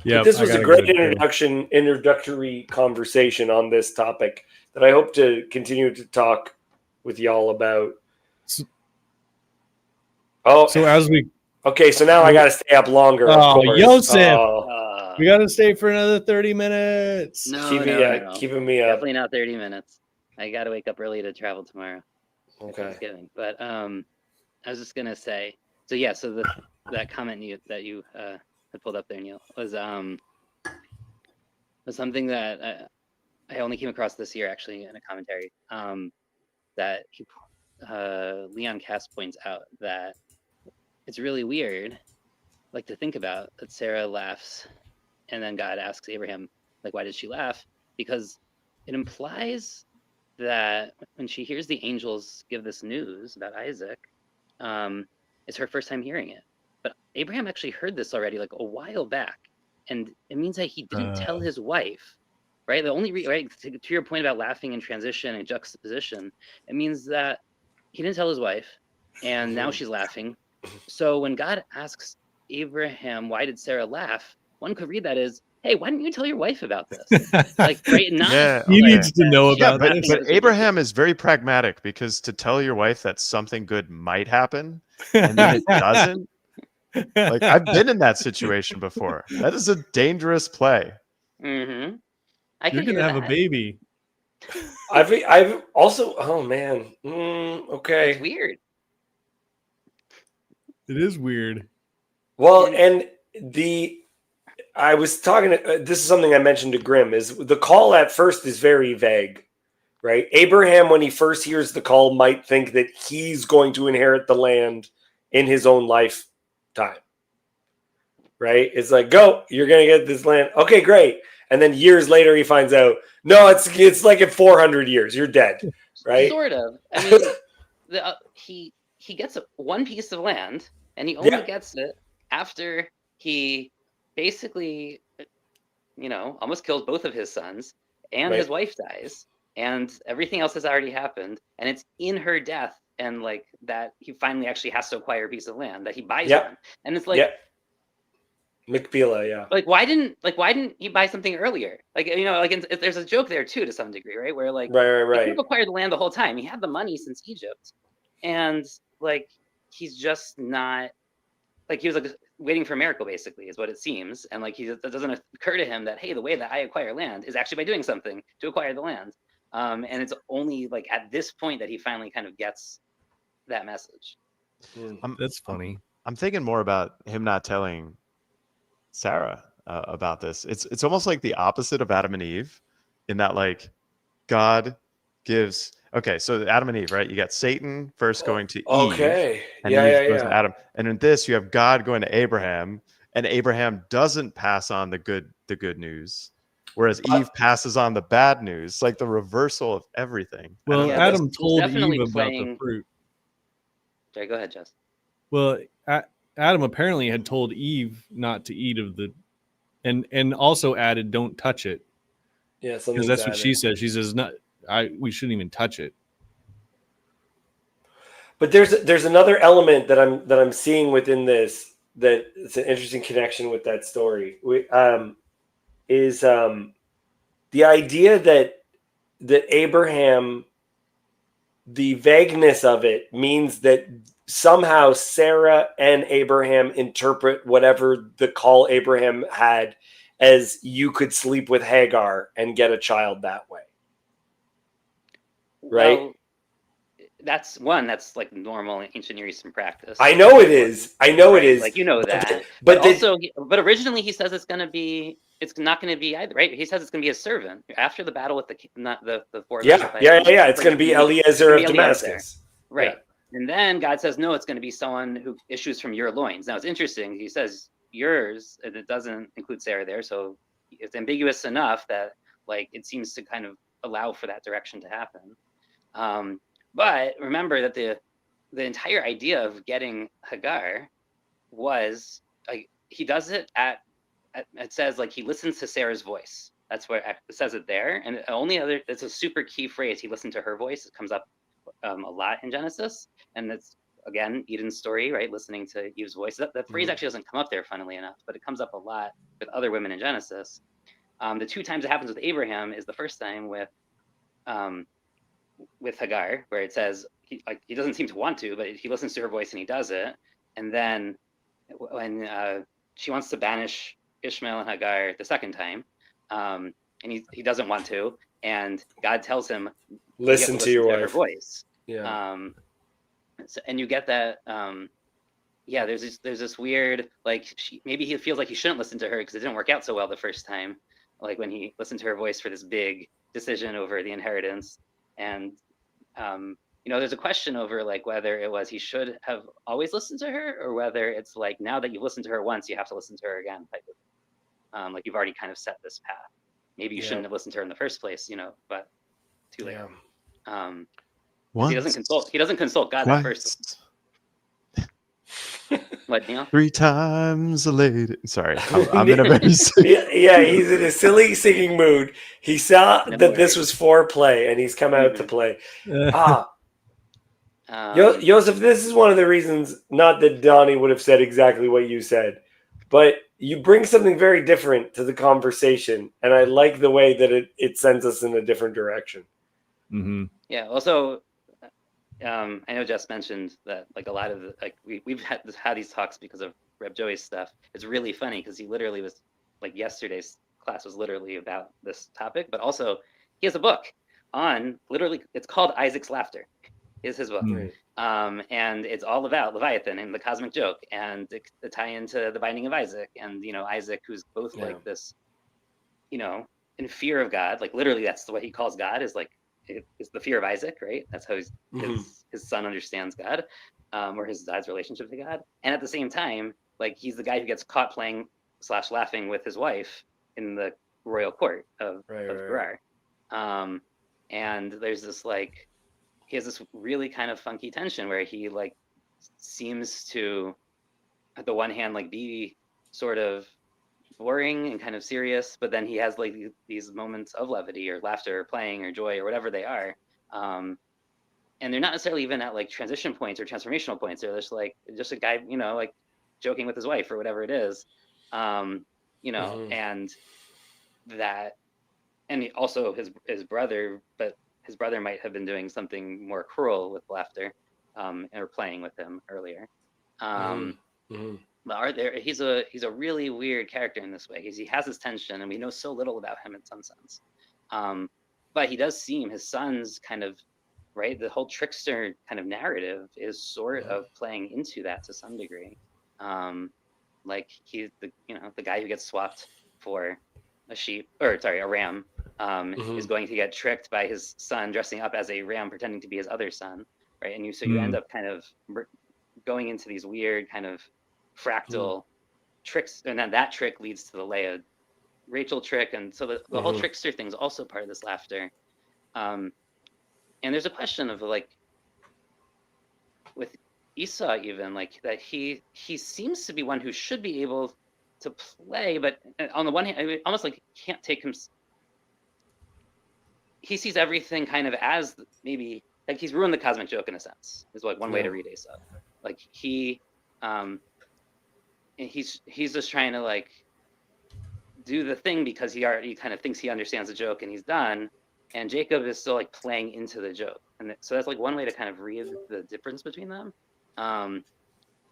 Yeah, this was a great introductory conversation on this topic that I hope to continue to talk with y'all about. So now I got to stay up longer. Oh, Joseph. We got to stay for another 30 minutes. Keeping me up. Definitely not 30 minutes. I got to wake up early to travel tomorrow. Okay. Thanksgiving. But I was just going to say, so that comment that you had pulled up there, Neil, was something that I only came across this year, actually, in a commentary, that Leon Cass points out that it's really weird, like, to think about that Sarah laughs and then God asks Abraham, like, why did she laugh? Because it implies that when she hears the angels give this news about Isaac, it's her first time hearing it. But Abraham actually heard this already, like, a while back. And it means that he didn't tell his wife, right? The only right to your point about laughing in transition and juxtaposition, it means that he didn't tell his wife, and now she's laughing. So when God asks Abraham, why did Sarah laugh? One could read that as, hey, why didn't you tell your wife about this? Like, right? He needs to know about this. But Abraham is very pragmatic, because to tell your wife that something good might happen and then it doesn't, like, I've been in that situation before. That is a dangerous play. Mm-hmm. You're gonna have a baby. I've also. Oh man. Okay. It's weird. It is weird. Well, and I was talking. This is something I mentioned to Grimm. Is the call at first is very vague, right? Abraham, when he first hears the call, might think that he's going to inherit the land in his own lifetime, right? It's like, go, you're going to get this land. Okay, great. And then years later, he finds out, no, it's like in 400 years, you're dead, right? Sort of. I mean, he gets one piece of land, and he only gets it after he basically, almost kills both of his sons, and his wife dies, and everything else has already happened, and it's in her death, and like that he finally actually has to acquire a piece of land that he buys on, and it's like McPila, like why didn't he buy something earlier? Like, there's a joke there too, to some degree, right? Where like right. He could have acquired the land the whole time. He had the money since Egypt, and like he's just not, like, he was like waiting for a miracle, basically, is what it seems. And like it doesn't occur to him that, hey, the way that I acquire land is actually by doing something to acquire the land. And it's only like at this point that he finally kind of gets that message. That's funny. I'm thinking more about him not telling Sarah about this. It's almost like the opposite of Adam and Eve, in that like God gives. Okay, so Adam and Eve, right? You got Satan first going to Eve, Okay. and Yeah, Eve yeah, goes yeah. to Adam. And in this, you have God going to Abraham, and Abraham doesn't pass on the good news, whereas But- Eve passes on the bad news, like the reversal of everything. I don't Well, know. Yeah, Adam he's told definitely Eve about the playing- fruit. Sorry, go ahead, Jess. Well, Adam apparently had told Eve not to eat of the, and also added, "Don't touch it," Yeah, because something's that's what added. she said. She says, "Not, we shouldn't even touch it." But there's another element that I'm seeing within this that it's an interesting connection with that story. Is the idea that Abraham, the vagueness of it means that somehow Sarah and Abraham interpret whatever the call Abraham had as you could sleep with Hagar and get a child that way. Right? Well, that's like normal ancient Near Eastern practice. I know it is. I know it Right? is. Like, you know that. But But originally he says it's not going to be either, right? He says it's going to be a servant after the battle with the four. yeah. It's going to be Eliezer of Damascus. Right. Yeah. And then God says, no, it's going to be someone who issues from your loins. Now it's interesting. He says yours, and it doesn't include Sarah there. So it's ambiguous enough that like it seems to kind of allow for that direction to happen. But remember that the entire idea of getting Hagar was like he does it at it says like he listens to Sarah's voice. That's where it says it there. And it's a super key phrase. He listened to her voice. It comes up a lot in Genesis, and that's again Eden's story, right? Listening to Eve's voice. That phrase actually doesn't come up there, funnily enough, but it comes up a lot with other women in Genesis. The two times it happens with Abraham is the first time with Hagar, where it says he doesn't seem to want to, but he listens to her voice and he does it. And then when she wants to banish Ishmael and Hagar the second time, and he doesn't want to, and God tells him, Listen to your wife. Her voice. Yeah. And you get that. Yeah, there's this weird like maybe he feels like he shouldn't listen to her because it didn't work out so well the first time, like when he listened to her voice for this big decision over the inheritance. And there's a question over like whether it was he should have always listened to her, or whether it's like now that you've listened to her once, you have to listen to her again, type of like you've already kind of set this path. Maybe you shouldn't have listened to her in the first place, but too late. He doesn't consult God at first. What, Neil? 3 times a lady. Sorry, I'm in a very yeah, he's in a silly singing mood. He saw that this was foreplay, and he's come out to play. Joseph, this is one of the reasons, not that Donnie would have said exactly what you said, but you bring something very different to the conversation, and I like the way that it sends us in a different direction. Mm-hmm. Yeah. Also, I know Jess mentioned that like a lot of we've had these talks because of Reb Joey's stuff. It's really funny because he literally was like yesterday's class was literally about this topic, but also he has a book on it's called Isaac's Laughter. Is his book. Right. And it's all about Leviathan and the cosmic joke and the tie into the binding of Isaac, and Isaac, who's both like this, in fear of God, like literally that's what he calls God, is like is the fear of Isaac, right? That's how his son understands God, or his dad's relationship to God. And at the same time, like he's the guy who gets caught playing / laughing with his wife in the royal court of Gerar. And there's this like he has this really kind of funky tension where he like seems to, at the one hand, like be sort of boring and kind of serious, but then he has like these moments of levity or laughter or playing or joy or whatever they are. And they're not necessarily even at like transition points or transformational points. They're just a guy, like joking with his wife or whatever it is. And that, and also his brother, but his brother might have been doing something more cruel with laughter, or playing with him earlier. But he's a really weird character in this way because he has this tension, and we know so little about him in some sense. but he does seem his son's kind of right. The whole trickster kind of narrative is sort of playing into that to some degree. Like he's the guy who gets swapped for a ram, is going to get tricked by his son dressing up as a ram, pretending to be his other son, right? And you end up kind of going into these weird kind of fractal tricks, and then that trick leads to the Leia Rachel trick, and so the whole trickster thing is also part of this laughter. And there's a question of like with Esau, even like that he seems to be one who should be able to play, but on the one hand, I mean, almost like he can't take him. He sees everything kind of as maybe like he's ruined the cosmic joke in a sense. Is like one way to read Esau. Like he's just trying to like do the thing because he already kind of thinks he understands the joke and he's done. And Jacob is still like playing into the joke, and so that's like one way to kind of read the difference between them.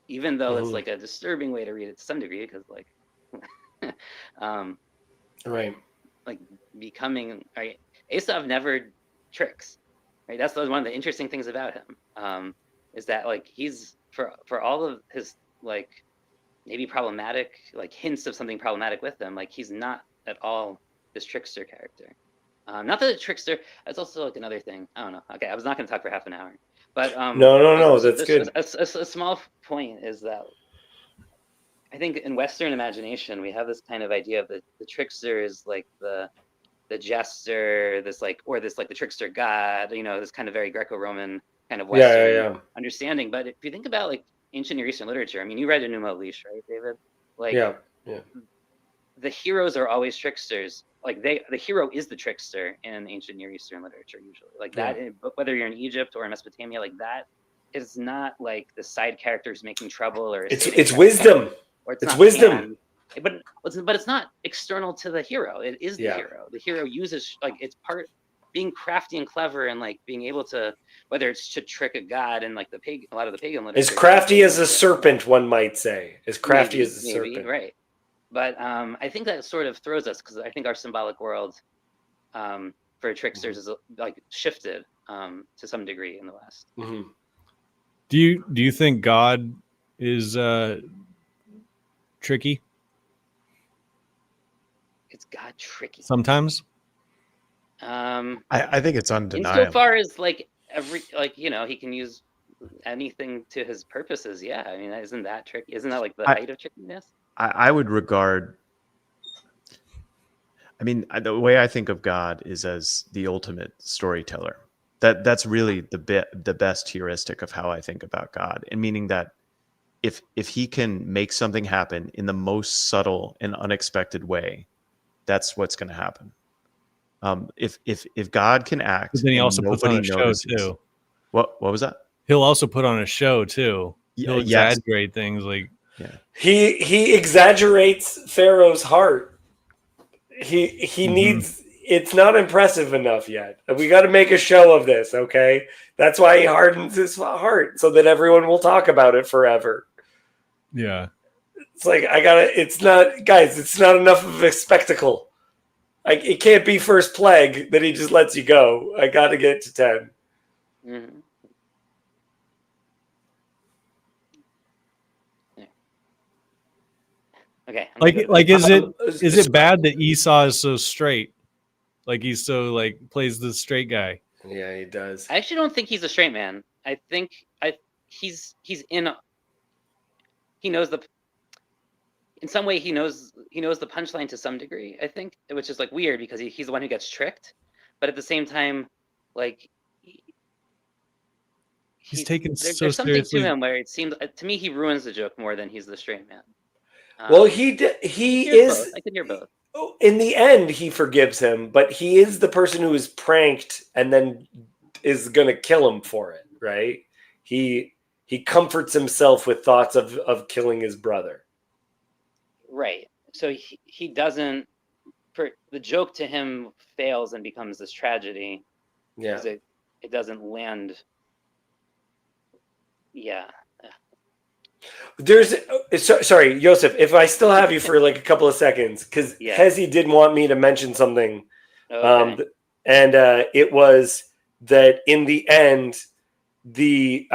Even though it's like a disturbing way to read it to some degree, because like, right, like becoming right. Esav never tricks, right? That's one of the interesting things about him, is that like he's for all of his like maybe problematic like hints of something problematic with him, like he's not at all this trickster character. Not that a trickster. That's also like another thing. I don't know. Okay, I was not going to talk for half an hour, but no, that's good. A small point is that I think in Western imagination we have this kind of idea of the trickster is like the jester, this like the trickster god. This kind of very Greco-Roman kind of Western understanding. But if you think about like ancient Near Eastern literature, I mean, you read Enuma Elish, right, David? Like, the heroes are always tricksters. Like the hero is the trickster in ancient Near Eastern literature usually. Like that, whether you're in Egypt or in Mesopotamia, like that is not like the side characters making trouble or it's wisdom. Or it's wisdom. But it's not external to the hero. It is the hero. The hero uses like it's part being crafty and clever and like being able to, whether it's to trick a god and like a lot of the pagan literature. As crafty as a serpent, one might say. As crafty as a serpent. Right. But I think that sort of throws us because I think our symbolic world for tricksters is like shifted to some degree in the West. Do you think God is tricky? Is God tricky? Sometimes. I think it's undeniable. Insofar as like he can use anything to his purposes. Yeah, I mean, isn't that tricky? Isn't that like the height of trickiness? I would regard. I mean, the way I think of God is as the ultimate storyteller. That's really the best heuristic of how I think about God, and meaning that if he can make something happen in the most subtle and unexpected way, that's what's going to happen. If God can act, but then he also puts on a show too. What was that? He'll also put on a show too. He'll exaggerate things like. Yeah. He exaggerates Pharaoh's heart. He needs. It's not impressive enough yet. We got to make a show of this, okay? That's why he hardens his heart so that everyone will talk about it forever. Yeah. It's like it's not, guys. It's not enough of a spectacle. It can't be first plague that he just lets you go. I got to get to 10. Mm-hmm. Okay. Is it bad that Esau is so straight? Like he's so like plays the straight guy. Yeah, he does. I actually don't think he's a straight man. I think he's in. He knows in some way he knows the punchline to some degree. I think, which is like weird because he's the one who gets tricked, but at the same time, like he's taken there's so something seriously. to him where it seems to me he ruins the joke more than he's the straight man. Well, he is. Both. I can hear both. In the end, he forgives him, but he is the person who is pranked and then is going to kill him for it, right? He comforts himself with thoughts of killing his brother. Right. So he doesn't. The joke to him fails and becomes this tragedy. Yeah. It doesn't land. Yeah. Sorry, Joseph, if I still have you for like a couple of seconds, because Hezi did want me to mention something. Okay. and it was that in the end, the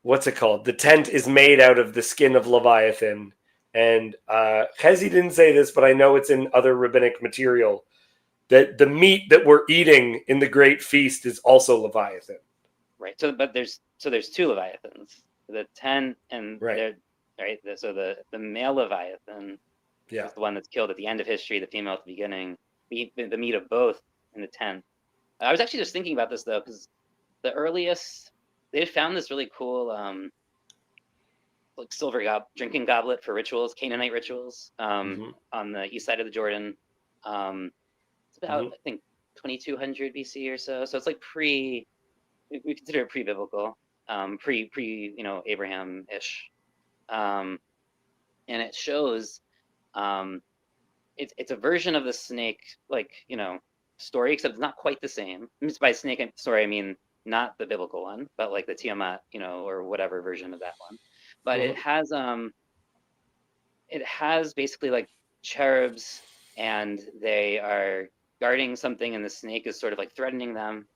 what's it called? The tent is made out of the skin of Leviathan, and Chezi didn't say this, but I know it's in other rabbinic material that the meat that we're eating in the great feast is also Leviathan. Right. So, but there's two Leviathans, the 10 and Right. So the male Leviathan Yeah. is the one that's killed at the end of history, the female at the beginning. The meat of both in the 10. I was actually just thinking about this though, because the earliest they found this really cool like silver drinking goblet for rituals, Canaanite rituals, on the east side of the Jordan. It's about I think 2200 BC or so. So it's like we consider it pre-biblical, pre Abraham-ish, and it shows it's a version of the snake, like story, except it's not quite the same. By snake story, I mean not the biblical one, but like the Tiamat, or whatever version of that one. But it has basically like cherubs, and they are guarding something, and the snake is sort of like threatening them.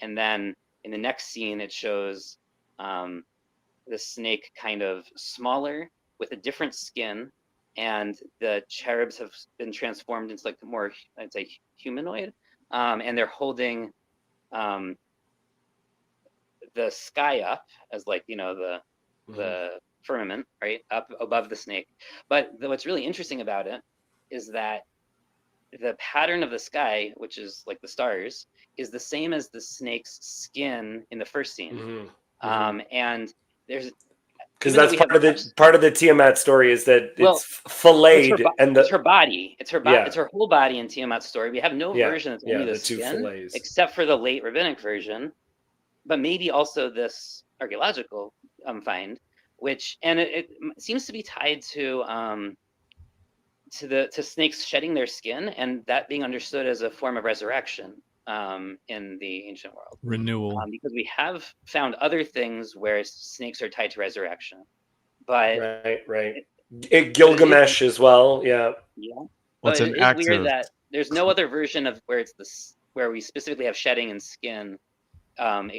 And then in the next scene, it shows the snake kind of smaller with a different skin, and the cherubs have been transformed into like more, I'd say, humanoid, and they're holding the sky up as like the firmament, right up above the snake. But what's really interesting about it is that the pattern of the sky, which is like the stars, is the same as the snake's skin in the first scene. And there's because that's part of the Tiamat story is that it's filleted, and it's her body. It's her whole body in Tiamat's story. We have no version that's only the skin, except for the late rabbinic version, but maybe also this archaeological find, which it seems to be tied to snakes shedding their skin, and that being understood as a form of resurrection in the ancient world. Renewal. Because we have found other things where snakes are tied to resurrection. But right. Gilgamesh as well, yeah. But it is weird that there's no other version of where we specifically have shedding and skin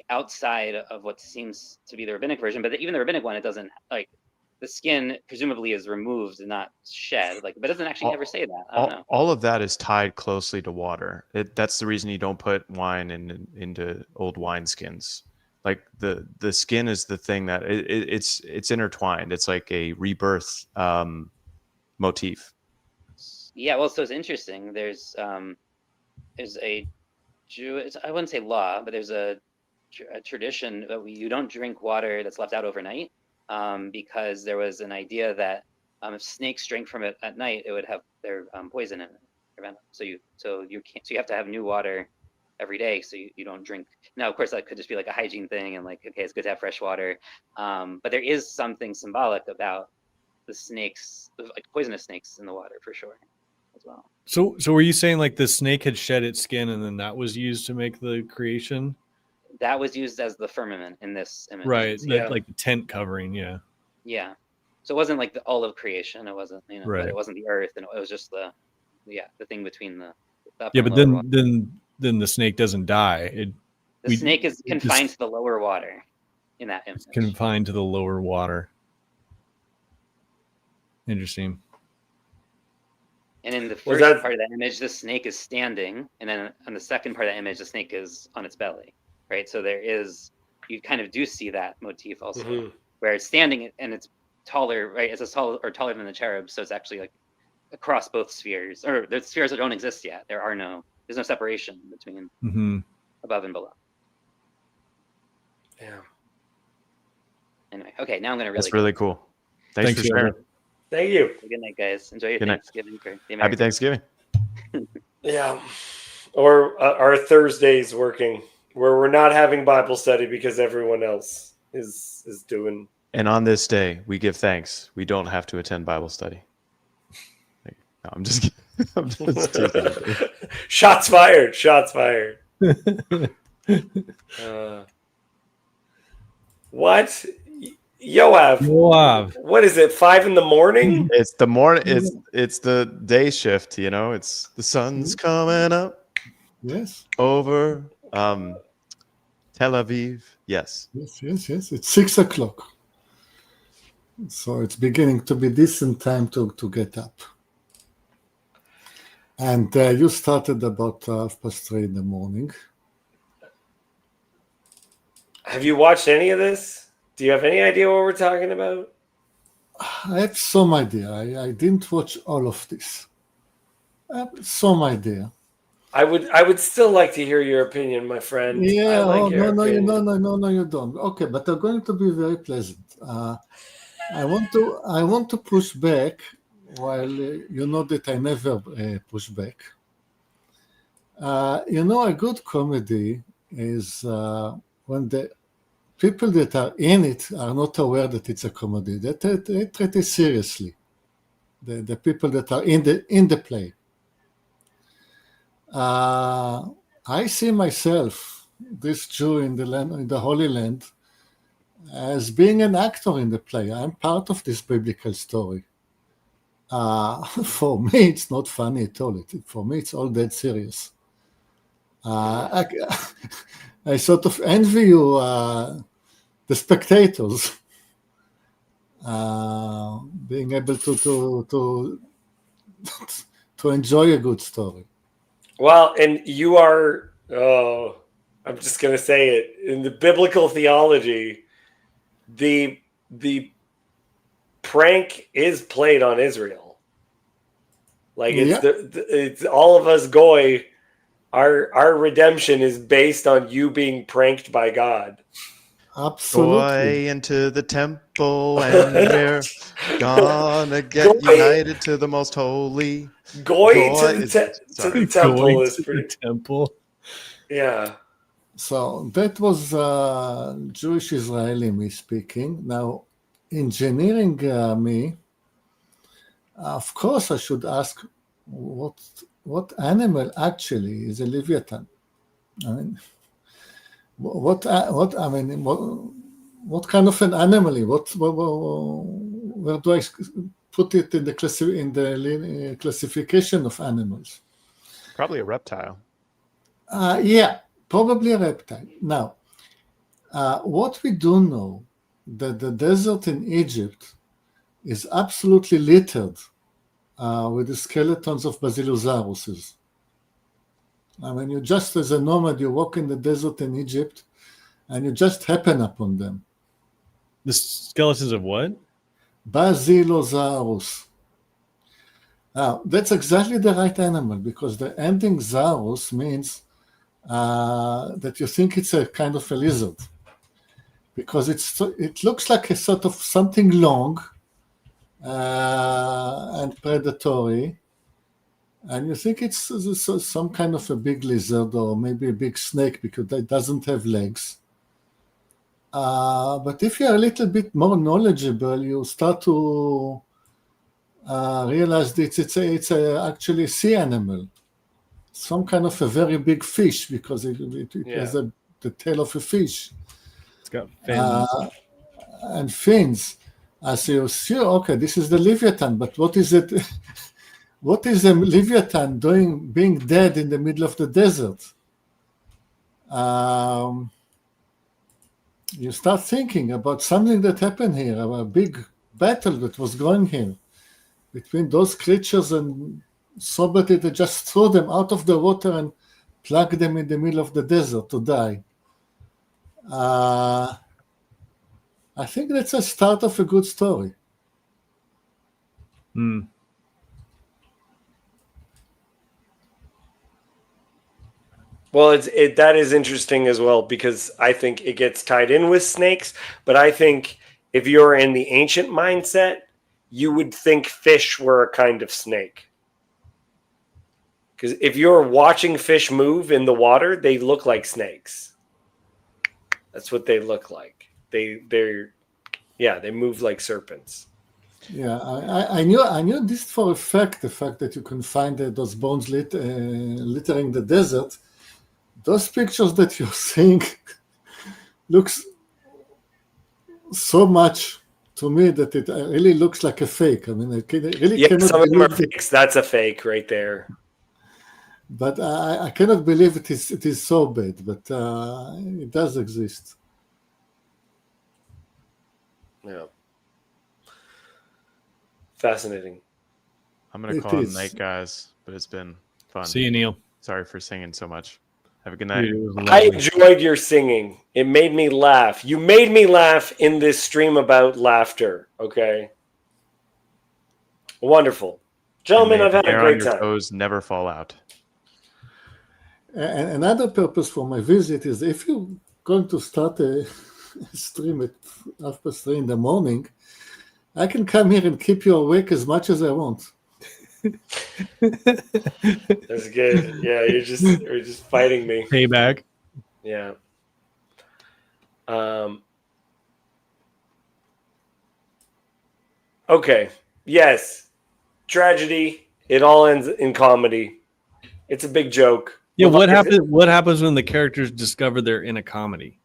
outside of what seems to be the rabbinic version. But even the rabbinic one, it doesn't, like, the skin presumably is removed and not shed, but it doesn't actually ever say that. I don't know. All of that is tied closely to water. That's the reason you don't put wine into old wineskins. Like the skin is the thing that it's intertwined. It's like a rebirth motif. Yeah, well, so it's interesting. There's a Jewish, I wouldn't say law, but there's a tradition that you don't drink water that's left out overnight. Because there was an idea that if snakes drank from it at night, it would have their poison in it. So you have to have new water every day, so you don't drink. Now, of course, that could just be like a hygiene thing, and like, okay, it's good to have fresh water. But there is something symbolic about the snakes, like poisonous snakes in the water, for sure, as well. So were you saying like the snake had shed its skin, and then that was used to make the creation? That was used as the firmament in this image. Right, like the tent covering, yeah. So it wasn't like all of creation. It wasn't, right. But it wasn't the earth, and it was just the thing between the upper yeah. But then the snake doesn't die. The snake is confined to the lower water in that image. Confined to the lower water. Interesting. And in the first part of that image, the snake is standing, and then on the second part of that image, the snake is on its belly. Right, so you kind of do see that motif also, where it's standing and it's taller, right? It's taller than the cherub, so it's actually like across both spheres, or the spheres that don't exist yet. There's no separation between above and below. Yeah. Anyway, okay, now I'm gonna That's really cool. Thanks for sharing. Thank you. Good night, guys. Enjoy your Thanksgiving. Happy Thanksgiving. Yeah, or our Thursdays working, where we're not having Bible study because everyone else is doing. And on this day, we give thanks. We don't have to attend Bible study. No, I'm just kidding. I'm just taking it. Shots fired. What? Yoav. What is it? 5 a.m? It's the morning. It's the day shift. It's the sun's coming up. Yes. over Tel Aviv. Yes. Yes. It's 6 o'clock. So it's beginning to be decent time to get up. And you started about 3:30 in the morning. Have you watched any of this? Do you have any idea what we're talking about? I have some idea. I didn't watch all of this. I have some idea. I would still like to hear your opinion, my friend. I Yeah. like Oh your no, opinion. no, you don't. Okay, but I'm going to be very pleasant. I want to push back, while you know that I never push back. A good comedy is when the people that are in it are not aware that it's a comedy. They treat it seriously. The people that are in the play. I see myself, this Jew in the Holy Land, as being an actor in the play. I'm part of this biblical story. For me, it's not funny at all. For me, it's all dead serious. I sort of envy you, the spectators, being able to enjoy a good story. Well, and you are, I'm just going to say it, in the biblical theology, the prank is played on Israel. Like it's it's all of us goy. Our redemption is based on you being pranked by God. Absolutely. Boy into the temple, and we're gonna get united to the most holy. Goy to the temple is pretty. Temple. Yeah. So that was Jewish Israeli me speaking. Now, engineering me, of course, I should ask what animal actually is a Leviathan. I mean, what kind of an animal? Where do I put it in the classification of animals? Probably a reptile. Yeah, probably a reptile. Now, what we do know, that the desert in Egypt is absolutely littered with the skeletons of basilosauruses. I mean, you just, as a nomad, you walk in the desert in Egypt, and you just happen upon them. The skeletons of what? Basilosaurus. Now, that's exactly the right animal, because the ending zaurus means that you think it's a kind of a lizard, because it looks like a sort of something long and predatory, and you think it's some kind of a big lizard or maybe a big snake, because it doesn't have legs. But if you're a little bit more knowledgeable, you start to realize that it's actually a sea animal, some kind of a very big fish, because it has the tail of a fish. It's got fins. And fins. So you're sure, okay, this is the Leviathan, but what is it? What is the Leviathan doing, being dead in the middle of the desert? You start thinking about something that happened here, a big battle that was going here between those creatures, and somebody that just threw them out of the water and plugged them in the middle of the desert to die. I think that's a start of a good story. Well, that is interesting as well, because I think it gets tied in with snakes. But I think if you're in the ancient mindset, you would think fish were a kind of snake. Because if you're watching fish move in the water, they look like snakes. That's what they look like. They move like serpents. Yeah, I knew this for a fact. The fact that you can find those bones littering the desert. Those pictures that you're seeing looks so much to me that it really looks like a fake. I mean, I really cannot some of them are believe fakes. That's a fake right there. But I cannot believe it is so bad, but it does exist. Yeah. Fascinating. I'm gonna It call it a is. night, guys, but it's been fun. See you, Neil. Sorry for singing so much. Have a good night. Dude, it was I lovely. enjoyed your singing. It made me laugh. You made me laugh in this stream about laughter. Okay. Wonderful. Gentlemen, And I've may had the a hair on great your time. toes never fall out. And another purpose for my visit is if you're going to start a stream at 3:30 in the morning, I can come here and keep you awake as much as I want. That's good. Yeah, you're just fighting me. Payback. Yeah. Okay. Yes. Tragedy. It all ends in comedy. It's a big joke. Yeah, Well, what look, happens? What happens when the characters discover they're in a comedy?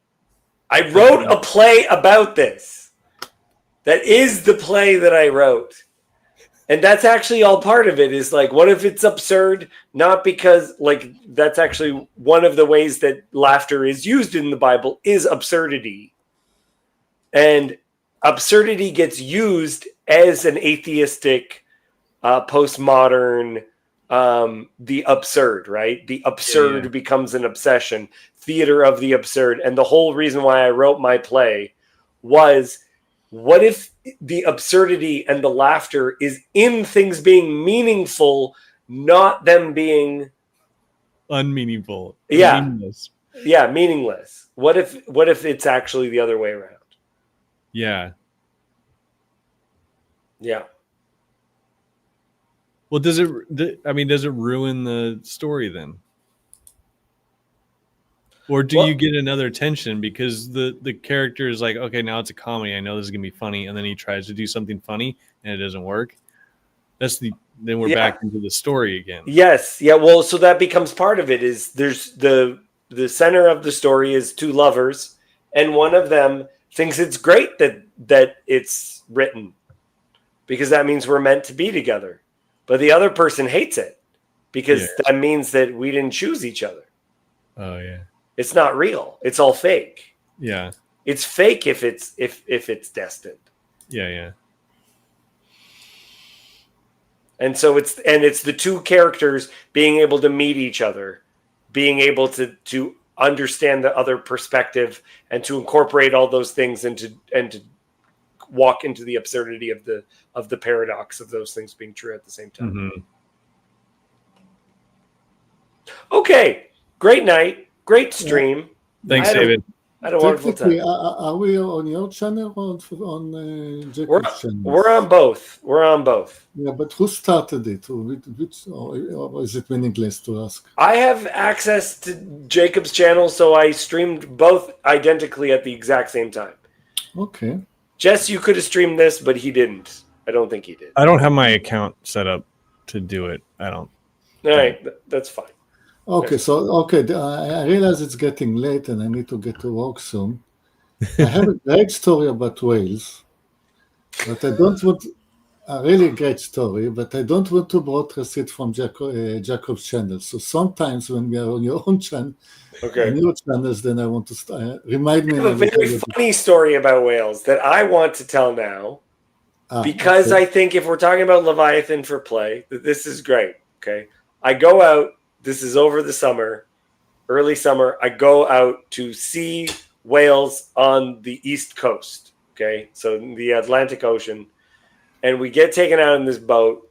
I wrote a play about this. That is the play that I wrote. And that's actually all part of it is like, what if it's absurd? Not because, like, that's actually one of the ways that laughter is used in the Bible is absurdity. And absurdity gets used as an atheistic, postmodern, the absurd, right? The absurd becomes an obsession, theater of the absurd. And the whole reason why I wrote my play was, what if the absurdity and the laughter is in things being meaningful, not them being Unmeaningful. Yeah. Meaningless. Meaningless? What if it's actually the other way around? Yeah. Yeah. Well, does it ruin the story then? Or do you get another tension because the character is like, okay, now it's a comedy. I know this is gonna be funny, and then he tries to do something funny and it doesn't work. Then we're back into the story again. Yes. Yeah. Well, so that becomes part of it. Is there's the center of the story is two lovers, and one of them thinks it's great that it's written because that means we're meant to be together, but the other person hates it because that means that we didn't choose each other. Oh yeah. It's not real. It's all fake. Yeah. It's fake if it's destined. Yeah. And so it's the two characters being able to meet each other, being able to understand the other perspective and to incorporate all those things and to walk into the absurdity of the paradox of those things being true at the same time. Mm-hmm. Okay. Great night. Great stream. Thanks, David. I had a wonderful time. Are we on your channel or on Jacob's channel? We're on both. Yeah, but who started it? Or is it meaningless to ask? I have access to Jacob's channel, so I streamed both identically at the exact same time. Okay. Jess, you could have streamed this, but he didn't. I don't think he did. I don't have my account set up to do it. I don't. All right, that's fine. Okay, I realize it's getting late and I need to get to work soon. I have a great story about whales, but I don't want a really great story, but I don't want to broadcast it from Jacob's channel. So sometimes when we are on your own channel, on your channels, then I want to remind me. I have a very funny story about whales that I want to tell now, because I think if we're talking about Leviathan for play, that this is great. Okay, I go out. This is over the summer, early summer. I go out to see whales on the East Coast. Okay, so in the Atlantic Ocean, and we get taken out in this boat,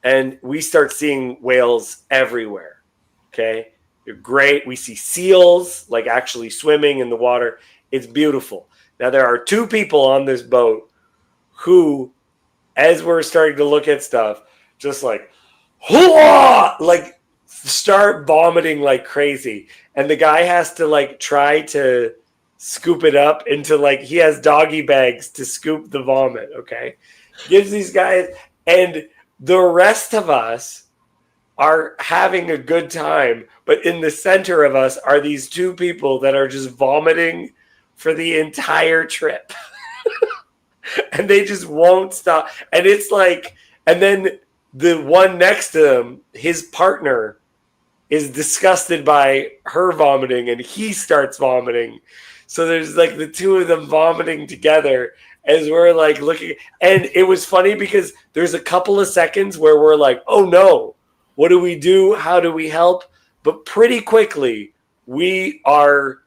and we start seeing whales everywhere. Okay, they're great. We see seals like actually swimming in the water. It's beautiful. Now there are two people on this boat who, as we're starting to look at stuff, just like, hoo-ah! Like start vomiting like crazy, and the guy has to like try to scoop it up into like he has doggy bags to scoop the vomit. Okay, gives these guys, and the rest of us are having a good time, but in the center of us are these two people that are just vomiting for the entire trip. And they just won't stop, and it's like, and then the one next to them, his partner is disgusted by her vomiting and he starts vomiting. So there's like the two of them vomiting together as we're like looking. And it was funny because there's a couple of seconds where we're like, oh no, what do we do? How do we help? But pretty quickly, we are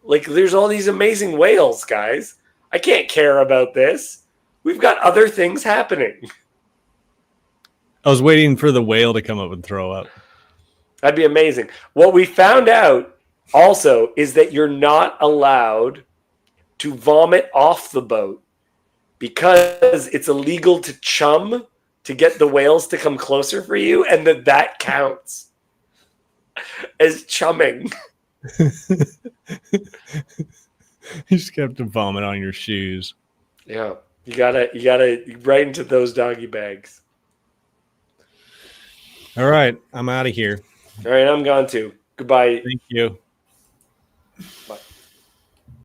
like, there's all these amazing whales, guys. I can't care about this. We've got other things happening. I was waiting for the whale to come up and throw up. That'd be amazing. What we found out also is that you're not allowed to vomit off the boat because it's illegal to chum to get the whales to come closer for you, and that counts as chumming. You just kept to vomit on your shoes. Yeah, you gotta right into those doggy bags. All right, I'm out of here. All right, I'm gone too. Goodbye. Thank you. Bye.